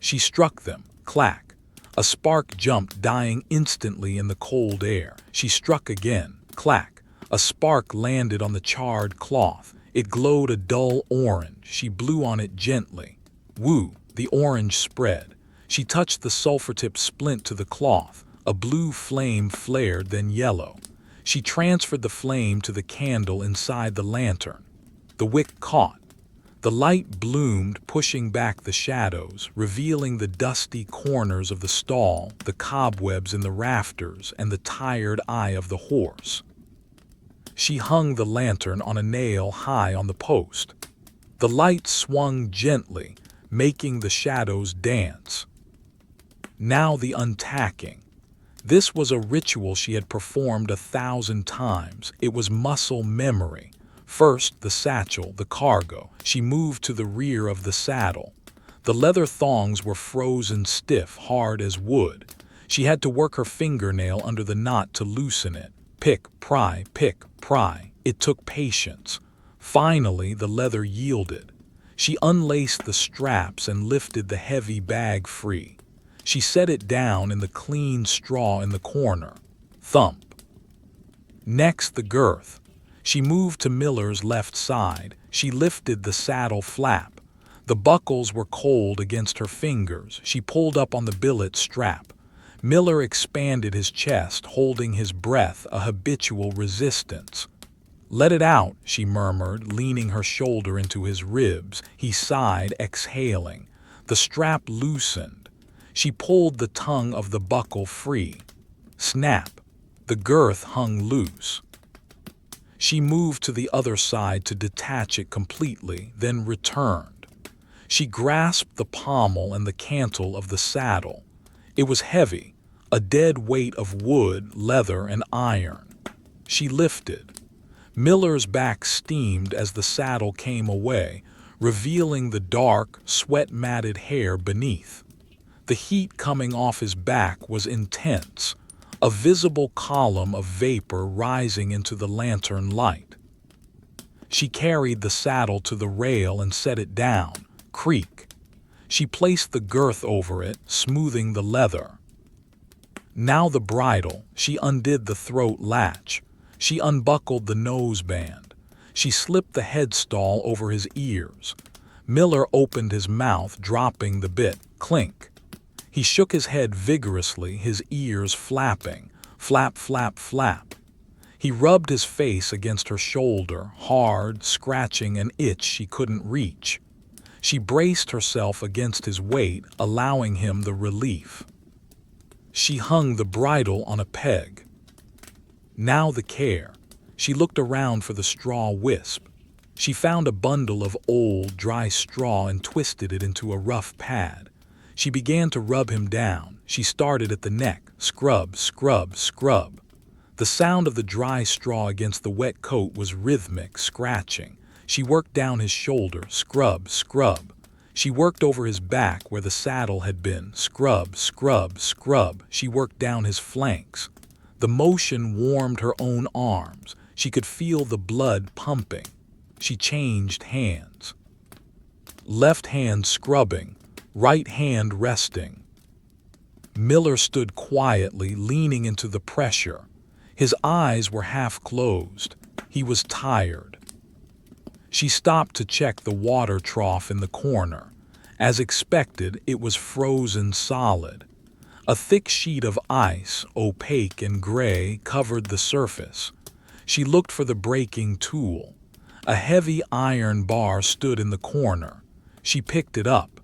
She struck them. Clack. A spark jumped, dying instantly in the cold air. She struck again. Clack. A spark landed on the charred cloth. It glowed a dull orange. She blew on it gently. Woo! The orange spread. She touched the sulfur-tipped splint to the cloth. A blue flame flared, then yellow. She transferred the flame to the candle inside the lantern. The wick caught. The light bloomed, pushing back the shadows, revealing the dusty corners of the stall, the cobwebs in the rafters, and the tired eye of the horse. She hung the lantern on a nail high on the post. The light swung gently, making the shadows dance. Now the untacking. This was a ritual she had performed 1,000 times. It was muscle memory. First, the satchel, the cargo. She moved to the rear of the saddle. The leather thongs were frozen stiff, hard as wood. She had to work her fingernail under the knot to loosen it. Pick, pry, pick, pry. It took patience. Finally, the leather yielded. She unlaced the straps and lifted the heavy bag free. She set it down in the clean straw in the corner. Thump. Next, the girth. She moved to Miller's left side. She lifted the saddle flap. The buckles were cold against her fingers. She pulled up on the billet strap. Miller expanded his chest, holding his breath, a habitual resistance. "Let it out," she murmured, leaning her shoulder into his ribs. He sighed, exhaling. The strap loosened. She pulled the tongue of the buckle free. Snap. The girth hung loose. She moved to the other side to detach it completely, then returned. She grasped the pommel and the cantle of the saddle. It was heavy, a dead weight of wood, leather, and iron. She lifted. Miller's back steamed as the saddle came away, revealing the dark, sweat-matted hair beneath. The heat coming off his back was intense, a visible column of vapor rising into the lantern light. She carried the saddle to the rail and set it down. Creak. She placed the girth over it, smoothing the leather. Now the bridle. She undid the throat latch. She unbuckled the noseband. She slipped the headstall over his ears. Miller opened his mouth, dropping the bit. Clink. He shook his head vigorously, his ears flapping. Flap, flap, flap. He rubbed his face against her shoulder, hard, scratching an itch she couldn't reach. She braced herself against his weight, allowing him the relief. She hung the bridle on a peg. Now the care. She looked around for the straw wisp. She found a bundle of old, dry straw and twisted it into a rough pad. She began to rub him down. She started at the neck. Scrub, scrub, scrub. The sound of the dry straw against the wet coat was rhythmic, scratching. She worked down his shoulder. Scrub, scrub. She worked over his back where the saddle had been. Scrub, scrub, scrub. She worked down his flanks. The motion warmed her own arms. She could feel the blood pumping. She changed hands. Left hand scrubbing, right hand resting. Miller stood quietly, leaning into the pressure. His eyes were half closed. He was tired. She stopped to check the water trough in the corner. As expected, it was frozen solid. A thick sheet of ice, opaque and gray, covered the surface. She looked for the breaking tool. A heavy iron bar stood in the corner. She picked it up.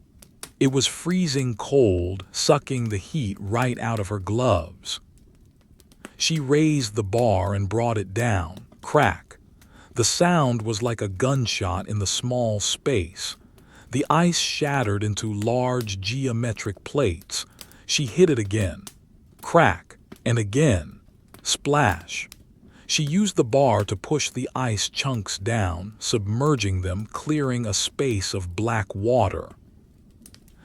It was freezing cold, sucking the heat right out of her gloves. She raised the bar and brought it down. Crack. The sound was like a gunshot in the small space. The ice shattered into large geometric plates. She hit it again. Crack. And again. Splash. She used the bar to push the ice chunks down, submerging them, clearing a space of black water.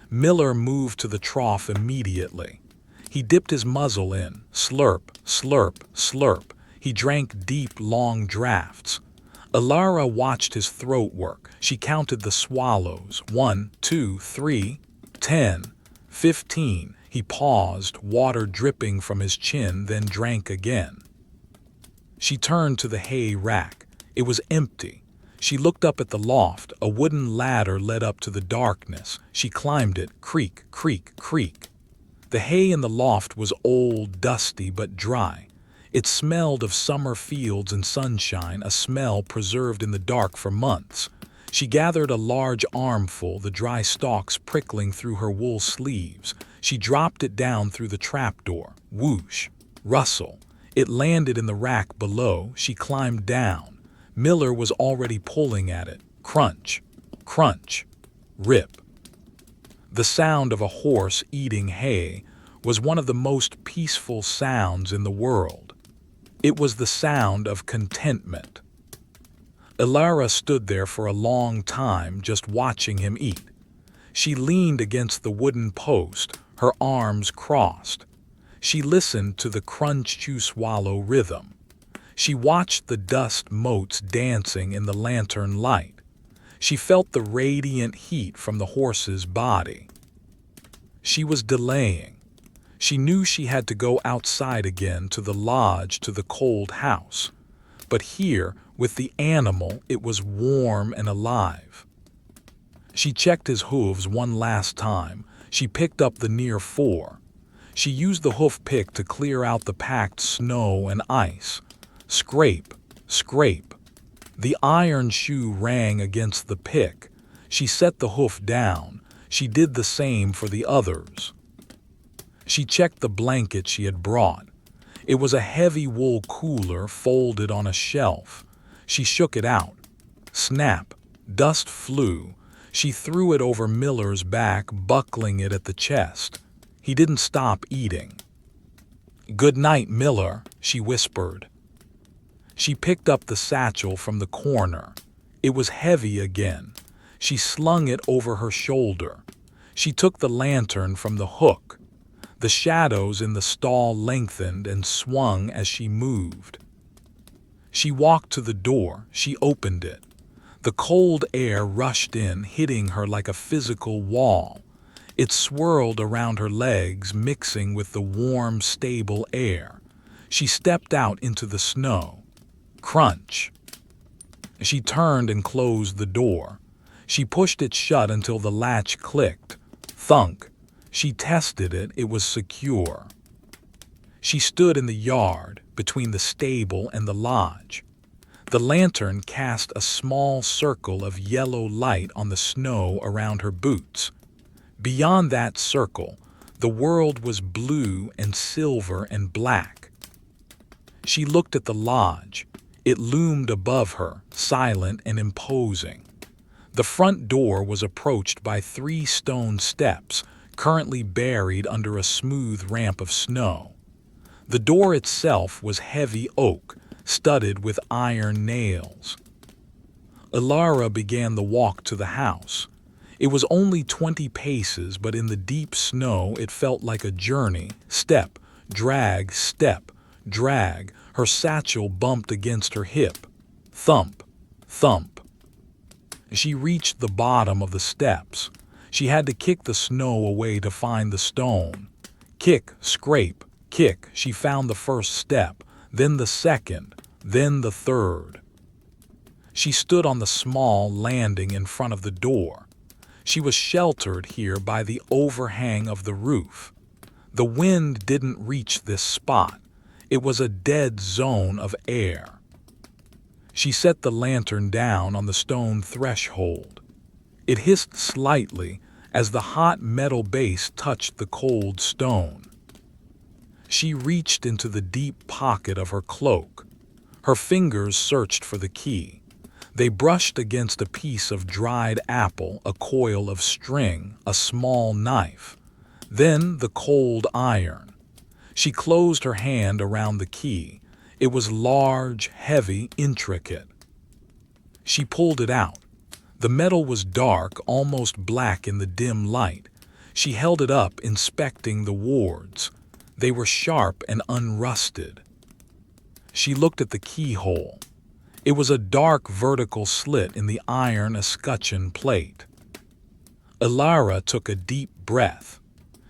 Miller moved to the trough immediately. He dipped his muzzle in. Slurp, slurp, slurp. He drank deep, long drafts. Elara watched his throat work. She counted the swallows. 1, 2, 3, 10, 15. He paused, water dripping from his chin, then drank again. She turned to the hay rack. It was empty. She looked up at the loft. A wooden ladder led up to the darkness. She climbed it. Creak, creak, creak. The hay in the loft was old, dusty, but dry. It smelled of summer fields and sunshine, a smell preserved in the dark for months. She gathered a large armful, the dry stalks prickling through her wool sleeves. She dropped it down through the trapdoor. Whoosh. Rustle. It landed in the rack below. She climbed down. Miller was already pulling at it. Crunch. Crunch. Rip. The sound of a horse eating hay was one of the most peaceful sounds in the world. It was the sound of contentment. Elara stood there for a long time, just watching him eat. She leaned against the wooden post, her arms crossed. She listened to the crunch-chew-swallow rhythm. She watched the dust motes dancing in the lantern light. She felt the radiant heat from the horse's body. She was delaying. She knew she had to go outside again to the lodge, to the cold house. But here, with the animal, it was warm and alive. She checked his hooves one last time. She picked up the near four. She used the hoof pick to clear out the packed snow and ice. Scrape, scrape. The iron shoe rang against the pick. She set the hoof down. She did the same for the others. She checked the blanket she had brought. It was a heavy wool cooler folded on a shelf. She shook it out. Snap. Dust flew. She threw it over Miller's back, buckling it at the chest. He didn't stop eating. "Good night, Miller," she whispered. She picked up the satchel from the corner. It was heavy again. She slung it over her shoulder. She took the lantern from the hook. The shadows in the stall lengthened and swung as she moved. She walked to the door. She opened it. The cold air rushed in, hitting her like a physical wall. It swirled around her legs, mixing with the warm, stable air. She stepped out into the snow. Crunch. She turned and closed the door. She pushed it shut until the latch clicked. Thunk. She tested it. It was secure. She stood in the yard, between the stable and the lodge. The lantern cast a small circle of yellow light on the snow around her boots. Beyond that circle, the world was blue and silver and black. She looked at the lodge. It loomed above her, silent and imposing. The front door was approached by 3 stone steps, currently buried under a smooth ramp of snow. The door itself was heavy oak, studded with iron nails. Elara began the walk to the house. It was only 20 paces, but in the deep snow it felt like a journey. Step, drag, step, drag. Her satchel bumped against her hip. Thump, thump. She reached the bottom of the steps. She had to kick the snow away to find the stone. Kick, scrape, kick. She found the first step, then the second, then the third. She stood on the small landing in front of the door. She was sheltered here by the overhang of the roof. The wind didn't reach this spot. It was a dead zone of air. She set the lantern down on the stone threshold. It hissed slightly as the hot metal base touched the cold stone. She reached into the deep pocket of her cloak. Her fingers searched for the key. They brushed against a piece of dried apple, a coil of string, a small knife. Then the cold iron. She closed her hand around the key. It was large, heavy, intricate. She pulled it out. The metal was dark, almost black in the dim light. She held it up, inspecting the wards. They were sharp and unrusted. She looked at the keyhole. It was a dark vertical slit in the iron escutcheon plate. Elara took a deep breath.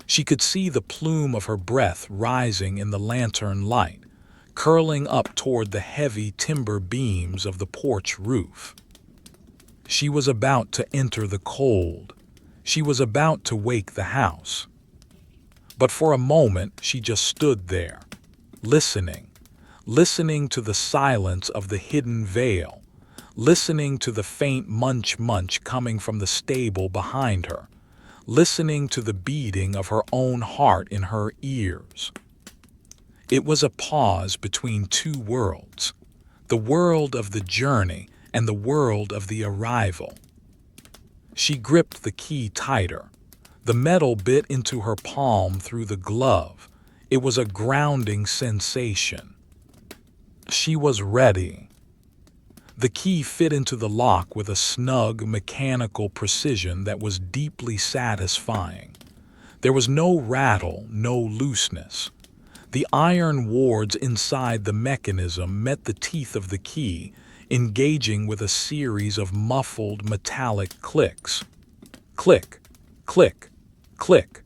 She could see the plume of her breath rising in the lantern light, curling up toward the heavy timber beams of the porch roof. She was about to enter the cold. She was about to wake the house. But for a moment she just stood there, listening to the silence of the hidden veil, listening to the faint munch-munch coming from the stable behind her, listening to the beating of her own heart in her ears. It was a pause between 2 worlds, the world of the journey and the world of the arrival. She gripped the key tighter. The metal bit into her palm through the glove. It was a grounding sensation. She was ready. The key fit into the lock with a snug, mechanical precision that was deeply satisfying. There was no rattle, no looseness. The iron wards inside the mechanism met the teeth of the key, engaging with a series of muffled metallic clicks. Click, click, click.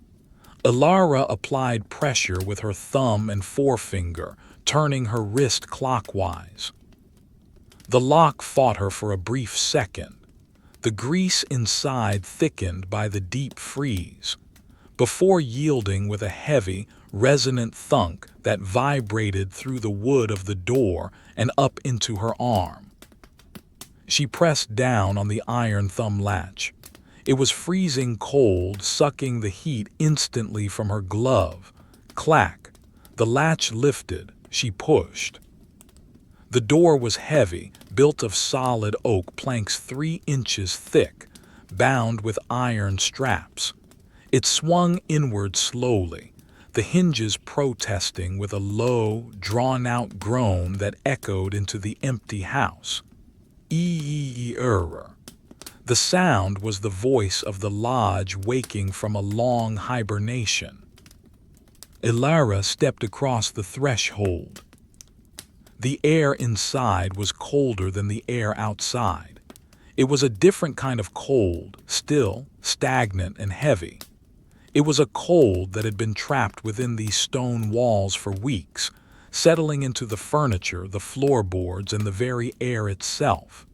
Elara applied pressure with her thumb and forefinger, turning her wrist clockwise. The lock fought her for a brief second. The grease inside thickened by the deep freeze, before yielding with a heavy, resonant thunk that vibrated through the wood of the door and up into her arm. She pressed down on the iron thumb latch. It was freezing cold, sucking the heat instantly from her glove. Clack! The latch lifted. She pushed. The door was heavy, built of solid oak planks 3 inches thick, bound with iron straps. It swung inward slowly, the hinges protesting with a low, drawn-out groan that echoed into the empty house. Eee-er. The sound was the voice of the lodge waking from a long hibernation. Elara stepped across the threshold. The air inside was colder than the air outside. It was a different kind of cold, still, stagnant, and heavy. It was a cold that had been trapped within these stone walls for weeks, settling into the furniture, the floorboards, and the very air itself.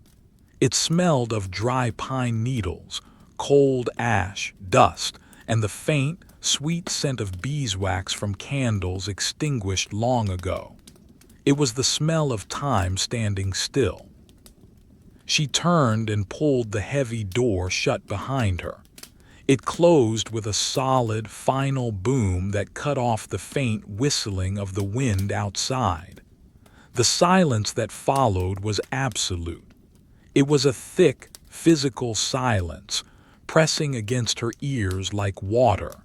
It smelled of dry pine needles, cold ash, dust, and the faint, sweet scent of beeswax from candles extinguished long ago. It was the smell of time standing still. She turned and pulled the heavy door shut behind her. It closed with a solid, final boom that cut off the faint whistling of the wind outside. The silence that followed was absolute. It was a thick, physical silence, pressing against her ears like water.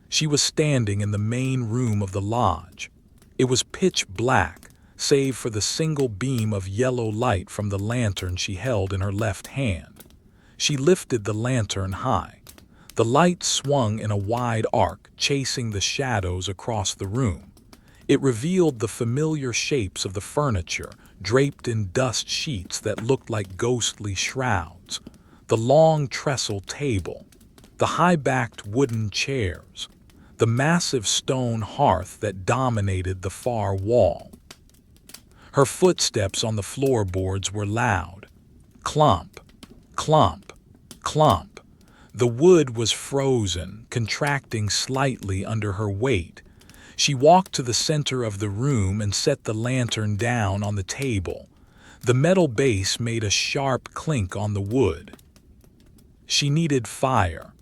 She was standing in the main room of the lodge. It was pitch black, save for the single beam of yellow light from the lantern she held in her left hand. She lifted the lantern high. The light swung in a wide arc, chasing the shadows across the room. It revealed the familiar shapes of the furniture, draped in dust sheets that looked like ghostly shrouds. The long trestle table, the high-backed wooden chairs, the massive stone hearth that dominated the far wall. Her footsteps on the floorboards were loud. Clomp, clomp, clomp. The wood was frozen, contracting slightly under her weight. She walked to the center of the room and set the lantern down on the table. The metal base made a sharp clink on the wood. She needed fire.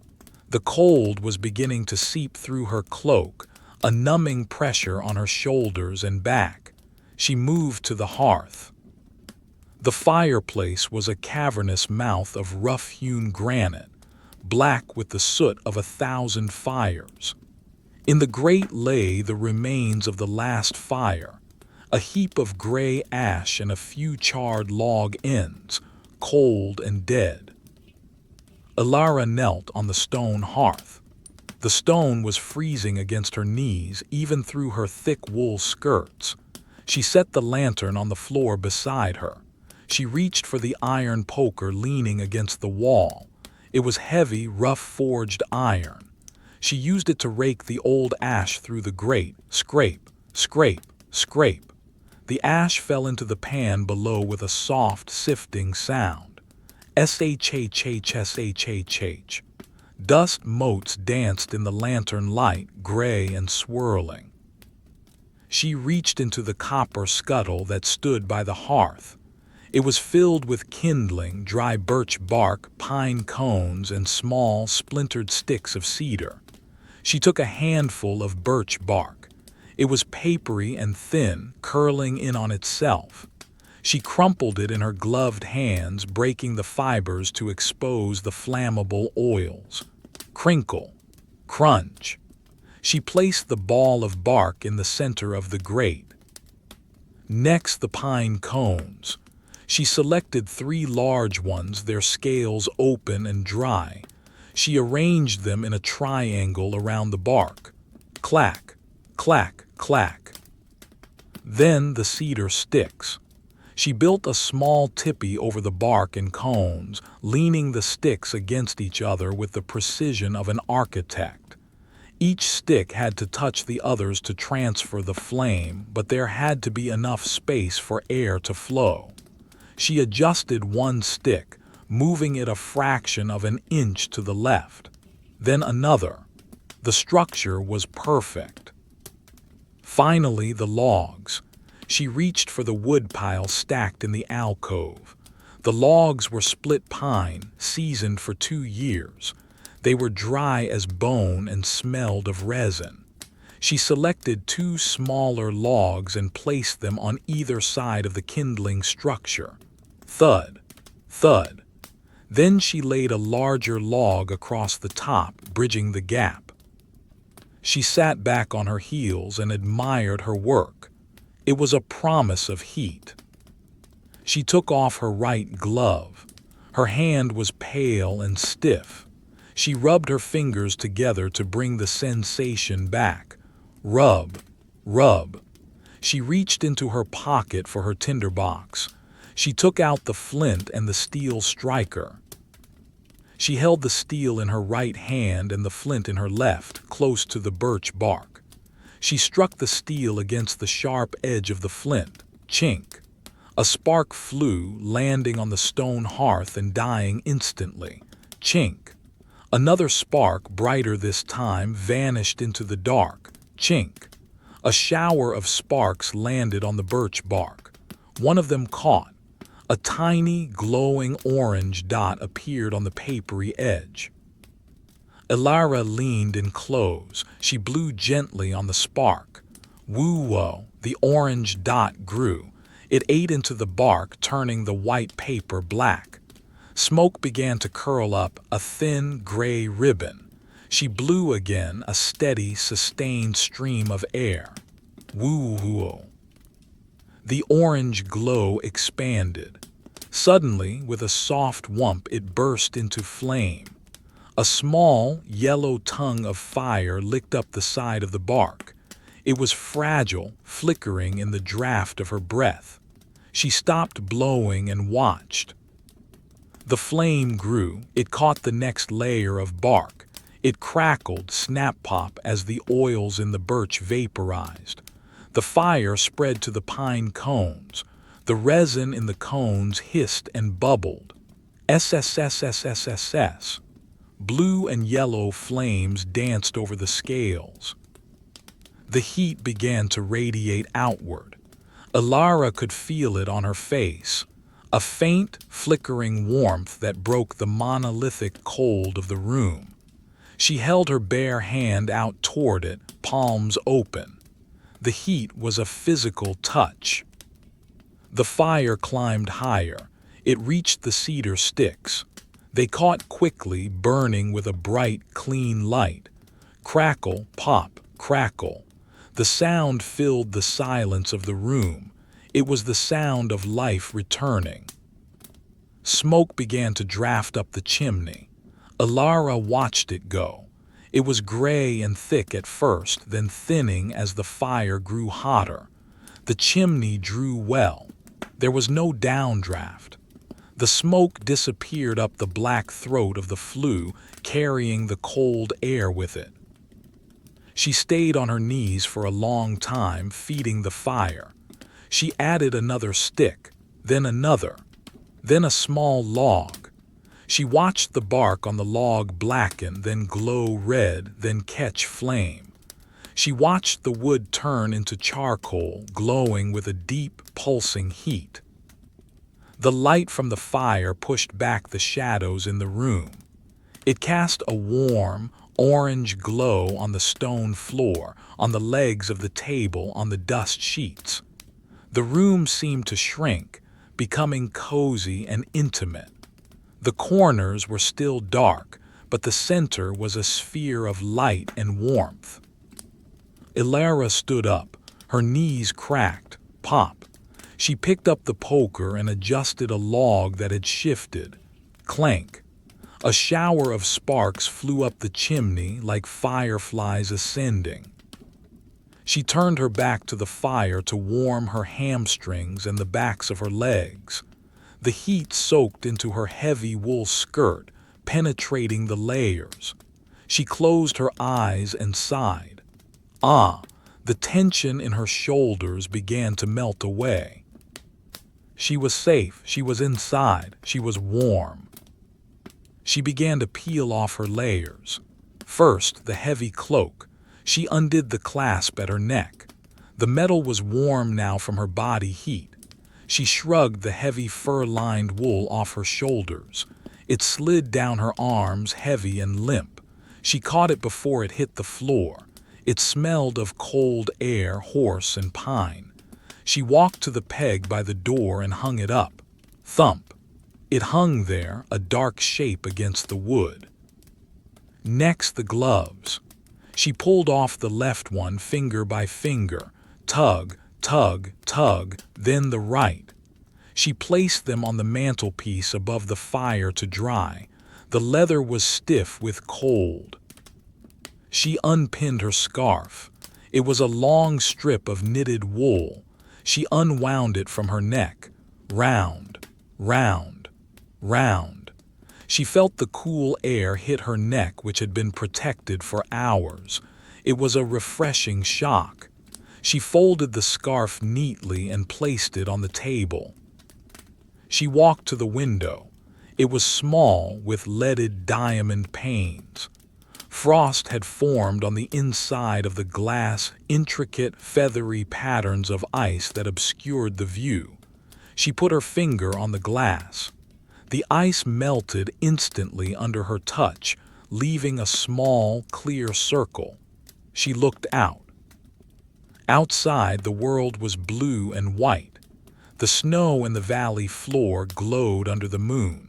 The cold was beginning to seep through her cloak, a numbing pressure on her shoulders and back. She moved to the hearth. The fireplace was a cavernous mouth of rough-hewn granite, black with the soot of 1,000 fires. In the grate lay the remains of the last fire, a heap of gray ash and a few charred log ends, cold and dead. Elara knelt on the stone hearth. The stone was freezing against her knees, even through her thick wool skirts. She set the lantern on the floor beside her. She reached for the iron poker leaning against the wall. It was heavy, rough-forged iron. She used it to rake the old ash through the grate. Scrape, scrape, scrape. The ash fell into the pan below with a soft, sifting sound. S-H-H-H-S-H-H-H. Dust motes danced in the lantern light, gray and swirling. She reached into the copper scuttle that stood by the hearth. It was filled with kindling, dry birch bark, pine cones, and small, splintered sticks of cedar. She took a handful of birch bark. It was papery and thin, curling in on itself. She crumpled it in her gloved hands, breaking the fibers to expose the flammable oils. Crinkle, crunch. She placed the ball of bark in the center of the grate. Next, the pine cones. She selected 3 large ones, their scales open and dry. She arranged them in a triangle around the bark. Clack, clack, clack. Then the cedar sticks. She built a small tipi over the bark and cones, leaning the sticks against each other with the precision of an architect. Each stick had to touch the others to transfer the flame, but there had to be enough space for air to flow. She adjusted one stick, moving it a fraction of an inch to the left. Then another. The structure was perfect. Finally, the logs. She reached for the woodpile stacked in the alcove. The logs were split pine, seasoned for 2 years. They were dry as bone and smelled of resin. She selected 2 smaller logs and placed them on either side of the kindling structure. Thud, thud. Then she laid a larger log across the top, bridging the gap. She sat back on her heels and admired her work. It was a promise of heat. She took off her right glove. Her hand was pale and stiff. She rubbed her fingers together to bring the sensation back. Rub, rub. She reached into her pocket for her tinderbox. She took out the flint and the steel striker. She held the steel in her right hand and the flint in her left, close to the birch bark. She struck the steel against the sharp edge of the flint. Chink. A spark flew, landing on the stone hearth and dying instantly. Chink. Another spark, brighter this time, vanished into the dark. Chink. A shower of sparks landed on the birch bark. One of them caught. A tiny, glowing orange dot appeared on the papery edge. Elara leaned in close. She blew gently on the spark. Woo-whoa, the orange dot grew. It ate into the bark, turning the white paper black. Smoke began to curl up, a thin, gray ribbon. She blew again, a steady, sustained stream of air. Woo-whoa. The orange glow expanded. Suddenly, with a soft whump, it burst into flame. A small, yellow tongue of fire licked up the side of the bark. It was fragile, flickering in the draft of her breath. She stopped blowing and watched. The flame grew. It caught the next layer of bark. It crackled, snap-pop, as the oils in the birch vaporized. The fire spread to the pine cones. The resin in the cones hissed and bubbled. SSSSSSS. Blue and yellow flames danced over the scales. The heat began to radiate outward. Elara could feel it on her face, a faint, flickering warmth that broke the monolithic cold of the room. She held her bare hand out toward it, palms open. The heat was a physical touch. The fire climbed higher. It reached the cedar sticks. They caught quickly, burning with a bright, clean light. Crackle, pop, crackle. The sound filled the silence of the room. It was the sound of life returning. Smoke began to draft up the chimney. Elara watched it go. It was gray and thick at first, then thinning as the fire grew hotter. The chimney drew well. There was no downdraft. The smoke disappeared up the black throat of the flue, carrying the cold air with it. She stayed on her knees for a long time, feeding the fire. She added another stick, then another, then a small log. She watched the bark on the log blacken, then glow red, then catch flame. She watched the wood turn into charcoal, glowing with a deep, pulsing heat. The light from the fire pushed back the shadows in the room. It cast a warm, orange glow on the stone floor, on the legs of the table, on the dust sheets. The room seemed to shrink, becoming cozy and intimate. The corners were still dark, but the center was a sphere of light and warmth. Elara stood up. Her knees cracked. Pop. She picked up the poker and adjusted a log that had shifted. Clank. A shower of sparks flew up the chimney like fireflies ascending. She turned her back to the fire to warm her hamstrings and the backs of her legs. The heat soaked into her heavy wool skirt, penetrating the layers. She closed her eyes and sighed. Ah, the tension in her shoulders began to melt away. She was safe, she was inside, she was warm. She began to peel off her layers. First, the heavy cloak. She undid the clasp at her neck. The metal was warm now from her body heat. She shrugged the heavy fur-lined wool off her shoulders. It slid down her arms, heavy and limp. She caught it before it hit the floor. It smelled of cold air, horse and pine. She walked to the peg by the door and hung it up. Thump. It hung there, a dark shape against the wood. Next, the gloves. She pulled off the left one finger by finger. Tug, tug, tug, then the right. She placed them on the mantelpiece above the fire to dry. The leather was stiff with cold. She unpinned her scarf. It was a long strip of knitted wool. She unwound it from her neck. Round, round, round. She felt the cool air hit her neck, which had been protected for hours. It was a refreshing shock. She folded the scarf neatly and placed it on the table. She walked to the window. It was small, with leaded diamond panes. Frost had formed on the inside of the glass, intricate, feathery patterns of ice that obscured the view. She put her finger on the glass. The ice melted instantly under her touch, leaving a small, clear circle. She looked out. Outside, the world was blue and white. The snow in the valley floor glowed under the moon.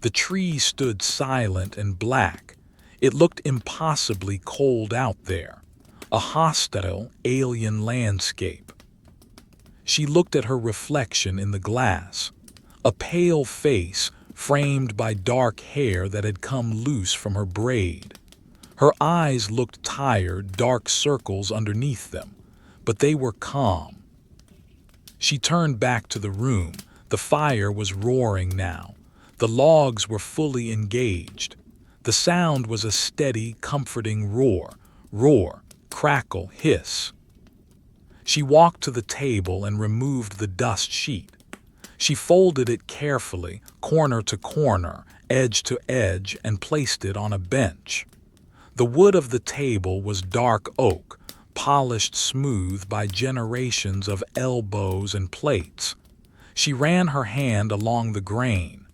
The trees stood silent and black. It looked impossibly cold out there, a hostile, alien landscape. She looked at her reflection in the glass, a pale face framed by dark hair that had come loose from her braid. Her eyes looked tired, dark circles underneath them, but they were calm. She turned back to the room. The fire was roaring now. The logs were fully engaged. The sound was a steady, comforting roar, roar, crackle, hiss. She walked to the table and removed the dust sheet. She folded it carefully, corner to corner, edge to edge, and placed it on a bench. The wood of the table was dark oak, polished smooth by generations of elbows and plates. She ran her hand along the grain.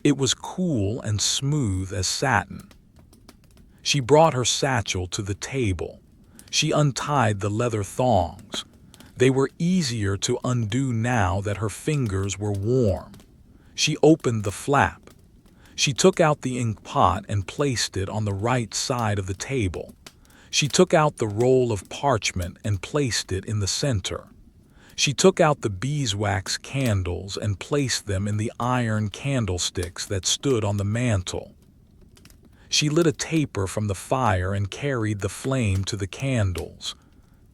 It was cool and smooth as satin. She brought her satchel to the table. She untied the leather thongs. They were easier to undo now that her fingers were warm. She opened the flap. She took out the ink pot and placed it on the right side of the table. She took out the roll of parchment and placed it in the center. She took out the beeswax candles and placed them in the iron candlesticks that stood on the mantel. She lit a taper from the fire and carried the flame to the candles.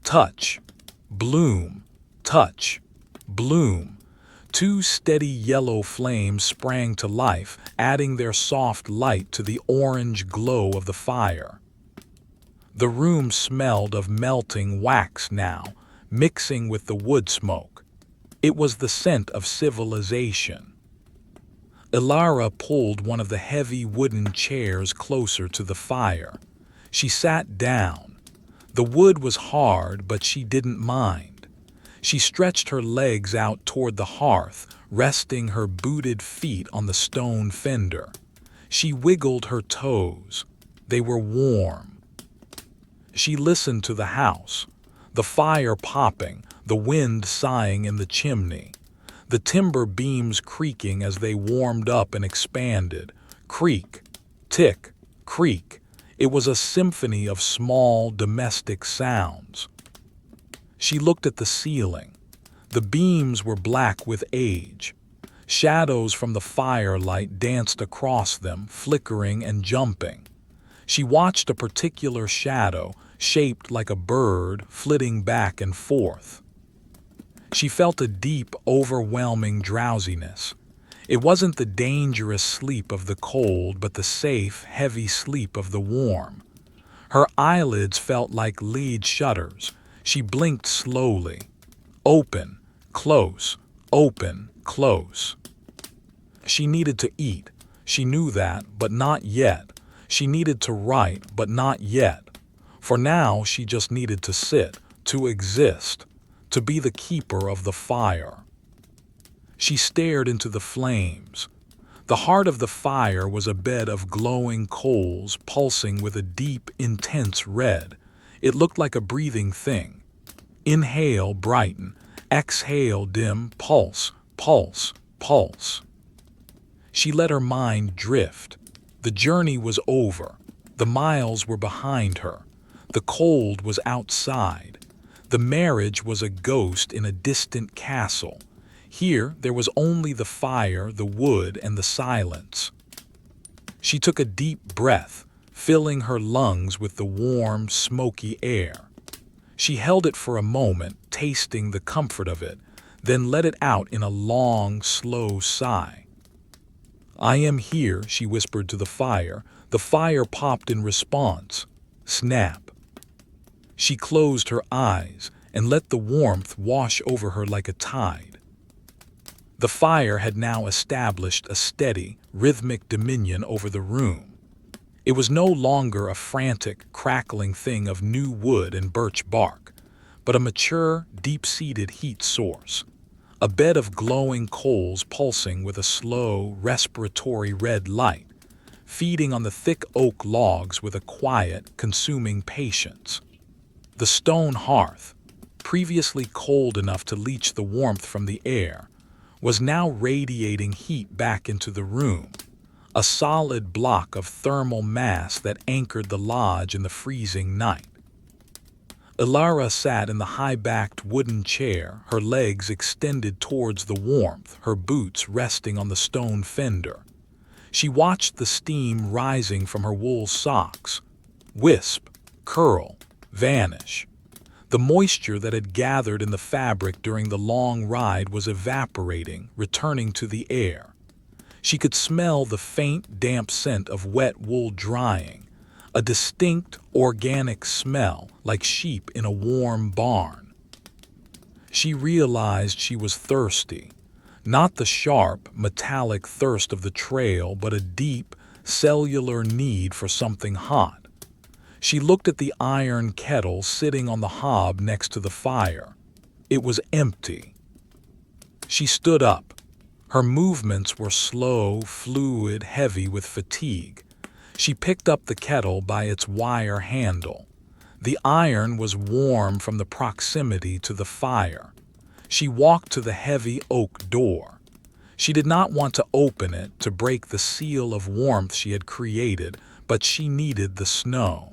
Touch, bloom, touch, bloom. Two steady yellow flames sprang to life, adding their soft light to the orange glow of the fire. The room smelled of melting wax now, mixing with the wood smoke. It was the scent of civilization. Elara pulled one of the heavy wooden chairs closer to the fire. She sat down. The wood was hard, but she didn't mind. She stretched her legs out toward the hearth, resting her booted feet on the stone fender. She wiggled her toes. They were warm. She listened to the house. The fire popping, the wind sighing in the chimney. The timber beams creaking as they warmed up and expanded. Creak, tick, creak. It was a symphony of small, domestic sounds. She looked at the ceiling. The beams were black with age. Shadows from the firelight danced across them, flickering and jumping. She watched a particular shadow, shaped like a bird, flitting back and forth. She felt a deep, overwhelming drowsiness. It wasn't the dangerous sleep of the cold, but the safe, heavy sleep of the warm. Her eyelids felt like lead shutters. She blinked slowly. Open, close, open, close. She needed to eat. She knew that, but not yet. She needed to write, but not yet. For now, she just needed to sit, to exist, to be the keeper of the fire. She stared into the flames. The heart of the fire was a bed of glowing coals pulsing with a deep, intense red. It looked like a breathing thing. Inhale, brighten. Exhale, dim. Pulse, pulse, pulse. She let her mind drift. The journey was over. The miles were behind her. The cold was outside. The marriage was a ghost in a distant castle. Here, there was only the fire, the wood, and the silence. She took a deep breath, filling her lungs with the warm, smoky air. She held it for a moment, tasting the comfort of it, then let it out in a long, slow sigh. "I am here," she whispered to the fire. The fire popped in response. Snap. She closed her eyes and let the warmth wash over her like a tide. The fire had now established a steady, rhythmic dominion over the room. It was no longer a frantic, crackling thing of new wood and birch bark, but a mature, deep-seated heat source. A bed of glowing coals pulsing with a slow, respiratory red light, feeding on the thick oak logs with a quiet, consuming patience. The stone hearth, previously cold enough to leach the warmth from the air, was now radiating heat back into the room, a solid block of thermal mass that anchored the lodge in the freezing night. Elara sat in the high-backed wooden chair, her legs extended towards the warmth, her boots resting on the stone fender. She watched the steam rising from her wool socks. Wisp, curl, vanish. The moisture that had gathered in the fabric during the long ride was evaporating, returning to the air. She could smell the faint, damp scent of wet wool drying, a distinct, organic smell like sheep in a warm barn. She realized she was thirsty, not the sharp, metallic thirst of the trail, but a deep, cellular need for something hot. She looked at the iron kettle sitting on the hob next to the fire. It was empty. She stood up. Her movements were slow, fluid, heavy with fatigue. She picked up the kettle by its wire handle. The iron was warm from the proximity to the fire. She walked to the heavy oak door. She did not want to open it to break the seal of warmth she had created, but she needed the snow.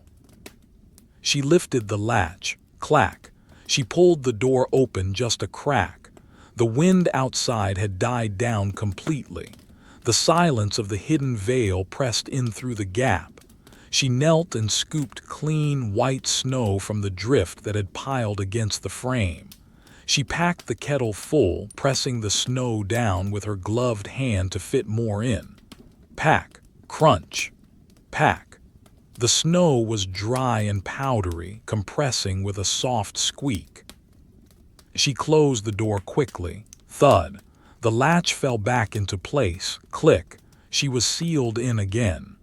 She lifted the latch. Clack. She pulled the door open just a crack. The wind outside had died down completely. The silence of the hidden veil pressed in through the gap. She knelt and scooped clean, white snow from the drift that had piled against the frame. She packed the kettle full, pressing the snow down with her gloved hand to fit more in. Pack. Crunch. Pack. The snow was dry and powdery, compressing with a soft squeak. She closed the door quickly. Thud. The latch fell back into place. Click. She was sealed in again.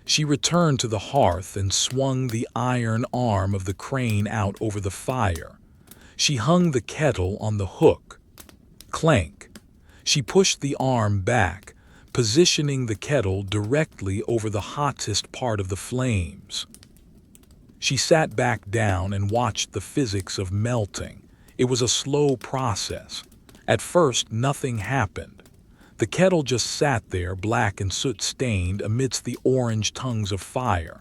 She returned to the hearth and swung the iron arm of the crane out over the fire. She hung the kettle on the hook. Clank. She pushed the arm back, positioning the kettle directly over the hottest part of the flames. She sat back down and watched the physics of melting. It was a slow process. At first, nothing happened. The kettle just sat there, black and soot-stained, amidst the orange tongues of fire.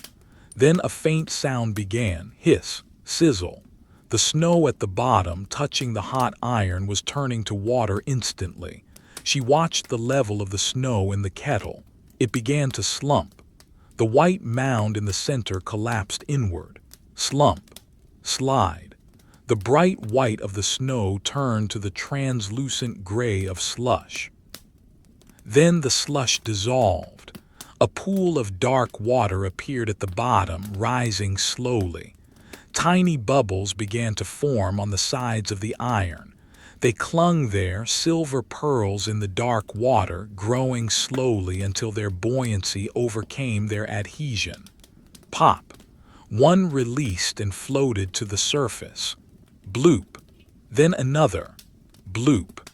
Then a faint sound began. Hiss, sizzle. The snow at the bottom, touching the hot iron, was turning to water instantly. She watched the level of the snow in the kettle. It began to slump. The white mound in the center collapsed inward. Slump. Slide. The bright white of the snow turned to the translucent gray of slush. Then the slush dissolved. A pool of dark water appeared at the bottom, rising slowly. Tiny bubbles began to form on the sides of the iron. They clung there, silver pearls in the dark water, growing slowly until their buoyancy overcame their adhesion. Pop! One released and floated to the surface. Bloop! Then another. Bloop!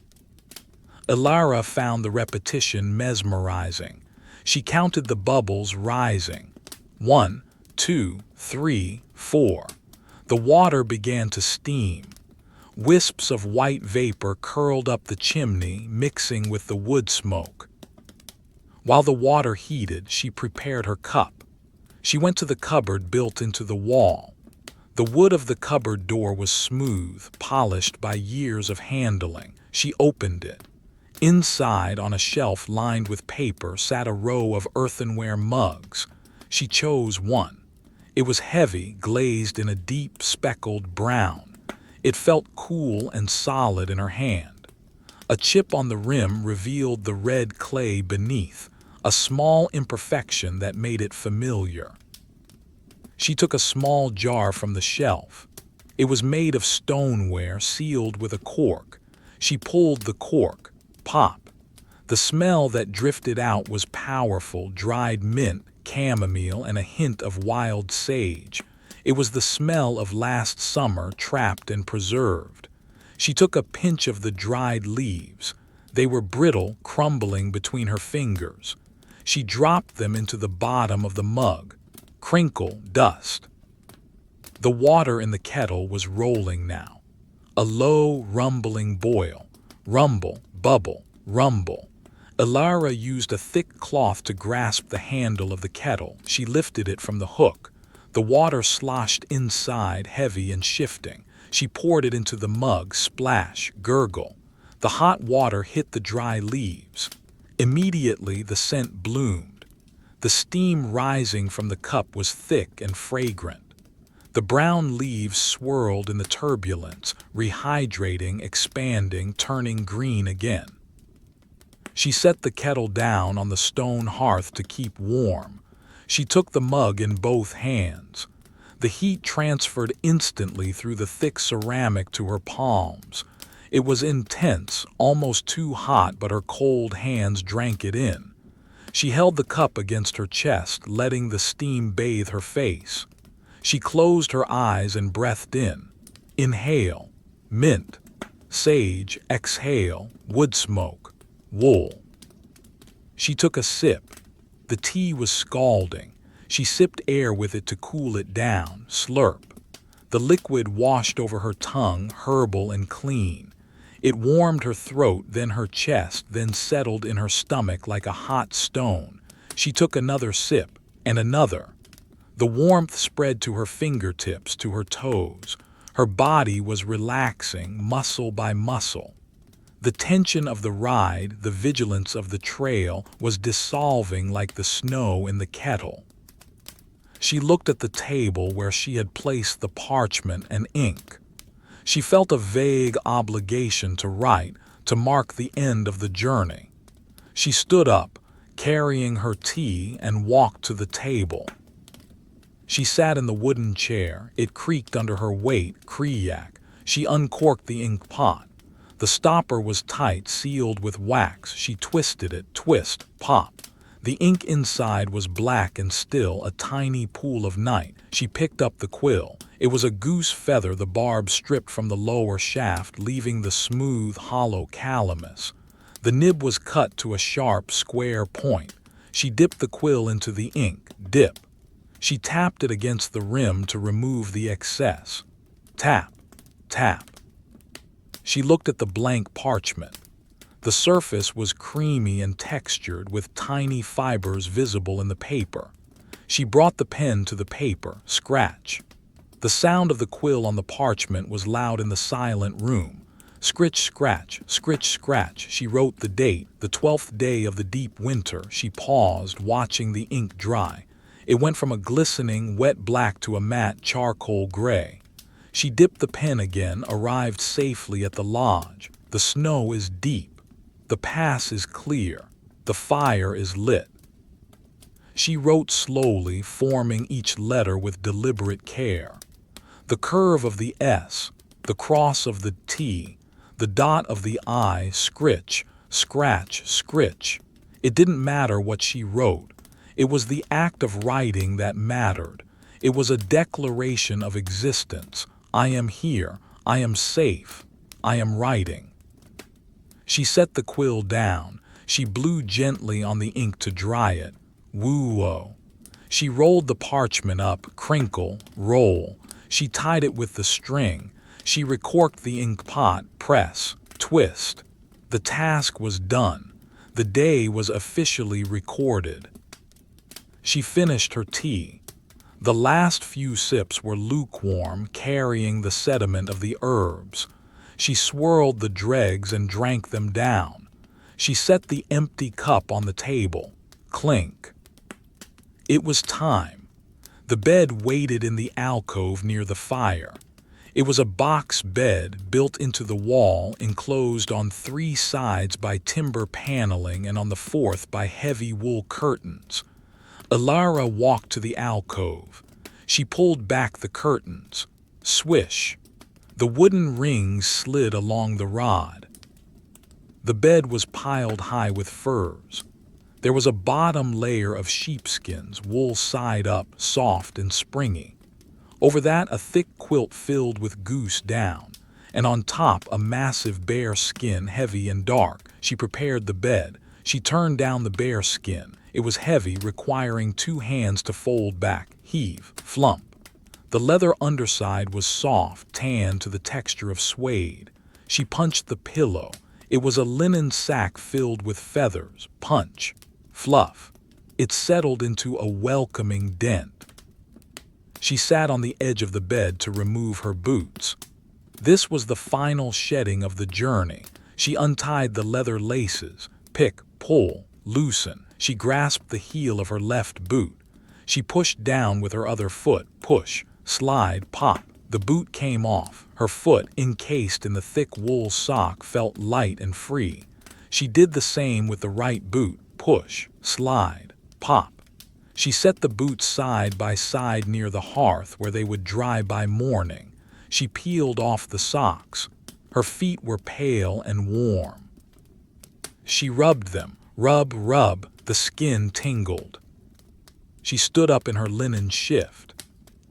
Elara found the repetition mesmerizing. She counted the bubbles rising. 1, 2, 3, 4. The water began to steam. Wisps of white vapor curled up the chimney, mixing with the wood smoke. While the water heated, she prepared her cup. She went to the cupboard built into the wall. The wood of the cupboard door was smooth, polished by years of handling. She opened it. Inside, on a shelf lined with paper, sat a row of earthenware mugs. She chose one. It was heavy, glazed in a deep, speckled brown. It felt cool and solid in her hand. A chip on the rim revealed the red clay beneath, a small imperfection that made it familiar. She took a small jar from the shelf. It was made of stoneware sealed with a cork. She pulled the cork. Pop! The smell that drifted out was powerful, dried mint, chamomile, and a hint of wild sage. It was the smell of last summer trapped and preserved. She took a pinch of the dried leaves. They were brittle, crumbling between her fingers. She dropped them into the bottom of the mug. Crinkle, dust. The water in the kettle was rolling now. A low, rumbling boil. Rumble, bubble, rumble. Elara used a thick cloth to grasp the handle of the kettle. She lifted it from the hook. The water sloshed inside, heavy and shifting. She poured it into the mug, splash, gurgle. The hot water hit the dry leaves. Immediately, the scent bloomed. The steam rising from the cup was thick and fragrant. The brown leaves swirled in the turbulence, rehydrating, expanding, turning green again. She set the kettle down on the stone hearth to keep warm. She took the mug in both hands. The heat transferred instantly through the thick ceramic to her palms. It was intense, almost too hot, but her cold hands drank it in. She held the cup against her chest, letting the steam bathe her face. She closed her eyes and breathed in. Inhale, mint, sage, exhale, wood smoke, wool. She took a sip. The tea was scalding. She sipped air with it to cool it down. Slurp. The liquid washed over her tongue, herbal and clean. It warmed her throat, then her chest, then settled in her stomach like a hot stone. She took another sip, and another. The warmth spread to her fingertips, to her toes. Her body was relaxing, muscle by muscle. The tension of the ride, the vigilance of the trail, was dissolving like the snow in the kettle. She looked at the table where she had placed the parchment and ink. She felt a vague obligation to write, to mark the end of the journey. She stood up, carrying her tea, and walked to the table. She sat in the wooden chair. It creaked under her weight, creak. She uncorked the ink pot. The stopper was tight, sealed with wax. She twisted it, twist, pop. The ink inside was black and still, a tiny pool of night. She picked up the quill. It was a goose feather, the barb stripped from the lower shaft, leaving the smooth, hollow calamus. The nib was cut to a sharp, square point. She dipped the quill into the ink. Dip. She tapped it against the rim to remove the excess. Tap, tap. She looked at the blank parchment. The surface was creamy and textured, with tiny fibers visible in the paper. She brought the pen to the paper. Scratch. The sound of the quill on the parchment was loud in the silent room. Scritch, scratch, scritch, scratch. She wrote the date, the 12th day of the deep winter. She paused, watching the ink dry. It went from a glistening, wet black to a matte charcoal gray. She dipped the pen again, arrived safely at the lodge. The snow is deep. The pass is clear. The fire is lit. She wrote slowly, forming each letter with deliberate care. The curve of the S, the cross of the T, the dot of the I, scritch, scratch, scritch. It didn't matter what she wrote. It was the act of writing that mattered. It was a declaration of existence. I am here. I am safe. I am writing. She set the quill down. She blew gently on the ink to dry it. Woo-oh. She rolled the parchment up, crinkle, roll. She tied it with the string. She recorked the ink pot, press, twist. The task was done. The day was officially recorded. She finished her tea. The last few sips were lukewarm, carrying the sediment of the herbs. She swirled the dregs and drank them down. She set the empty cup on the table. Clink. It was time. The bed waited in the alcove near the fire. It was a box bed built into the wall, enclosed on 3 sides by timber paneling and on the 4th by heavy wool curtains. Elara walked to the alcove. She pulled back the curtains. Swish. The wooden rings slid along the rod. The bed was piled high with furs. There was a bottom layer of sheepskins, wool side up, soft and springy. Over that, a thick quilt filled with goose down, and on top a massive bear skin, heavy and dark. She prepared the bed. She turned down the bear skin. It was heavy, requiring 2 hands to fold back, heave, flump. The leather underside was soft, tan to the texture of suede. She punched the pillow. It was a linen sack filled with feathers, punch, fluff. It settled into a welcoming dent. She sat on the edge of the bed to remove her boots. This was the final shedding of the journey. She untied the leather laces. Pick, pull, loosen. She grasped the heel of her left boot. She pushed down with her other foot. Push, slide, pop. The boot came off. Her foot, encased in the thick wool sock, felt light and free. She did the same with the right boot. Push, slide, pop. She set the boots side by side near the hearth where they would dry by morning. She peeled off the socks. Her feet were pale and warm. She rubbed them. Rub, rub. The skin tingled. She stood up in her linen shift.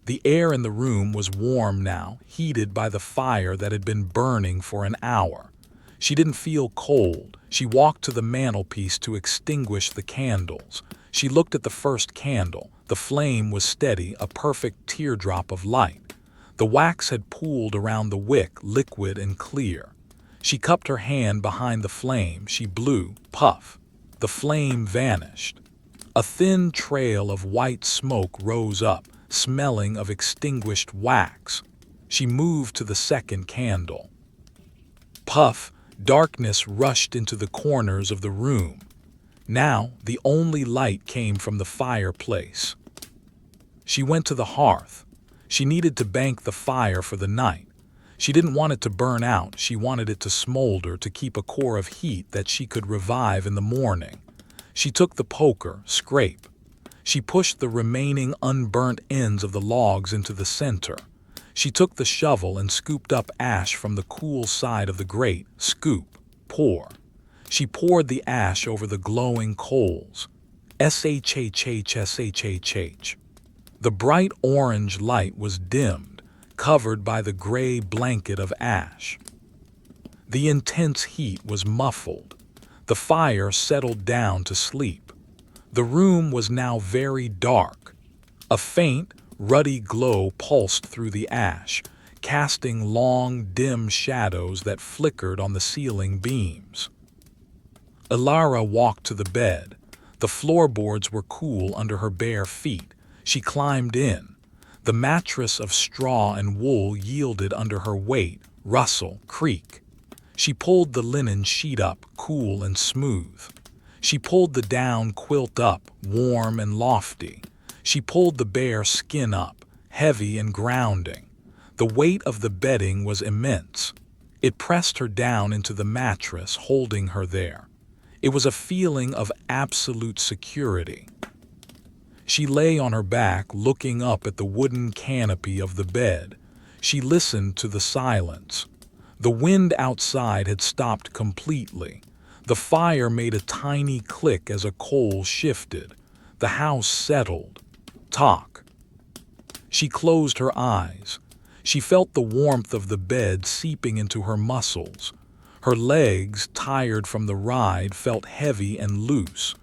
The air in the room was warm now, heated by the fire that had been burning for an hour. She didn't feel cold. She walked to the mantelpiece to extinguish the candles. She looked at the first candle. The flame was steady, a perfect teardrop of light. The wax had pooled around the wick, liquid and clear. She cupped her hand behind the flame. She blew, puff. The flame vanished. A thin trail of white smoke rose up, smelling of extinguished wax. She moved to the second candle. Puff, darkness rushed into the corners of the room. Now, the only light came from the fireplace. She went to the hearth. She needed to bank the fire for the night. She didn't want it to burn out. She wanted it to smolder, to keep a core of heat that she could revive in the morning. She took the poker, scrape. She pushed the remaining unburnt ends of the logs into the center. She took the shovel and scooped up ash from the cool side of the grate. Scoop, pour. She poured the ash over the glowing coals. Shhhhshhh. The bright orange light was dimmed, covered by the gray blanket of ash. The intense heat was muffled. The fire settled down to sleep. The room was now very dark. A faint, ruddy glow pulsed through the ash, casting long, dim shadows that flickered on the ceiling beams. Elara walked to the bed. The floorboards were cool under her bare feet. She climbed in. The mattress of straw and wool yielded under her weight, rustle, creak. She pulled the linen sheet up, cool and smooth. She pulled the down quilt up, warm and lofty. She pulled the bare skin up, heavy and grounding. The weight of the bedding was immense. It pressed her down into the mattress, holding her there. It was a feeling of absolute security. She lay on her back, looking up at the wooden canopy of the bed. She listened to the silence. The wind outside had stopped completely. The fire made a tiny click as a coal shifted. The house settled. Talk. She closed her eyes. She felt the warmth of the bed seeping into her muscles. Her legs, tired from the ride, felt heavy and loose.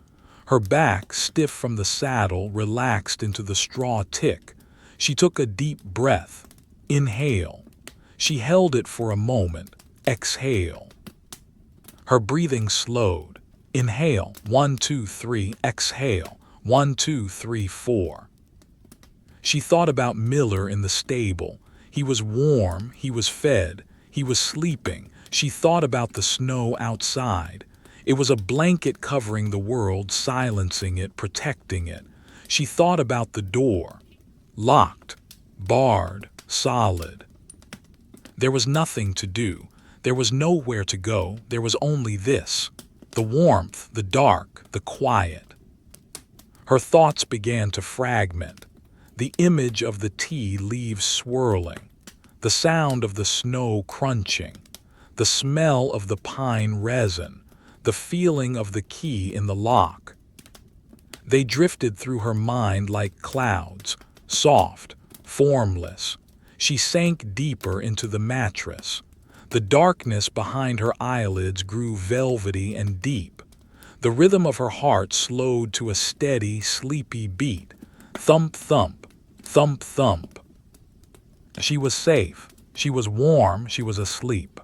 Her back, stiff from the saddle, relaxed into the straw tick. She took a deep breath. Inhale. She held it for a moment. Exhale. Her breathing slowed. Inhale, 1, 2, 3, exhale, 1, 2, 3, 4. She thought about Miller in the stable. He was warm, he was fed, he was sleeping. She thought about the snow outside. It was a blanket covering the world, silencing it, protecting it. She thought about the door. Locked, barred, solid. There was nothing to do. There was nowhere to go. There was only this. The warmth, the dark, the quiet. Her thoughts began to fragment. The image of the tea leaves swirling. The sound of the snow crunching. The smell of the pine resin. The feeling of the key in the lock. They drifted through her mind like clouds, soft, formless. She sank deeper into the mattress. The darkness behind her eyelids grew velvety and deep. The rhythm of her heart slowed to a steady, sleepy beat. Thump, thump, thump, thump. She was safe. She was warm. She was asleep.